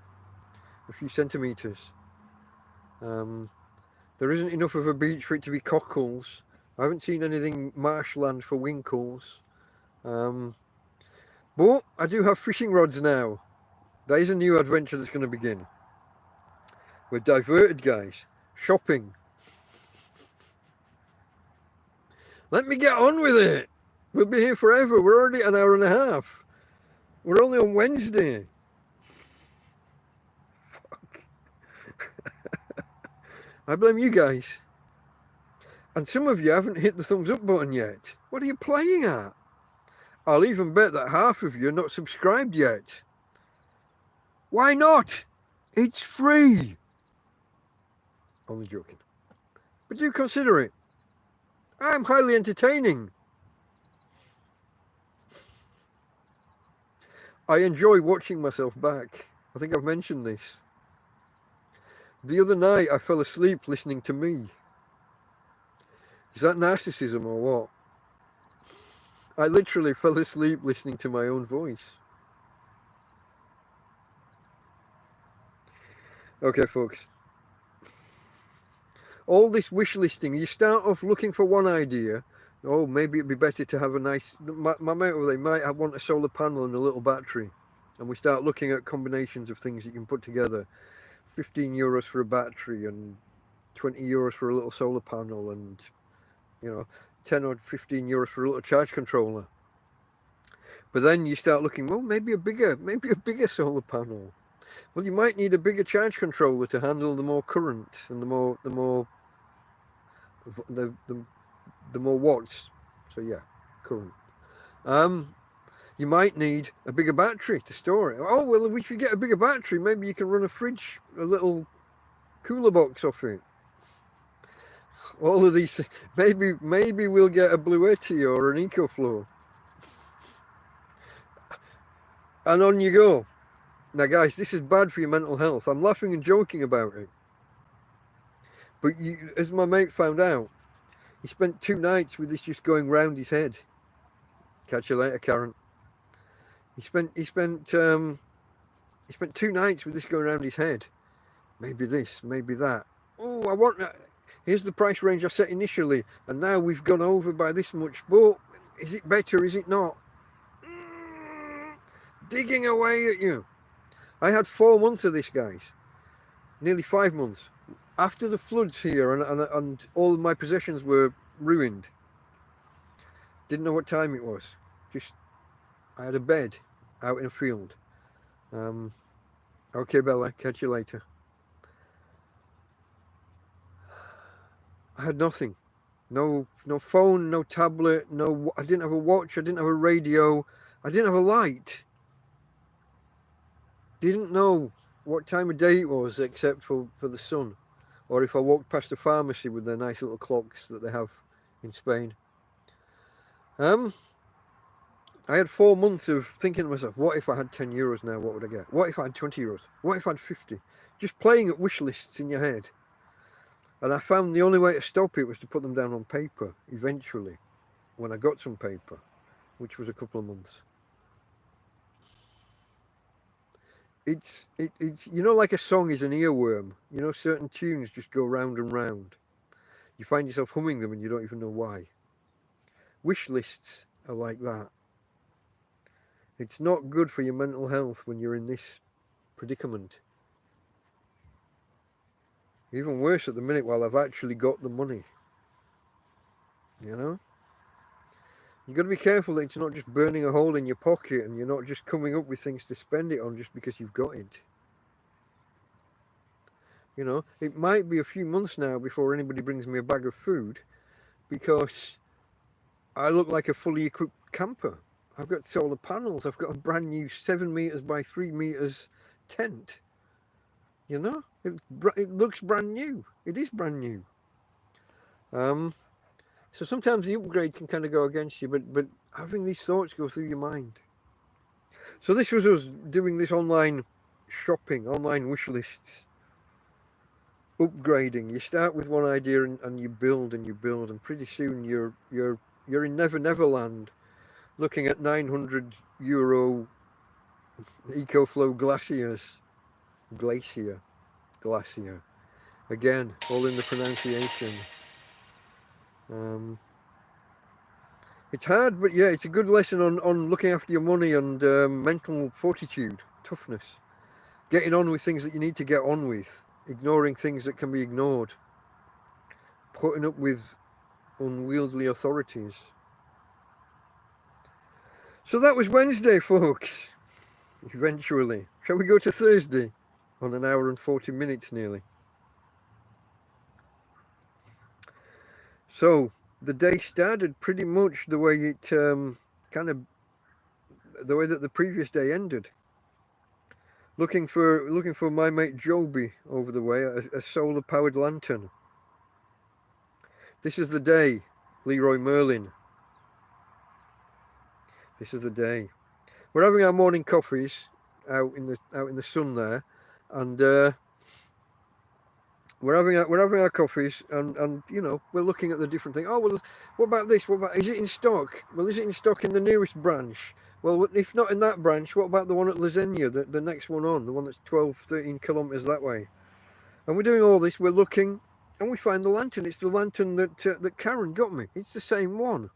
Speaker 1: a few centimeters. There isn't enough of a beach for it to be cockles. I haven't seen anything marshland for winkles. But I do have fishing rods now. That is a new adventure that's going to begin. We're diverted, guys. Shopping. Let me get on with it. We'll be here forever. We're already an hour and a half. We're only on Wednesday. Fuck. I blame you guys. And some of you haven't hit the thumbs up button yet. What are you playing at? I'll even bet that half of you are not subscribed yet. Why not? It's free. Only joking. But do consider it. I'm highly entertaining. I enjoy watching myself back. I think I've mentioned this. The other night I fell asleep listening to me. Is that narcissism or what? I literally fell asleep listening to my own voice. Okay, folks. All this wish listing, you start off looking for one idea. Oh, maybe it'd be better to have a nice... My mate over there might want a solar panel and a little battery. And we start looking at combinations of things you can put together. 15 euros for a battery and 20 euros for a little solar panel and, 10 or 15 euros for a little charge controller. But then you start looking, well, maybe a bigger solar panel. Well, you might need a bigger charge controller to handle the more current and the more watts. So yeah, current. You might need a bigger battery to store it. Oh well, if you get a bigger battery, maybe you can run a fridge, a little cooler box off it. All of these. Maybe we'll get a Bluetti or an EcoFlow. And on you go. Now, guys, this is bad for your mental health. I'm laughing and joking about it. But as my mate found out, he spent 2 nights with this just going round his head. Catch you later, Karen. He spent 2 nights with this going around his head. Maybe this, maybe that. Oh, here's the price range I set initially, and now we've gone over by this much. But is it better? Is it not? Digging away at you. I had 4 months of this, guys. Nearly 5 months. After the floods here and all of my possessions were ruined. Didn't know what time it was. I had a bed out in a field. Okay, Bella, catch you later. I had nothing. No phone, no tablet, I didn't have a watch, I didn't have a radio, I didn't have a light. Didn't know what time of day it was except for the sun. Or if I walked past a pharmacy with their nice little clocks that they have in Spain. I had 4 months of thinking to myself, what if I had 10 euros now, what would I get? What if I had 20 euros? What if I had 50? Just playing at wish lists in your head. And I found the only way to stop it was to put them down on paper, eventually, when I got some paper, which was a couple of months. It's like a song is an earworm. Certain tunes just go round and round. You find yourself humming them and you don't even know why. Wish lists are like that. It's not good for your mental health when you're in this predicament. Even worse at the minute while I've actually got the money. You've got to be careful that it's not just burning a hole in your pocket and you're not just coming up with things to spend it on just because you've got it. It might be a few months now before anybody brings me a bag of food because I look like a fully equipped camper. I've got solar panels. I've got a brand new 7 meters by 3 meters tent. It looks brand new. It is brand new. So sometimes the upgrade can kind of go against you, but having these thoughts go through your mind. So this was us doing this online shopping, online wish lists, upgrading. You start with one idea and you build and you build, and pretty soon you're in Neverland, looking at 900 euro EcoFlow glacier. Again, all in the pronunciation. It's hard, but yeah, it's a good lesson on looking after your money and mental fortitude, toughness, getting on with things that you need to get on with, ignoring things that can be ignored, putting up with unwieldy authorities. So that was Wednesday, folks. Eventually. Shall we go to Thursday? On an hour and 40 minutes nearly. So the day started pretty much the way it the way that the previous day ended. Looking for my mate Joby over the way, a solar powered lantern. This is the day, Leroy Merlin. This is the day. We're having our morning coffees out in the sun there, and we're having our coffees, and you know, we're looking at the different things. Oh well, what about this? What about, is it in stock? Well, is it in stock in the nearest branch? Well, if not in that branch, what about the one at Lasenia, the next one on, the one that's 12, 13 kilometers that way? And we're doing all this. We're looking, and we find the lantern. It's the lantern that Karen got me. It's the same one,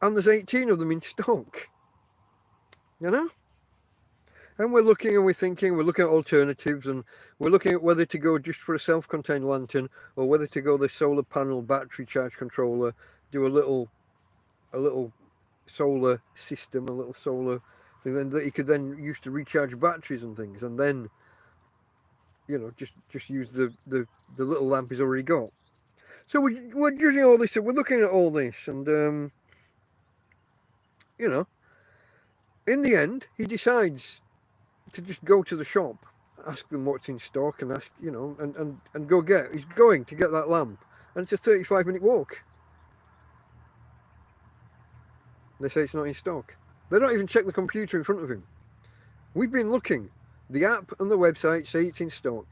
Speaker 1: and there's 18 of them in stock. You know. And we're looking and we're thinking, we're looking at alternatives, and we're looking at whether to go just for a self-contained lantern or whether to go the solar panel battery charge controller, do a little solar system, a little solar thing then that you could then use to recharge batteries and things, and then, you know, just use the little lamp he's already got. So we're using all this, we're looking at all this, and you know, in the end, he decides to just go to the shop, ask them what's in stock, and ask, you know, and go get. He's going to get that lamp, and it's a 35-minute walk. They say it's not in stock. They don't even check the computer in front of him. We've been looking. The app and the website say it's in stock,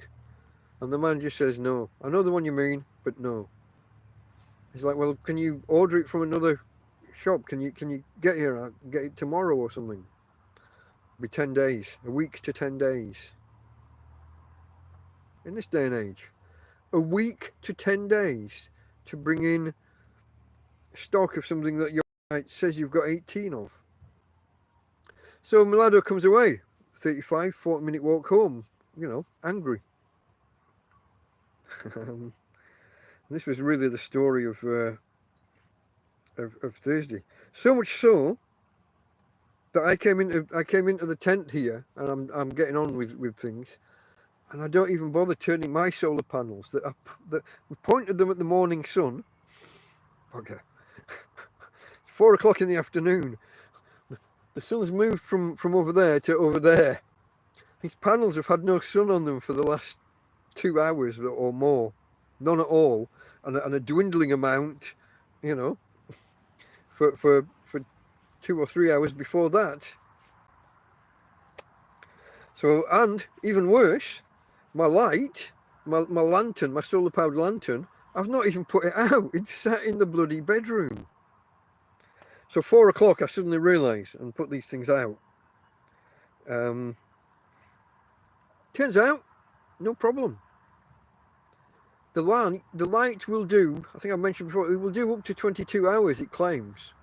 Speaker 1: and the man just says no. I know the one you mean, but no. He's like, well, can you order it from another shop? Can you get here? I'll get it tomorrow or something. Be 10 days, a week to 10 days. In this day and age, a week to 10 days to bring in stock of something that your site says you've got 18 of. So Milado comes away, 35, 40-minute walk home, you know, angry. This was really the story of Thursday. So much so that I came into the tent here, and I'm getting on with things, and I don't even bother turning my solar panels that we pointed them at the morning sun. Okay. It's 4 o'clock in the afternoon. The sun's moved from over there to over there. These panels have had no sun on them for the last 2 hours or more, none at all, and a dwindling amount, you know, for 2 or 3 hours before that. So, and even worse, my light, my lantern, my solar powered lantern, I've not even put it out. It's sat in the bloody bedroom. So 4 o'clock I suddenly realise and put these things out. Turns out, no problem. The light will do, I think I mentioned before, it will do up to 22 hours, it claims.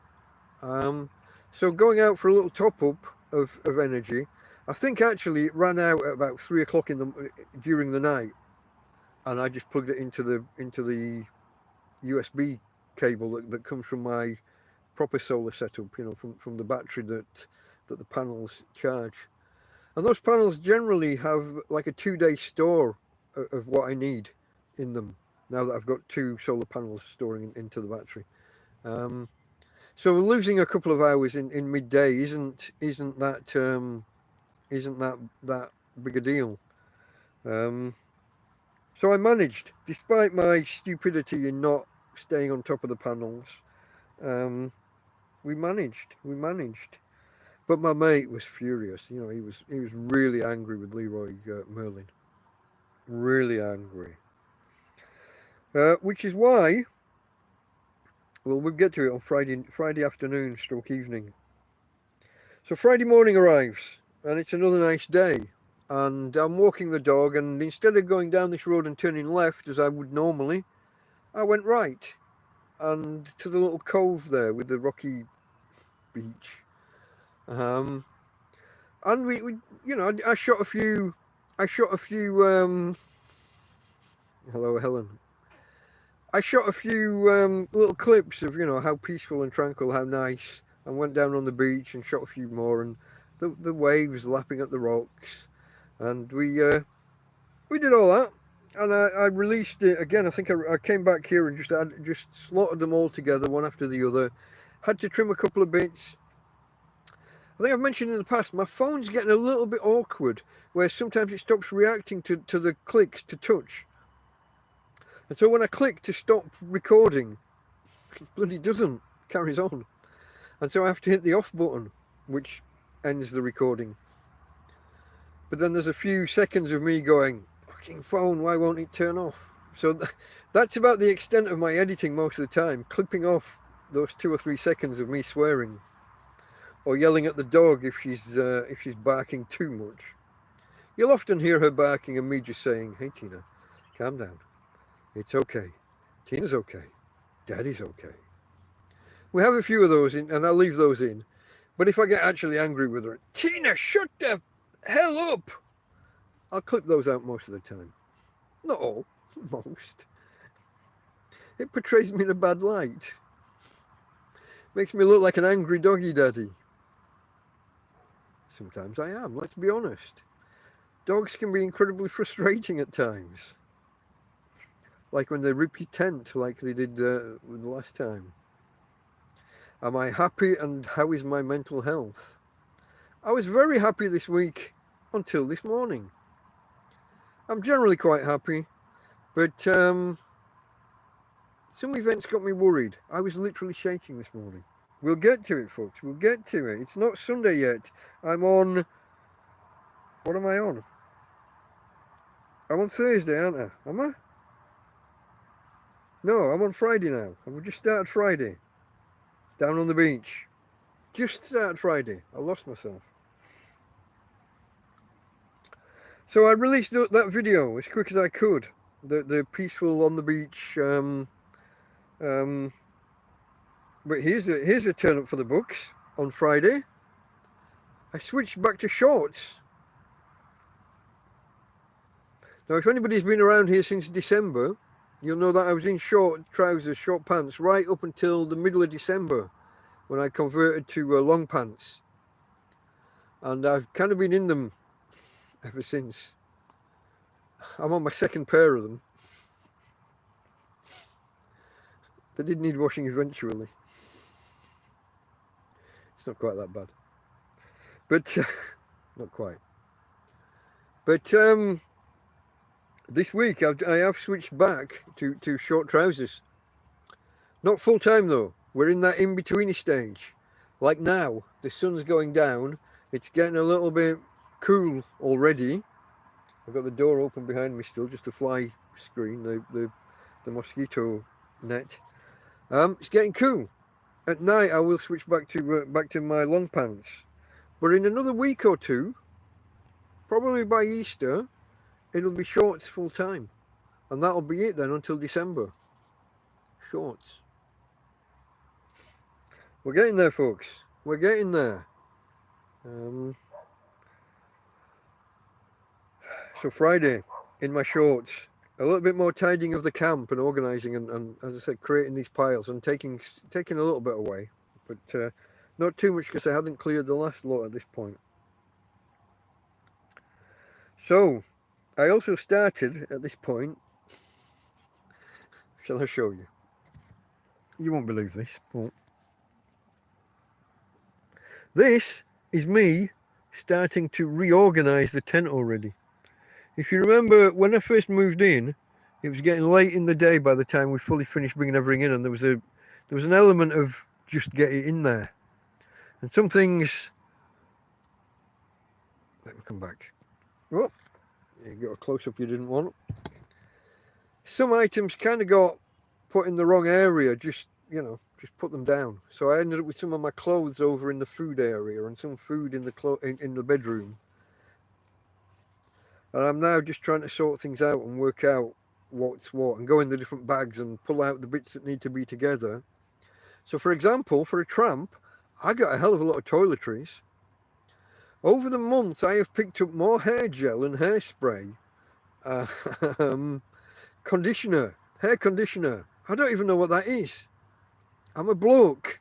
Speaker 1: So going out for a little top up of energy, I think actually it ran out at about 3 o'clock during the night, and I just plugged it into the USB cable that comes from my proper solar setup, you know, from the battery that the panels charge. And those panels generally have like a 2-day store of what I need in them, now that I've got 2 solar panels storing into the battery. So losing a couple of hours in midday isn't that big a deal. So I managed, despite my stupidity in not staying on top of the panels. We managed. But my mate was furious. You know, he was really angry with Leroy Merlin. Really angry. Which is why, well, we'll get to it on Friday afternoon stroke evening. So Friday morning arrives, and it's another nice day. And I'm walking the dog, and instead of going down this road and turning left as I would normally, I went right, and to the little cove there with the rocky beach. And we you know, I shot a few. Hello, Helen. I shot a few little clips of, you know, how peaceful and tranquil, how nice, and went down on the beach and shot a few more, and the waves lapping at the rocks, and we did all that, and I released it again. I think I came back here and just slotted them all together, one after the other. Had to trim a couple of bits. I think I've mentioned in the past, my phone's getting a little bit awkward, where sometimes it stops reacting to the clicks to touch. And so when I click to stop recording, it bloody doesn't, carries on. And so I have to hit the off button, which ends the recording. But then there's a few seconds of me going, fucking phone, why won't it turn off? So that's about the extent of my editing most of the time, clipping off those 2 or 3 seconds of me swearing or yelling at the dog if she's barking too much. You'll often hear her barking and me just saying, hey Tina, calm down. It's okay. Tina's okay. Daddy's okay. We have a few of those in, and I'll leave those in. But if I get actually angry with her, Tina, shut the hell up! I'll clip those out most of the time. Not all, most. It portrays me in a bad light. Makes me look like an angry doggy daddy. Sometimes I am, let's be honest. Dogs can be incredibly frustrating at times. Like when they rip your tent like they did the last time. Am I happy and how is my mental health? I was very happy this week until this morning. I'm generally quite happy, but some events got me worried. I was literally shaking this morning. We'll get to it, folks. We'll get to it. It's not Sunday yet. I'm on... What am I on? I'm on Thursday, aren't I? Am I? No, I'm on Friday now. I've just started Friday. Down on the beach. Just started Friday. I lost myself. So I released that video as quick as I could. The peaceful on the beach. But here's a turn up for the books. On Friday, I switched back to shorts. Now, if anybody's been around here since December, you'll know that I was in short trousers, short pants, right up until the middle of December, when I converted to long pants. And I've kind of been in them ever since. I'm on my second pair of them. They did need washing eventually. It's not quite that bad. But, not quite. But, this week I have switched back to short trousers. Not full time though. We're in that in-betweeny stage. Like now, the sun's going down. It's getting a little bit cool already. I've got the door open behind me still, just a fly screen, the mosquito net. It's getting cool. At night I will switch back to my long pants. But in another week or two, probably by Easter, it'll be shorts full time, and that'll be it then until December. Shorts. We're getting there, folks. We're getting there. So Friday, in my shorts, a little bit more tidying of the camp and organising and as I said, creating these piles and taking a little bit away, but not too much because I hadn't cleared the last lot at this point. So, I also started at this point. Shall I show you? You won't believe this, but this is me starting to reorganise the tent already. If you remember, when I first moved in, it was getting late in the day by the time we fully finished bringing everything in, and there was an element of just get it in there. And some things... Let me come back. Oh, you got a close-up you didn't want. Some items kind of got put in the wrong area, just put them down. So I ended up with some of my clothes over in the food area and some food in the bedroom. And I'm now just trying to sort things out and work out what's what and go in the different bags and pull out the bits that need to be together. So for example, for a tramp, I got a hell of a lot of toiletries. Over the months, I have picked up more hair gel and hairspray, conditioner, hair conditioner. I don't even know what that is. I'm a bloke.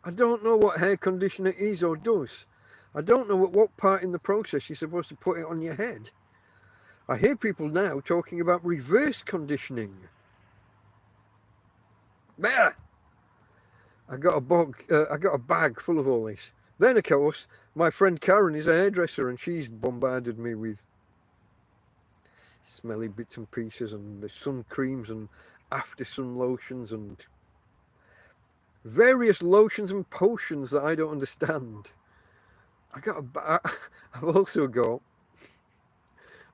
Speaker 1: I don't know what hair conditioner is or does. I don't know at what part in the process you're supposed to put it on your head. I hear people now talking about reverse conditioning. Bah! I got a bag full of all this. Then, of course, my friend Karen is a hairdresser and she's bombarded me with smelly bits and pieces and the sun creams and after sun lotions and various lotions and potions that I don't understand. I've also got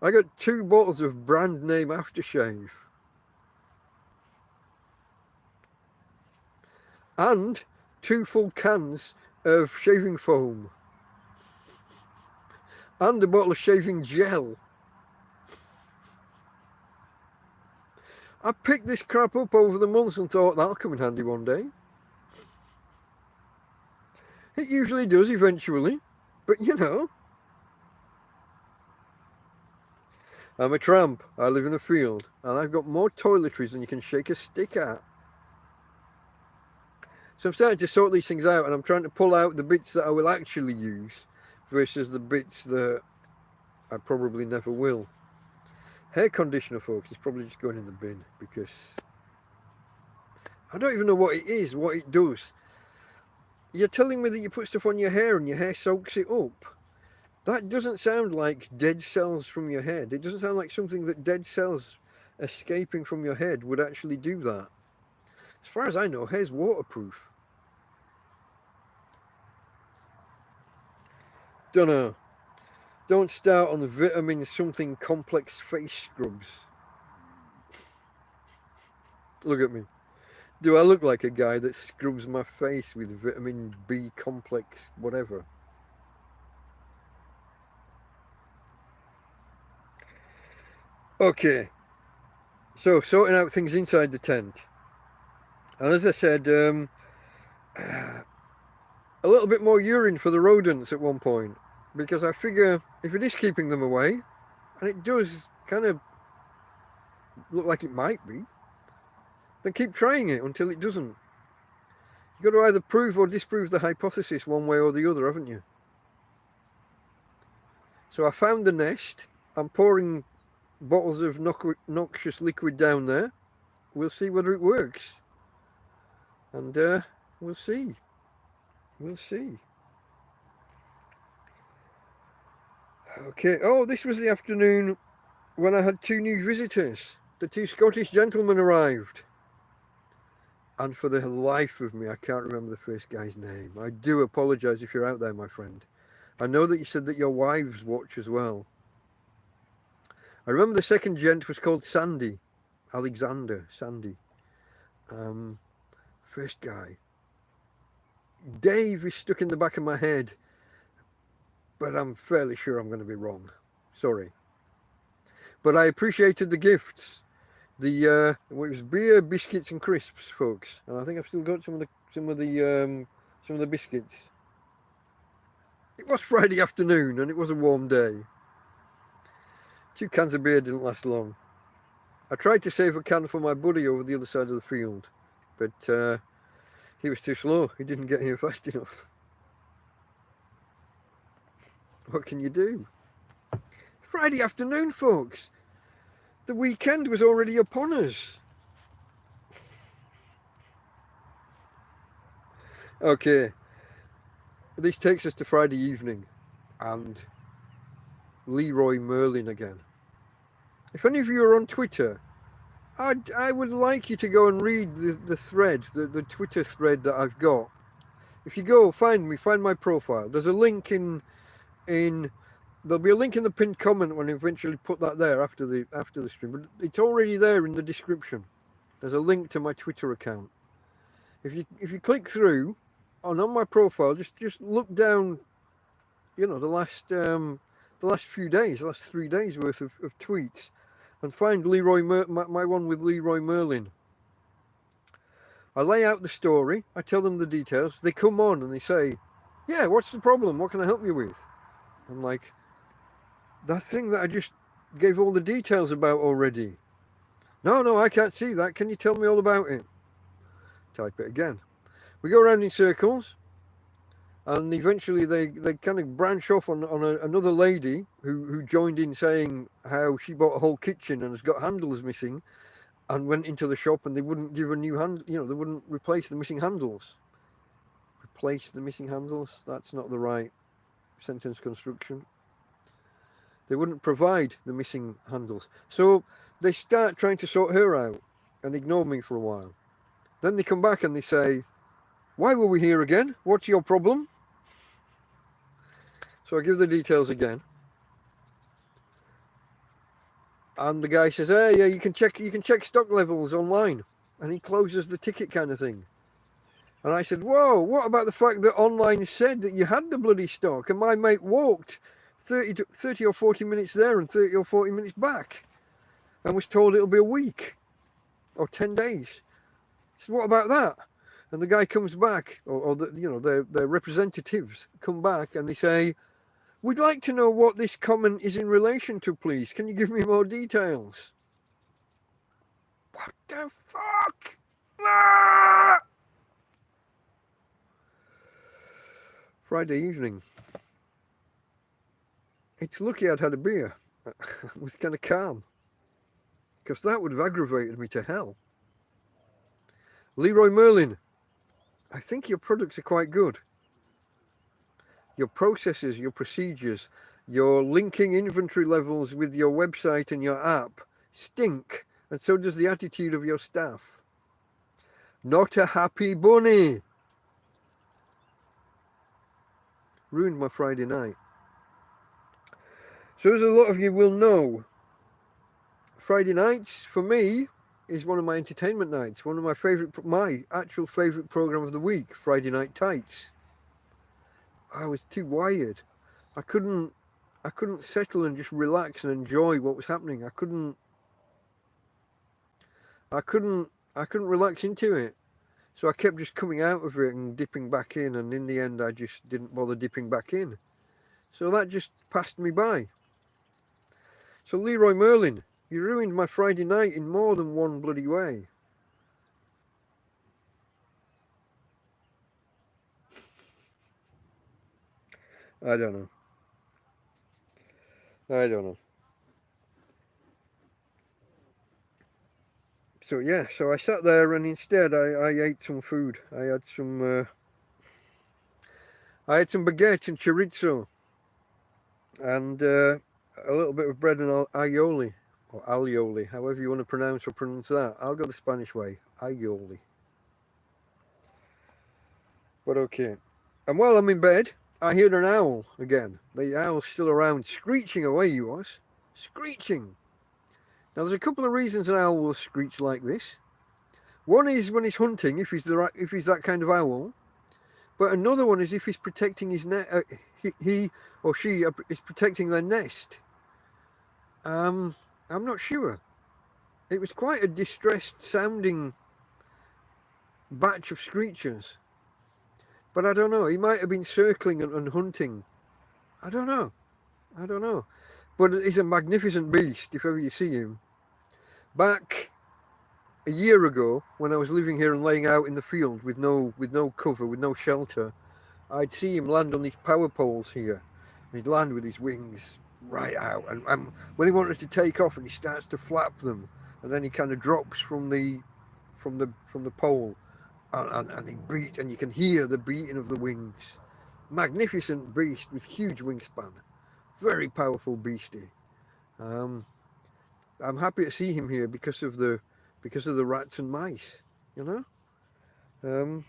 Speaker 1: I got 2 bottles of brand name aftershave. And 2 full cans of shaving foam. And a bottle of shaving gel. I picked this crap up over the months and thought that'll come in handy one day. It usually does eventually, but you know. I'm a tramp, I live in the field, and I've got more toiletries than you can shake a stick at. So I'm starting to sort these things out, and I'm trying to pull out the bits that I will actually use versus the bits that I probably never will. Hair conditioner, folks, is probably just going in the bin because I don't even know what it is, what it does. You're telling me that you put stuff on your hair and your hair soaks it up. That doesn't sound like dead cells from your head. It doesn't sound like something that dead cells escaping from your head would actually do that. As far as I know, hair's waterproof. Don't know. Don't start on the vitamin something complex face scrubs. Look at me. Do I look like a guy that scrubs my face with vitamin B complex whatever? Okay. So, sorting out things inside the tent. And as I said, a little bit more urine for the rodents at one point. Because I figure if it is keeping them away, and it does kind of look like it might be, then keep trying it until it doesn't. You've got to either prove or disprove the hypothesis one way or the other, haven't you? So I found the nest. I'm pouring bottles of noxious liquid down there. We'll see whether it works. And we'll see. We'll see. Okay. Oh, this was the afternoon when I had 2 new visitors. The 2 Scottish gentlemen arrived. And for the life of me, I can't remember the first guy's name. I do apologise if you're out there, my friend. I know that you said that your wives watch as well. I remember the second gent was called Sandy. Alexander, Sandy. First guy. Dave is stuck in the back of my head. But I'm fairly sure I'm going to be wrong. Sorry. But I appreciated the gifts. It was beer, biscuits, and crisps, folks. And I think I've still got some of the biscuits. It was Friday afternoon, and it was a warm day. 2 cans of beer didn't last long. I tried to save a can for my buddy over the other side of the field, but he was too slow. He didn't get here fast enough. What can you do? Friday afternoon, folks. The weekend was already upon us. Okay. This takes us to Friday evening and Leroy Merlin again. If any of you are on Twitter, I would like you to go and read the thread, the Twitter thread that I've got. If you go, find my profile. There's a link in there'll be a link in the pinned comment when I eventually put that there after the stream, but it's already there in the description. There's a link to my Twitter account. If you click through, and on my profile, just look down, you know, the last few days, the last 3 days worth of tweets, and find my one with Leroy Merlin. I lay out the story, I tell them the details, they come on and they say, yeah, what's the problem? What can I help you with? I'm like, that thing that I just gave all the details about already. No, I can't see that. Can you tell me all about it? Type it again. We go around in circles, and eventually they kind of branch off on another lady who joined in saying how she bought a whole kitchen and has got handles missing, and went into the shop and they wouldn't give a new hand. You know, they wouldn't replace the missing handles. Replace the missing handles? That's not the right sentence construction. They wouldn't provide the missing handles. So they start trying to sort her out and ignore me for a while. Then they come back and they say, why were we here again? What's your problem? So I give the details again. And the guy says, "Hey, yeah, you can check stock levels online," and he closes the ticket kind of thing. And I said, "Whoa, what about the fact that online said that you had the bloody stock?" And my mate walked 30 or 40 minutes there and 30 or 40 minutes back, and was told it'll be a week or 10 days. I said, "What about that?" And the guy comes back, or their representatives come back, and they say, "We'd like to know what this comment is in relation to, please. Can you give me more details?" What the fuck? Ah! Friday evening. It's lucky I'd had a beer. I was kind of calm, because that would have aggravated me to hell. Leroy Merlin, I think your products are quite good. Your processes, your procedures, your linking inventory levels with your website and your app stink, and so does the attitude of your staff. Not a happy bunny. Ruined my Friday night. So as a lot of you will know, Friday nights for me is one of my entertainment nights. One of my actual favourite programme of the week, Friday Night Tights. I was too wired. I couldn't settle and just relax and enjoy what was happening. I couldn't relax into it. So I kept just coming out of it and dipping back in, and in the end I just didn't bother dipping back in. So that just passed me by. So Leroy Merlin, you ruined my Friday night in more than one bloody way. I don't know. So yeah, so I sat there and instead I ate some food. I had some baguette and chorizo, and a little bit of bread and aioli, or alioli, however you want to pronounce that. I'll go the Spanish way, aioli. But okay. And while I'm in bed, I hear an owl again. The owl's still around, screeching away he was. Screeching. Now there's a couple of reasons an owl will screech like this. One is when he's hunting, if he's that kind of owl. But another one is if he's protecting his nest. He or she is protecting their nest. I'm not sure. It was quite a distressed sounding batch of screechers. But I don't know. He might have been circling and hunting. I don't know. But he's a magnificent beast if ever you see him. Back a year ago, when I was living here and laying out in the field with no cover, with no shelter, I'd see him land on these power poles here. And he'd land with his wings right out. And when he wanted to take off, and he starts to flap them, and then he kind of drops from the pole, and he beats, and you can hear the beating of the wings. Magnificent beast with huge wingspan, very powerful beastie. I'm happy to see him here because of the rats and mice, you know.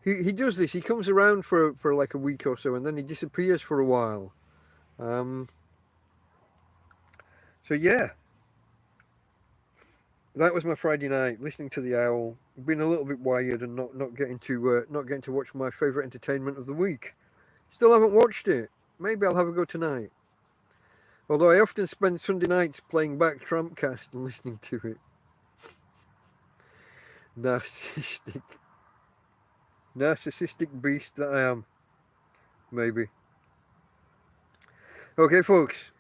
Speaker 1: He does this. He comes around for like a week or so, and then he disappears for a while. So yeah, that was my Friday night, listening to the owl, being a little bit wired, and not getting to watch my favourite entertainment of the week. Still haven't watched it. Maybe I'll have a go tonight. Although I often spend Sunday nights playing back TrampCast and listening to it. Narcissistic beast that I am. Maybe. Okay, folks.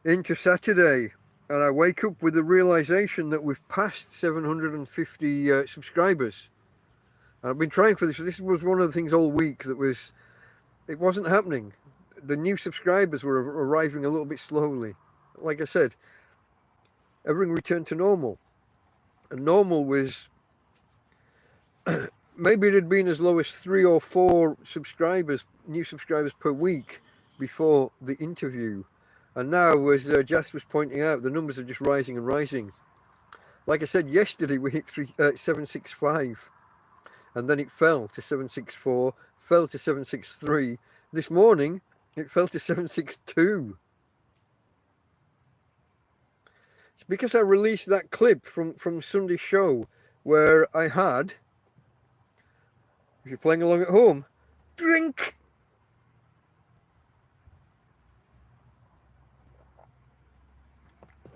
Speaker 1: Into Saturday. And I wake up with the realisation that we've passed 750 subscribers. And I've been trying for this. This was one of the things all week it wasn't happening. The new subscribers were arriving a little bit slowly. Like I said, everything returned to normal. And normal was maybe it had been as low as 3 or 4 new subscribers per week before the interview. And now, as Jas was pointing out, the numbers are just rising and rising. Like I said, yesterday we hit 765, and then it fell to 764, fell to 763. This morning, it fell to 762. It's because I released that clip from Sunday's show where I had, if you're playing along at home, drink.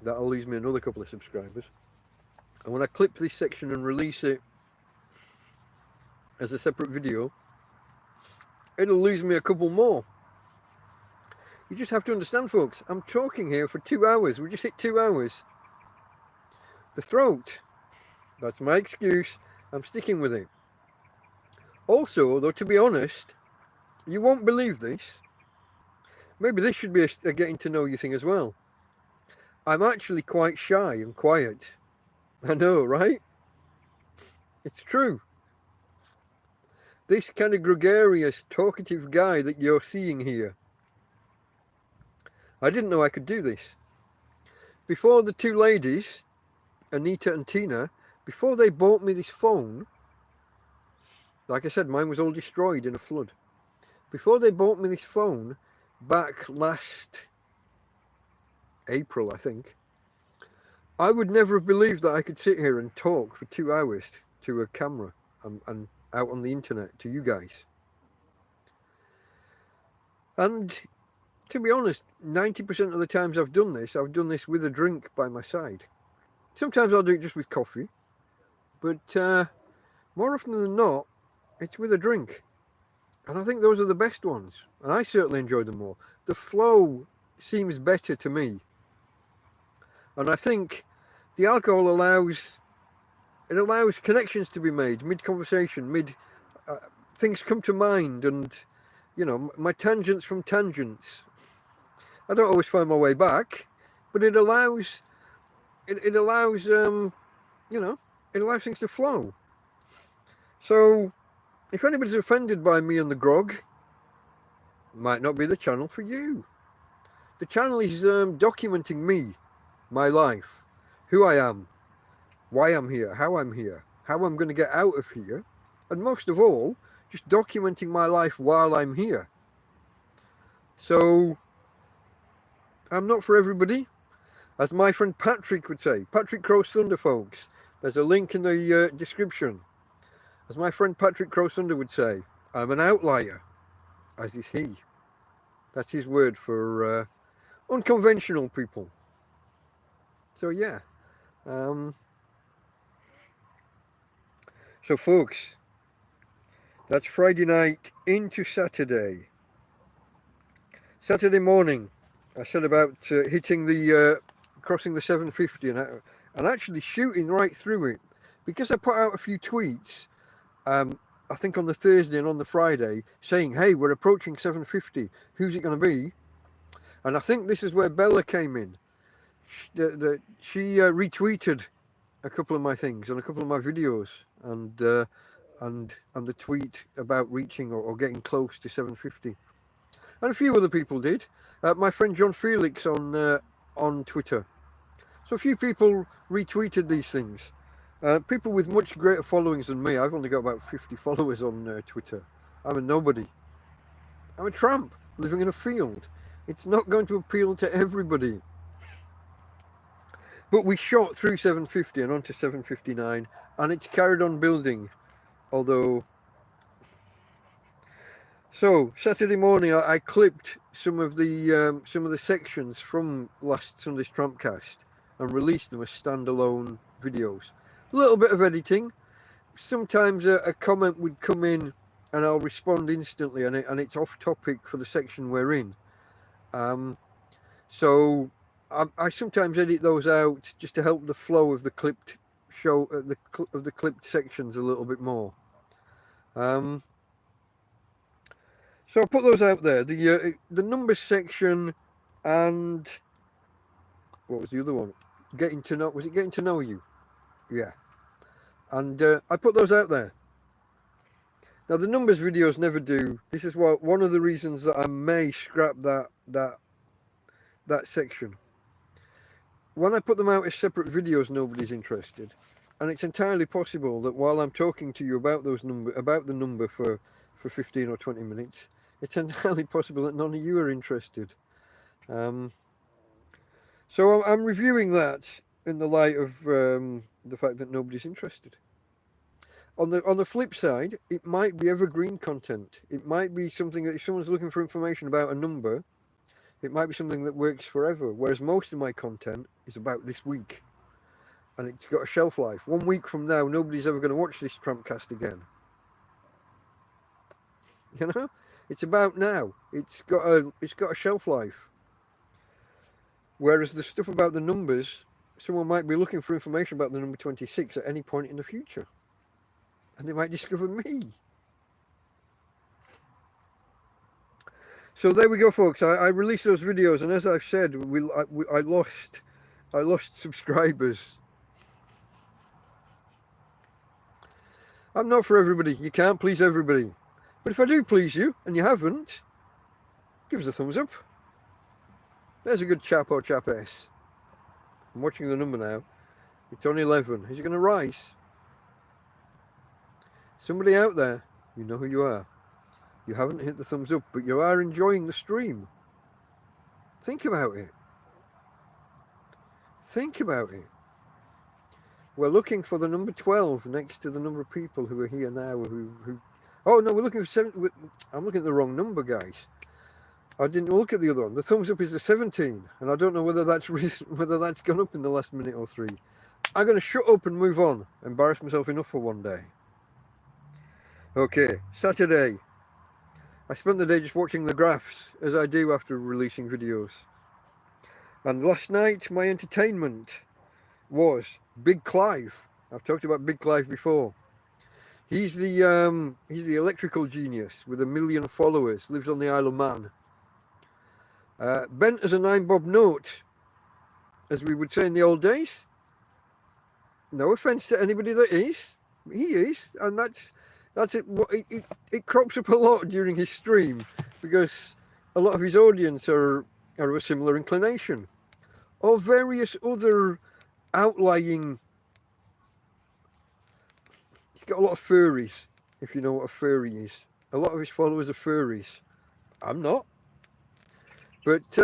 Speaker 1: That'll lose me another couple of subscribers. And when I clip this section and release it as a separate video, it'll lose me a couple more. You just have to understand, folks, I'm talking here for 2 hours. We just hit 2 hours. The throat, that's my excuse. I'm sticking with it. Also, though, to be honest, you won't believe this. Maybe this should be a getting to know you thing as well. I'm actually quite shy and quiet. I know, right? It's true. This kind of gregarious, talkative guy that you're seeing here, I didn't know I could do this. Before the two ladies, Anita and Tina, before they bought me this phone, like I said, mine was all destroyed in a flood. Before they bought me this phone, back last April, I think, I would never have believed that I could sit here and talk for 2 hours to a camera and out on the internet to you guys. And to be honest, 90% of the times I've done this with a drink by my side. Sometimes I'll do it just with coffee, but more often than not, it's with a drink. And I think those are the best ones, and I certainly enjoy them more. The flow seems better to me. And I think the alcohol allows connections to be made mid-conversation, things come to mind, and you know, my tangents from tangents. I don't always find my way back, but it allows it allows things to flow. So if anybody's offended by me and the grog, it might not be the channel for you. The channel is documenting me, my life, who I am, why I'm here, how I'm going to get out of here, and most of all, just documenting my life while I'm here. So I'm not for everybody, as my friend Patrick would say. Patrick Crows Thunder, folks. There's a link in the description. As my friend Patrick Crows Thunder would say, I'm an outlier, as is he. That's his word for unconventional people. So yeah. So folks, that's Friday night into Saturday. Saturday morning, I said about hitting the crossing the 750 and actually shooting right through it, because I put out a few tweets. I think on the Thursday and on the Friday, saying, "Hey, we're approaching 750. Who's it going to be?" And I think this is where Bella came in. She retweeted a couple of my things and a couple of my videos, and the tweet about reaching or getting close to 750, and a few other people did. My friend John Felix on Twitter. So a few people retweeted these things. People with much greater followings than me. I've only got about 50 followers on Twitter. I'm a nobody. I'm a tramp living in a field. It's not going to appeal to everybody. But we shot through 750 and onto 759, and it's carried on building. Although, so Saturday morning I clipped some of the sections from last Sunday's TrampCast and released them as standalone videos. A little bit of editing. Sometimes a comment would come in and I'll respond instantly, and it's off topic for the section we're in. So I sometimes edit those out just to help the flow of the clipped show, of the clipped sections a little bit more. So I'll put those out there. The numbers section, and what was the other one? Getting to know. Was it Getting to Know You? Yeah. And I put those out there. Now the numbers videos never do. This is one of the reasons that I may scrap that section. When I put them out as separate videos, nobody's interested, and it's entirely possible that while I'm talking to you about the number for 15 or 20 minutes, it's entirely possible that none of you are interested. So I'm reviewing that, in the light of the fact that nobody's interested. On the flip side, it might be evergreen content. It might be something that if someone's looking for information about a number, it might be something that works forever. Whereas most of my content is about this week, and it's got a shelf life. 1 week from now, nobody's ever going to watch this TrampCast again. You know, it's about now. It's got a shelf life. Whereas the stuff about the numbers, someone might be looking for information about the number 26 at any point in the future, and they might discover me. So there we go, folks. I released those videos, and as I've said, I lost subscribers. I'm not for everybody. You can't please everybody. But if I do please you, and you haven't, give us a thumbs up. There's a good chap or chapess. I'm watching the number now. It's on 11. Is it going to rise? Somebody out there, you know who you are. You haven't hit the thumbs up, but you are enjoying the stream. Think about it. Think about it. We're looking for the number 12 next to the number of people who are here now. Oh no, we're looking for 7. I'm looking at the wrong number, guys. I didn't look at the other one. The thumbs up is the 17, and I don't know whether that's gone up in the last minute or 3. I'm going to shut up and move on. Embarrass myself enough for one day. Okay, Saturday. I spent the day just watching the graphs, as I do after releasing videos. And last night, my entertainment was Big Clive. I've talked about Big Clive before. He's the electrical genius with 1 million followers. Lives on the Isle of Man. Bent as a 9-bob note, as we would say in the old days. No offence to anybody that is. He is, and that's it. It crops up a lot during his stream because a lot of his audience are of a similar inclination, or various other outlying. He's got a lot of furries, if you know what a furry is. A lot of his followers are furries. I'm not, but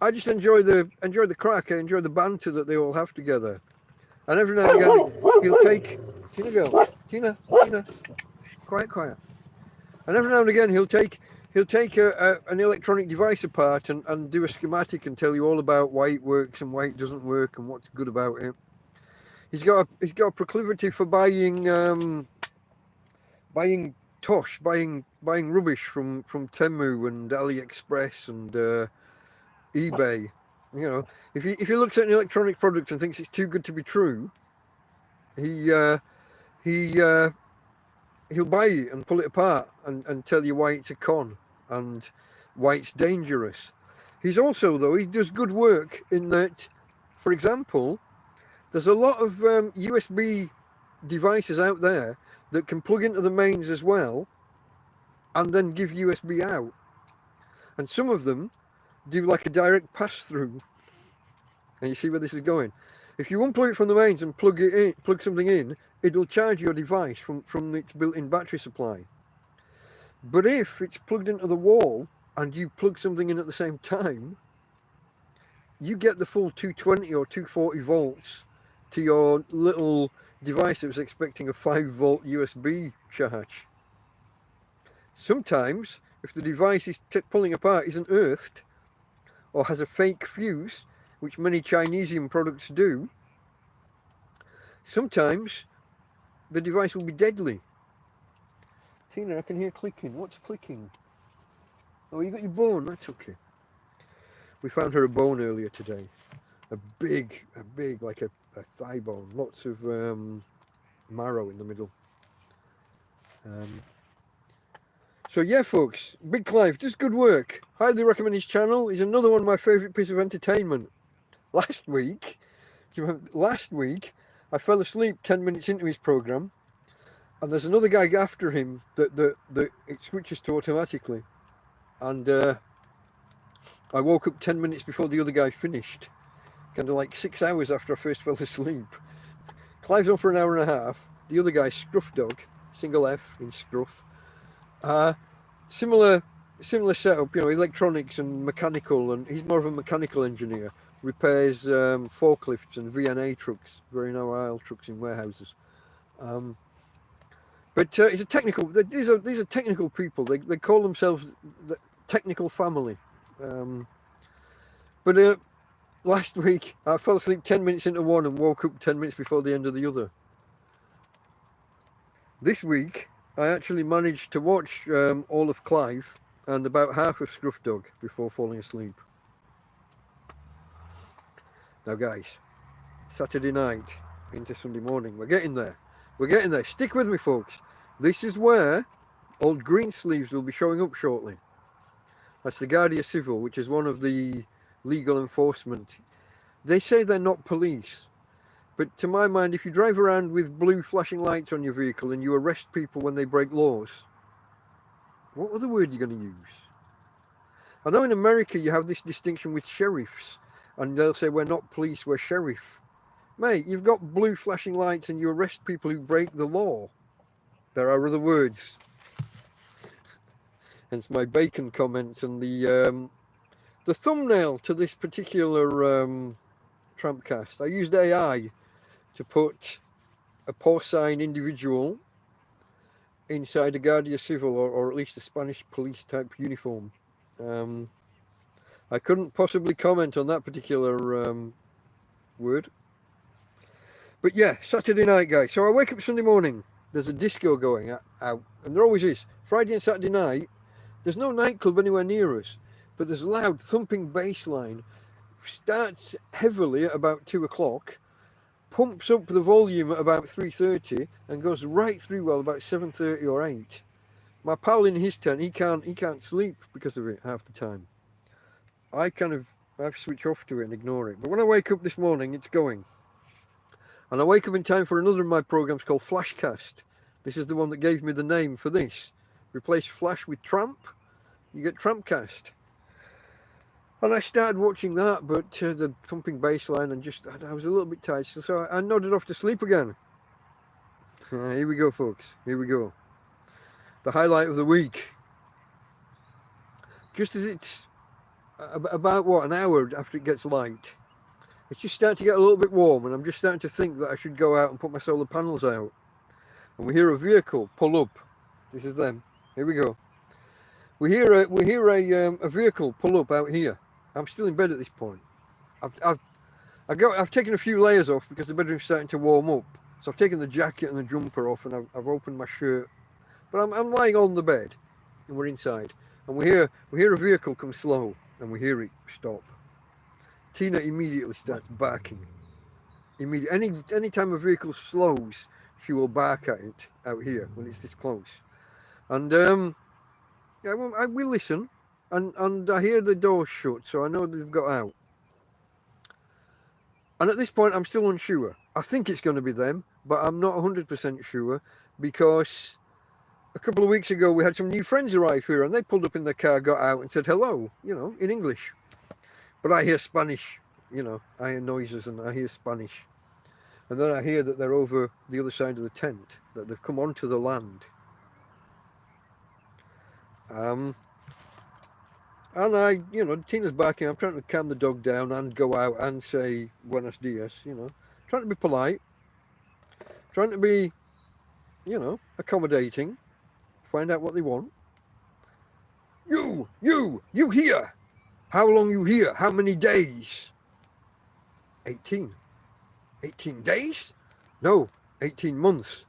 Speaker 1: I just enjoy the crack. I enjoy the banter that they all have together, and every now and again he'll take Tina girl, Tina, quiet. And every now and again he'll take an electronic device apart and do a schematic and tell you all about why it works and why it doesn't work and what's good about it. He's got a proclivity for buying tosh, buying rubbish from Temu and AliExpress and eBay. You know, if he looks at an electronic product and thinks it's too good to be true, he'll buy it and pull it apart and tell you why it's a con and why it's dangerous. He's also, though, he does good work in that, for example, there's a lot of USB devices out there that can plug into the mains as well and then give USB out. And some of them do like a direct pass-through. And you see where this is going. If you unplug it from the mains and plug something in, it'll charge your device from its built-in battery supply. But if it's plugged into the wall and you plug something in at the same time, you get the full 220 or 240 volts to your little device that was expecting a 5-volt USB charge. Sometimes, if the device is pulling apart isn't earthed or has a fake fuse, which many Chinesian products do, sometimes the device will be deadly. Tina, I can hear clicking. What's clicking? Oh, you got your bone. That's okay. We found her a bone earlier today. A big, like a thigh bone. Lots of marrow in the middle. So yeah, folks, Big Clive does good work. Highly recommend his channel. He's another one of my favourite pieces of entertainment. Last week, I fell asleep 10 minutes into his programme, and there's another guy after him that it switches to automatically. And I woke up 10 minutes before the other guy finished. Kind of like 6 hours after I first fell asleep. Clive's on for an hour and a half. The other guy's Scruff Dog, single F in Scruff. Similar setup, you know, electronics and mechanical, and he's more of a mechanical engineer. repairs forklifts and VNA trucks, very narrow aisle trucks in warehouses. But it's a technical. These are technical people. They call themselves the technical family. But last week I fell asleep 10 minutes into one and woke up 10 minutes before the end of the other. This week I actually managed to watch all of Clive and about half of Scruff Dog before falling asleep. Now guys, Saturday night into Sunday morning, we're getting there. We're getting there. Stick with me, folks. This is where old Greensleeves will be showing up shortly. That's the Guardia Civil, which is one of the legal enforcement. They say they're not police, but to my mind, if you drive around with blue flashing lights on your vehicle and you arrest people when they break laws, what other word are you going to use? I know in America you have this distinction with sheriffs, and they'll say we're not police, we're sheriff. Mate, you've got blue flashing lights and you arrest people who break the law. There are other words. Hence my bacon comments and the thumbnail to this particular TrampCast. I used AI to put a porcine individual inside a Guardia Civil or at least a Spanish police type uniform. I couldn't possibly comment on that particular word. But yeah, Saturday night, guys. So I wake up Sunday morning. There's a disco going out, and there always is. Friday and Saturday night, there's no nightclub anywhere near us, but there's loud thumping bass line. Starts heavily at about 2 o'clock, pumps up the volume at about 3:30, and goes right through well about 7:30 or 8. My pal in his tent, he can't sleep because of it half the time. I switch off to it and ignore it. But when I wake up this morning, it's going. And I wake up in time for another of my programs called Flashcast. This is the one that gave me the name for this. Replace Flash with Tramp, you get TrampCast. And I started watching that, but the thumping bass line, and I was a little bit tired, so I nodded off to sleep again. Here we go, folks. Here we go. The highlight of the week. Just as it's about, an hour after it gets light, it's just starting to get a little bit warm, and I'm just starting to think that I should go out and put my solar panels out. And we hear a vehicle pull up. This is them. Here we go. We hear a vehicle pull up out here. I'm still in bed at this point. I've taken a few layers off because the bedroom's starting to warm up. So I've taken the jacket and the jumper off, and I've opened my shirt. But I'm lying on the bed, and we're inside. And we hear a vehicle come slow, and we hear it stop. Tina immediately starts barking. Any time a vehicle slows, she will bark at it out here when it's this close. And we listen, and I hear the door shut, so I know they've got out. And at this point, I'm still unsure. I think it's going to be them, but I'm not 100% sure, because a couple of weeks ago we had some new friends arrive here, and they pulled up in their car, got out, and said hello, in English. But I hear Spanish, I hear noises and I hear Spanish. And then I hear that they're over the other side of the tent, that they've come onto the land. And Tina's barking. I'm trying to calm the dog down and go out and say buenos dias, trying to be polite, trying to be, accommodating, find out what they want. You here! How long you here? How many days? 18. 18 days? No, 18 months.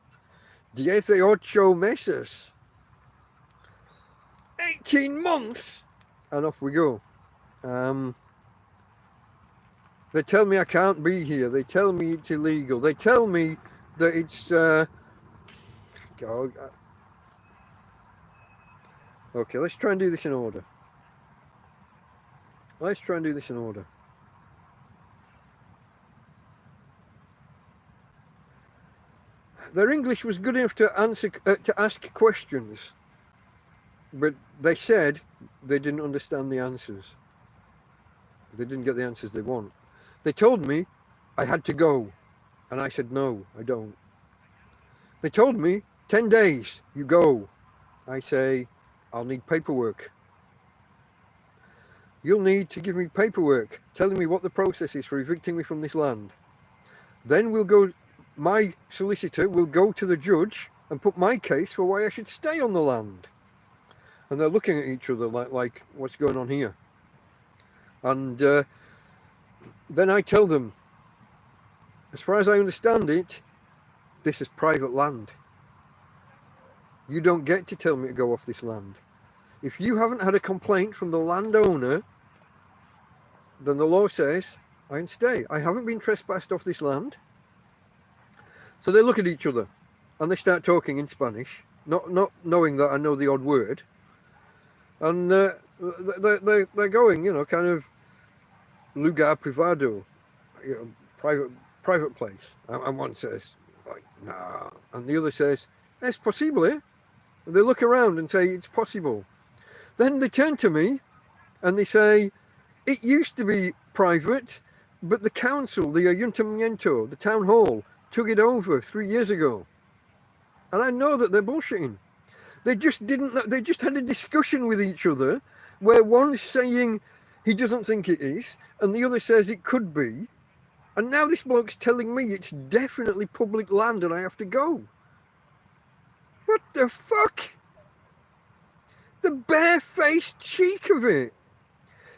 Speaker 1: 18 meses. 18 months? And off we go. They tell me I can't be here. They tell me it's illegal. They tell me that it's... Okay, let's try and do this in order. Their English was good enough to ask questions, but they said they didn't understand the answers. They didn't get the answers they want. They told me I had to go, and I said no, I don't. They told me 10 days, you go. I say I'll need paperwork. you'll need to give me paperwork telling me what the process is for evicting me from this land. Then my solicitor will go to the judge and put my case for why I should stay on the land. And they're looking at each other like what's going on here? And then I tell them, as far as I understand it, this is private land. You don't get to tell me to go off this land. If you haven't had a complaint from the landowner, then the law says I can stay. I haven't been trespassed off this land. So they look at each other and they start talking in Spanish, not knowing that I know the odd word. And they're going, kind of lugar privado, private place. And one says, like, nah. And the other says, es posible. And they look around and say, it's possible. Then they turn to me and they say, it used to be private, but the council, the ayuntamiento, the town hall, took it over 3 years ago. And I know that they're bullshitting. They just had a discussion with each other where one's saying he doesn't think it is, and the other says it could be. And now this bloke's telling me it's definitely public land and I have to go. What the fuck? The barefaced cheek of it.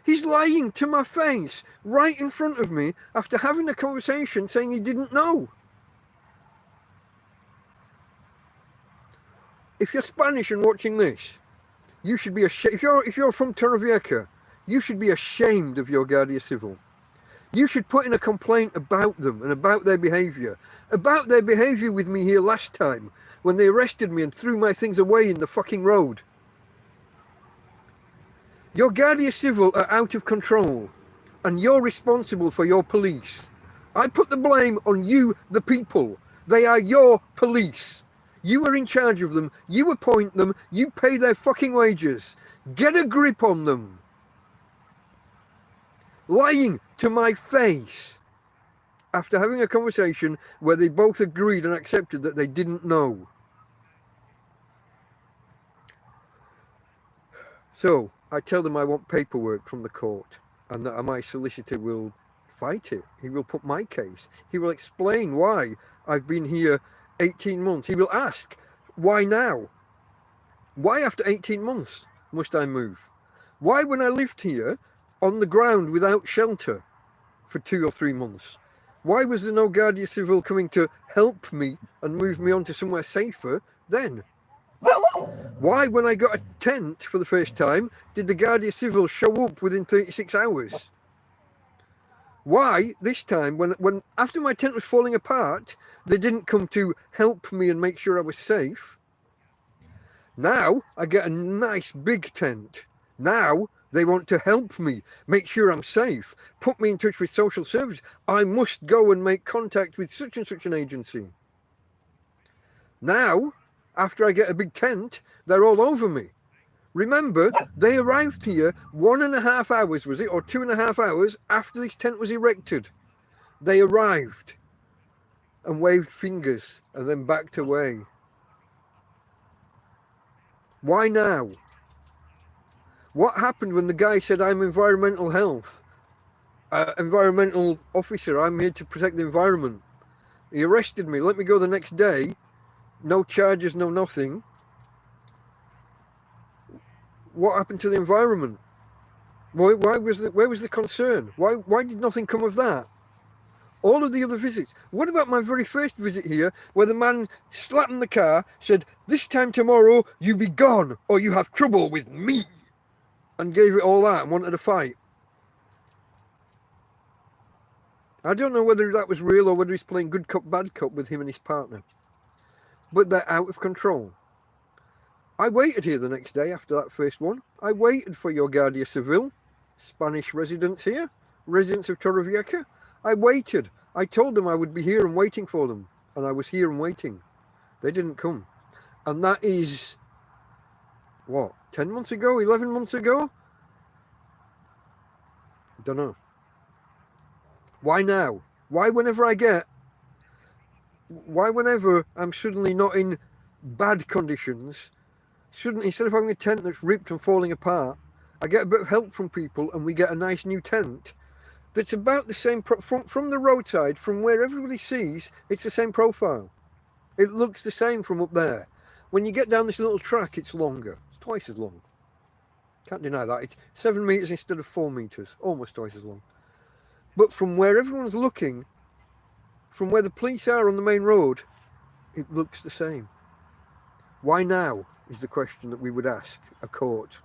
Speaker 1: He's lying to my face, right in front of me, after having a conversation saying he didn't know. If you're Spanish and watching this, you should be ashamed. If you're from Torrevieja, you should be ashamed of your Guardia Civil. You should put in a complaint about them and about their behaviour. About their behaviour with me here last time, when they arrested me and threw my things away in the fucking road. Your Guardia Civil are out of control, and you're responsible for your police. I put the blame on you, the people. They are your police. You are in charge of them. You appoint them. You pay their fucking wages. Get a grip on them. Lying to my face after having a conversation where they both agreed and accepted that they didn't know. So I tell them I want paperwork from the court and that my solicitor will fight it. He will put my case. He will explain why I've been here 18 months. He will ask, why now? Why after 18 months must I move? Why when I lived here on the ground without shelter for 2 or 3 months? Why was there no Guardia Civil coming to help me and move me on to somewhere safer then? Why when I got a tent for the first time did the Guardia Civil show up within 36 hours? Why this time when after my tent was falling apart they didn't come to help me and make sure I was safe? Now I get a nice big tent. Now they want to help me, make sure I'm safe, put me in touch with social services. I must go and make contact with such and such an agency. Now, after I get a big tent, they're all over me. Remember, they arrived here 1.5 hours, was it, or 2.5 hours after this tent was erected. They arrived and waved fingers and then backed away. Why now? What happened when the guy said, I'm environmental health, environmental officer, I'm here to protect the environment? He arrested me, let me go the next day, no charges, no nothing. What happened to the environment? Where was the concern? Why did nothing come of that? All of the other visits. What about my very first visit here, where the man slapped in the car, said, this time tomorrow you be gone or you have trouble with me, and gave it all that and wanted a fight? I don't know whether that was real or whether he's playing good cop, bad cop with him and his partner. But they're out of control. I waited here the next day after that first one. I waited for your Guardia Civil, Spanish residents here, residents of Torrevieja. I waited. I told them I would be here and waiting for them. And I was here and waiting. They didn't come. And that is, what, 10 months ago, 11 months ago? I don't know. Why now? Why whenever I'm suddenly not in bad conditions, instead of having a tent that's ripped and falling apart, I get a bit of help from people, and we get a nice new tent that's about the same, from the roadside, from where everybody sees, it's the same profile. It looks the same from up there. When you get down this little track, it's longer. It's twice as long. Can't deny that. It's 7 metres instead of 4 metres, almost twice as long. But from where everyone's looking, from where the police are on the main road, it looks the same. Why now is the question that we would ask a court.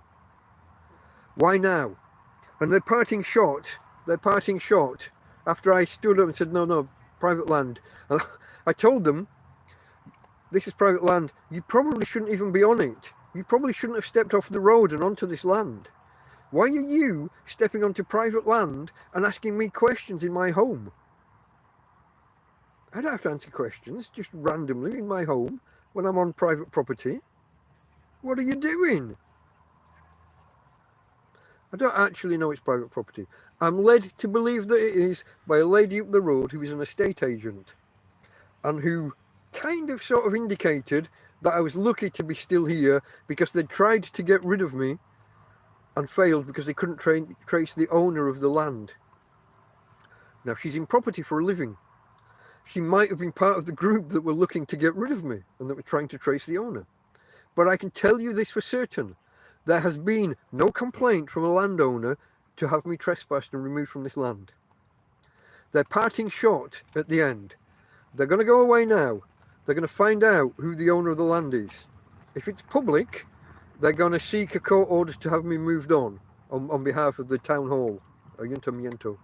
Speaker 1: Why now? And they're parting shot after I stood up and said, no, private land. And I told them, this is private land. You probably shouldn't even be on it. You probably shouldn't have stepped off the road and onto this land. Why are you stepping onto private land and asking me questions in my home? I don't have to answer questions just randomly in my home when I'm on private property. What are you doing? I don't actually know it's private property. I'm led to believe that it is by a lady up the road who is an estate agent and who kind of sort of indicated that I was lucky to be still here because they'd tried to get rid of me and failed because they couldn't trace the owner of the land. Now, she's in property for a living. She might have been part of the group that were looking to get rid of me and that were trying to trace the owner. But I can tell you this for certain. There has been no complaint from a landowner to have me trespassed and removed from this land. They're parting shot at the end. They're going to go away now. They're going to find out who the owner of the land is. If it's public, they're going to seek a court order to have me moved on behalf of the town hall, Ayuntamiento.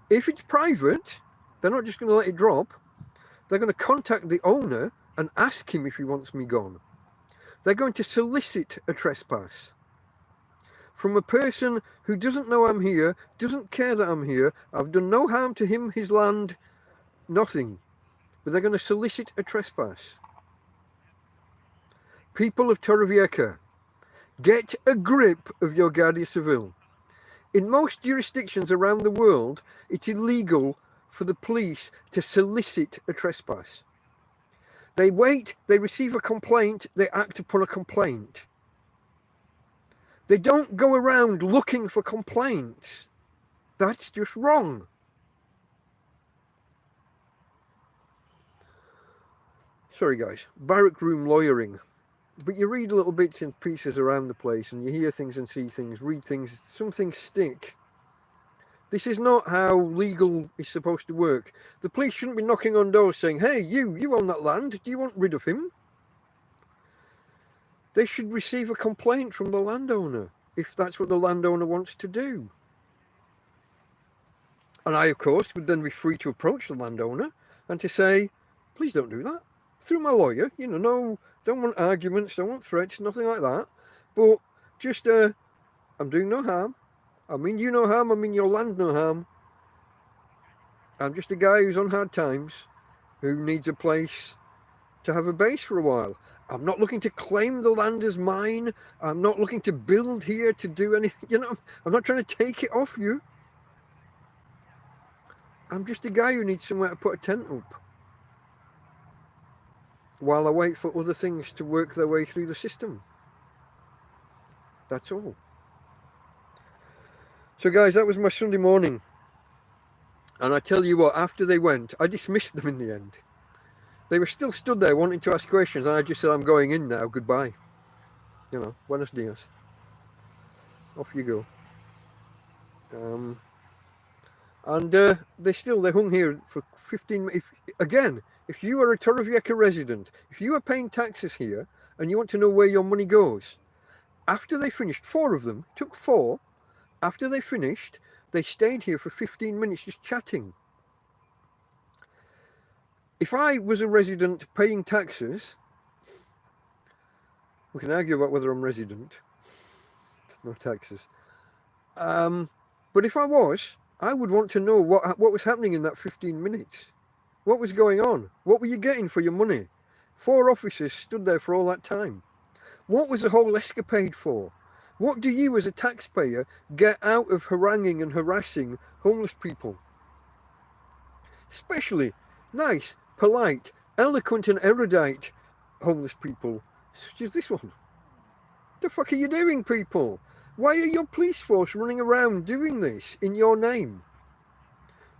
Speaker 1: If it's private, they're not just going to let it drop. They're going to contact the owner and ask him if he wants me gone. They're going to solicit a trespass from a person who doesn't know I'm here, doesn't care that I'm here. I've done no harm to him, his land, nothing. But they're going to solicit a trespass. People of Torrevieja, get a grip of your Guardia Civil. In most jurisdictions around the world, it's illegal for the police to solicit a trespass. They wait, they receive a complaint, they act upon a complaint. They don't go around looking for complaints. That's just wrong. Sorry guys, barrack room lawyering. But you read little bits and pieces around the place and you hear things and see things, read things, some things stick. This is not how legal is supposed to work. The police shouldn't be knocking on doors saying, hey, you own that land, do you want rid of him? They should receive a complaint from the landowner, if that's what the landowner wants to do. And I, of course, would then be free to approach the landowner and to say, please don't do that. Through my lawyer, no, don't want arguments, don't want threats, nothing like that. But just, I'm doing no harm. I mean you no harm, I mean your land no harm. I'm just a guy who's on hard times, who needs a place to have a base for a while. I'm not looking to claim the land as mine. I'm not looking to build here to do anything, I'm not trying to take it off you. I'm just a guy who needs somewhere to put a tent up while I wait for other things to work their way through the system. That's all. So guys, that was my Sunday morning. And I tell you what, after they went, I dismissed them in the end. They were still stood there wanting to ask questions, and I just said, I'm going in now, goodbye. Buenos dias. Off you go. They hung here for 15 minutes. If you are a Torrevieja resident, if you are paying taxes here, and you want to know where your money goes, after they finished, 4 of them, took 4, after they finished, they stayed here for 15 minutes just chatting. If I was a resident paying taxes, we can argue about whether I'm resident. No taxes. But if I was, I would want to know what was happening in that 15 minutes. What was going on? What were you getting for your money? 4 officers stood there for all that time. What was the whole escapade for? What do you as a taxpayer get out of haranguing and harassing homeless people? Especially nice, polite, eloquent and erudite homeless people, such as this one. What the fuck are you doing, people? Why are your police force running around doing this in your name?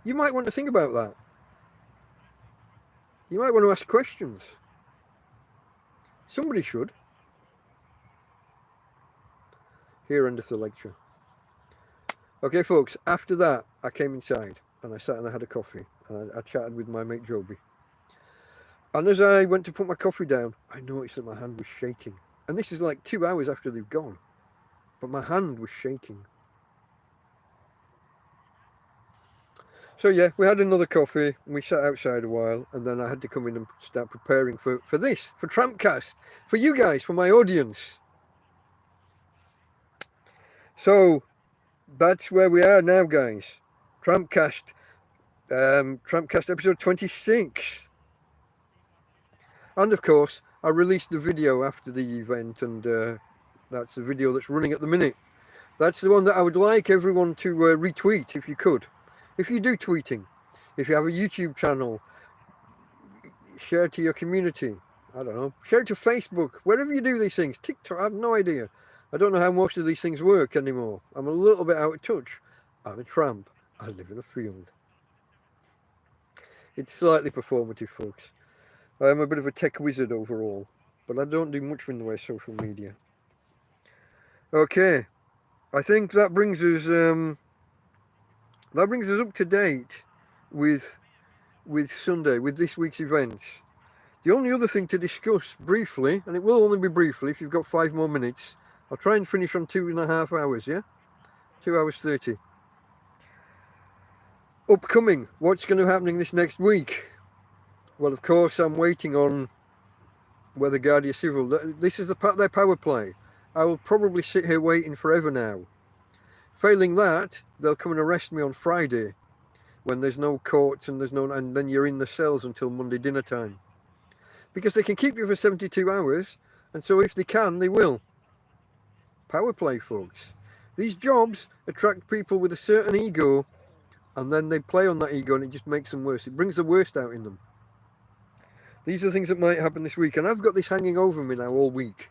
Speaker 1: You might want to think about that. You might want to ask questions. Somebody should. Here endeth the lecture. Okay, folks, after that, I came inside and I sat and I had a coffee and I chatted with my mate Joby. And as I went to put my coffee down, I noticed that my hand was shaking. And this is like 2 hours after they've gone. But my hand was shaking. So yeah, we had another coffee and we sat outside a while, and then I had to come in and start preparing for this, for TrampCast, for you guys, for my audience. So that's where we are now, guys. TrampCast episode 26. And of course, I released the video after the event, and that's the video that's running at the minute. That's the one that I would like everyone to retweet if you could. If you do tweeting, if you have a YouTube channel, share it to your community. I don't know, share it to Facebook, wherever you do these things. TikTok, I have no idea. I don't know how most of these things work anymore. I'm a little bit out of touch. I'm a tramp. I live in a field. It's slightly performative, folks. I am a bit of a tech wizard overall, but I don't do much in the way of social media. Okay, I think that brings us up to date with Sunday, with this week's events. The only other thing to discuss briefly, and it will only be briefly if you've got 5 more minutes, I'll try and finish on 2.5 hours, yeah? 2 hours 30. Upcoming, what's going to be happening this next week? Well, of course, I'm waiting on whether Guardia Civil, this is their power play. I will probably sit here waiting forever now. Failing that, they'll come and arrest me on Friday when there's no courts and and then you're in the cells until Monday dinner time. Because they can keep you for 72 hours, and so if they can, they will. Power play, folks. These jobs attract people with a certain ego, and then they play on that ego and it just makes them worse. It brings the worst out in them. These are things that might happen this week, and I've got this hanging over me now all week.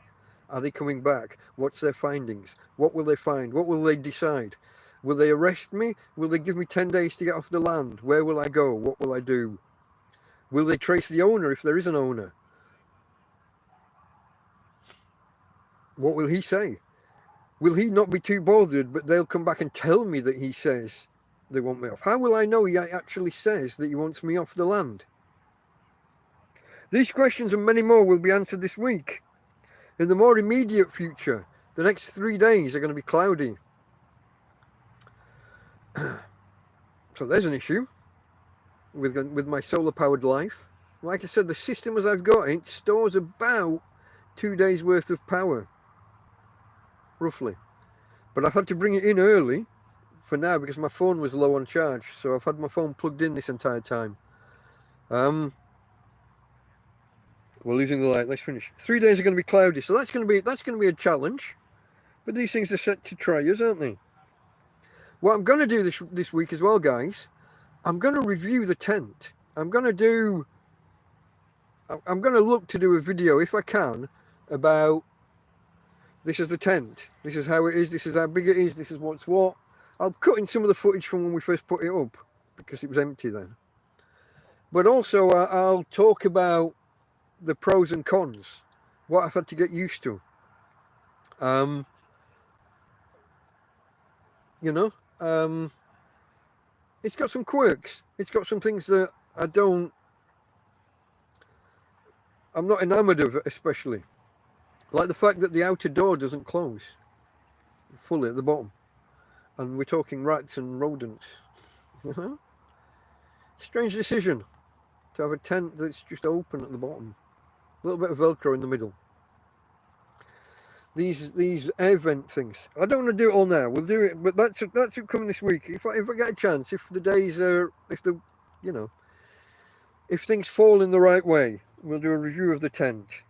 Speaker 1: Are they coming back? What's their findings? What will they find? What will they decide? Will they arrest me? Will they give me 10 days to get off the land? Where will I go? What will I do? Will they trace the owner if there is an owner? What will he say? Will he not be too bothered, but they'll come back and tell me that he says they want me off? How will I know he actually says that he wants me off the land? These questions and many more will be answered this week. In the more immediate future, the next 3 days are going to be cloudy. So there's an issue with my solar-powered life. Like I said, the system as I've got it stores about 2 days worth of power, roughly. But I've had to bring it in early for now because my phone was low on charge. So I've had my phone plugged in this entire time. We're losing the light. Let's finish. 3 days are going to be cloudy, so that's going to be a challenge. But these things are set to try us, aren't they? What I'm going to do this week as well, guys, I'm going to review the tent. I'm going to look to do a video, if I can, about this is the tent. This is how it is. This is how big it is. This is what's what. I'll cut in some of the footage from when we first put it up because it was empty then. But also, I'll talk about the pros and cons, what I've had to get used to. It's got some quirks. It's got some things that I'm not enamored of, especially. Like the fact that the outer door doesn't close fully at the bottom. And we're talking rats and rodents. Strange decision to have a tent that's just open at the bottom. A little bit of Velcro in the middle. These air vent things. I don't want to do it all now. We'll do it, but that's coming this week. If I get a chance, if things fall in the right way, we'll do a review of the tent.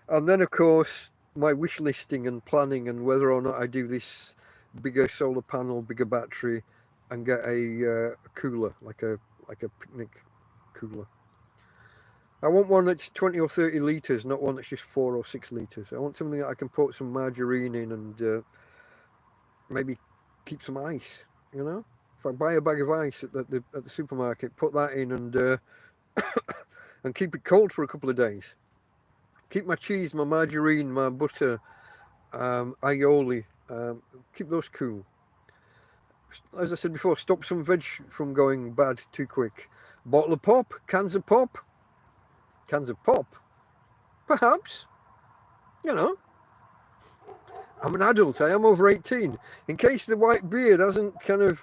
Speaker 1: And then, of course, my wish listing and planning and whether or not I do this bigger solar panel, bigger battery, and get a cooler, like a picnic cooler. I want one that's 20 or 30 litres, not one that's just 4 or 6 litres. I want something that I can put some margarine in and maybe keep some ice, you know. If I buy a bag of ice at the supermarket, put that in and keep it cold for a couple of days. Keep my cheese, my margarine, my butter, aioli, keep those cool. As I said before, stop some veg from going bad too quick. Bottle of pop, cans of pop, perhaps, you know. I'm an adult, I am over 18. In case the white beard hasn't kind of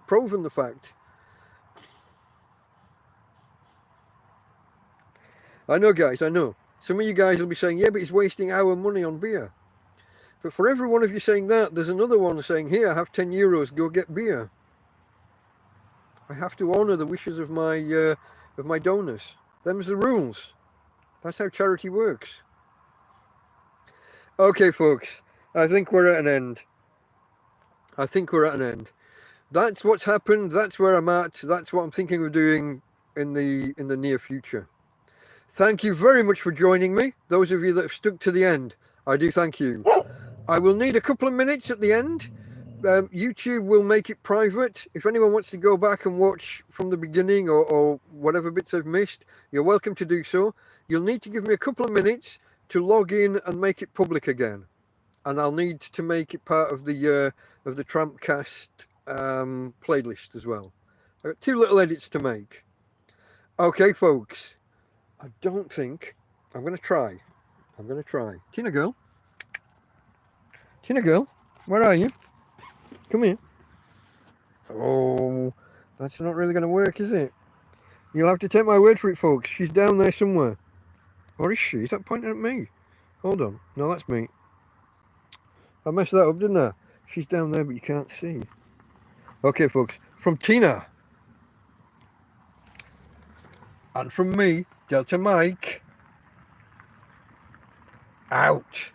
Speaker 1: proven the fact. I know, guys, I know. Some of you guys will be saying, yeah, but he's wasting our money on beer. But for every one of you saying that, there's another one saying, here, have 10 euros, go get beer. I have to honour the wishes of my donors. Them's the rules. That's how charity works. Okay, folks, I think we're at an end. That's what's happened. That's where I'm at. That's what I'm thinking of doing in the near future. Thank you very much for joining me. Those of you that have stuck to the end, I do thank you. I will need a couple of minutes at the end. YouTube will make it private. If anyone wants to go back and watch from the beginning or whatever bits I've missed, you're welcome to do so. You'll need to give me a couple of minutes to log in and make it public again. And I'll need to make it part of the TrampCast playlist as well. I've got 2 little edits to make. Okay, folks. I don't think... I'm going to try. Tina girl, where are you? Come here. Oh, that's not really going to work, is it? You'll have to take my word for it, folks. She's down there somewhere. Or is she? Is that pointing at me? Hold on. No, that's me. I messed that up, didn't I? She's down there, but you can't see. Okay, folks. From Tina. And from me, Delta Mike. Out.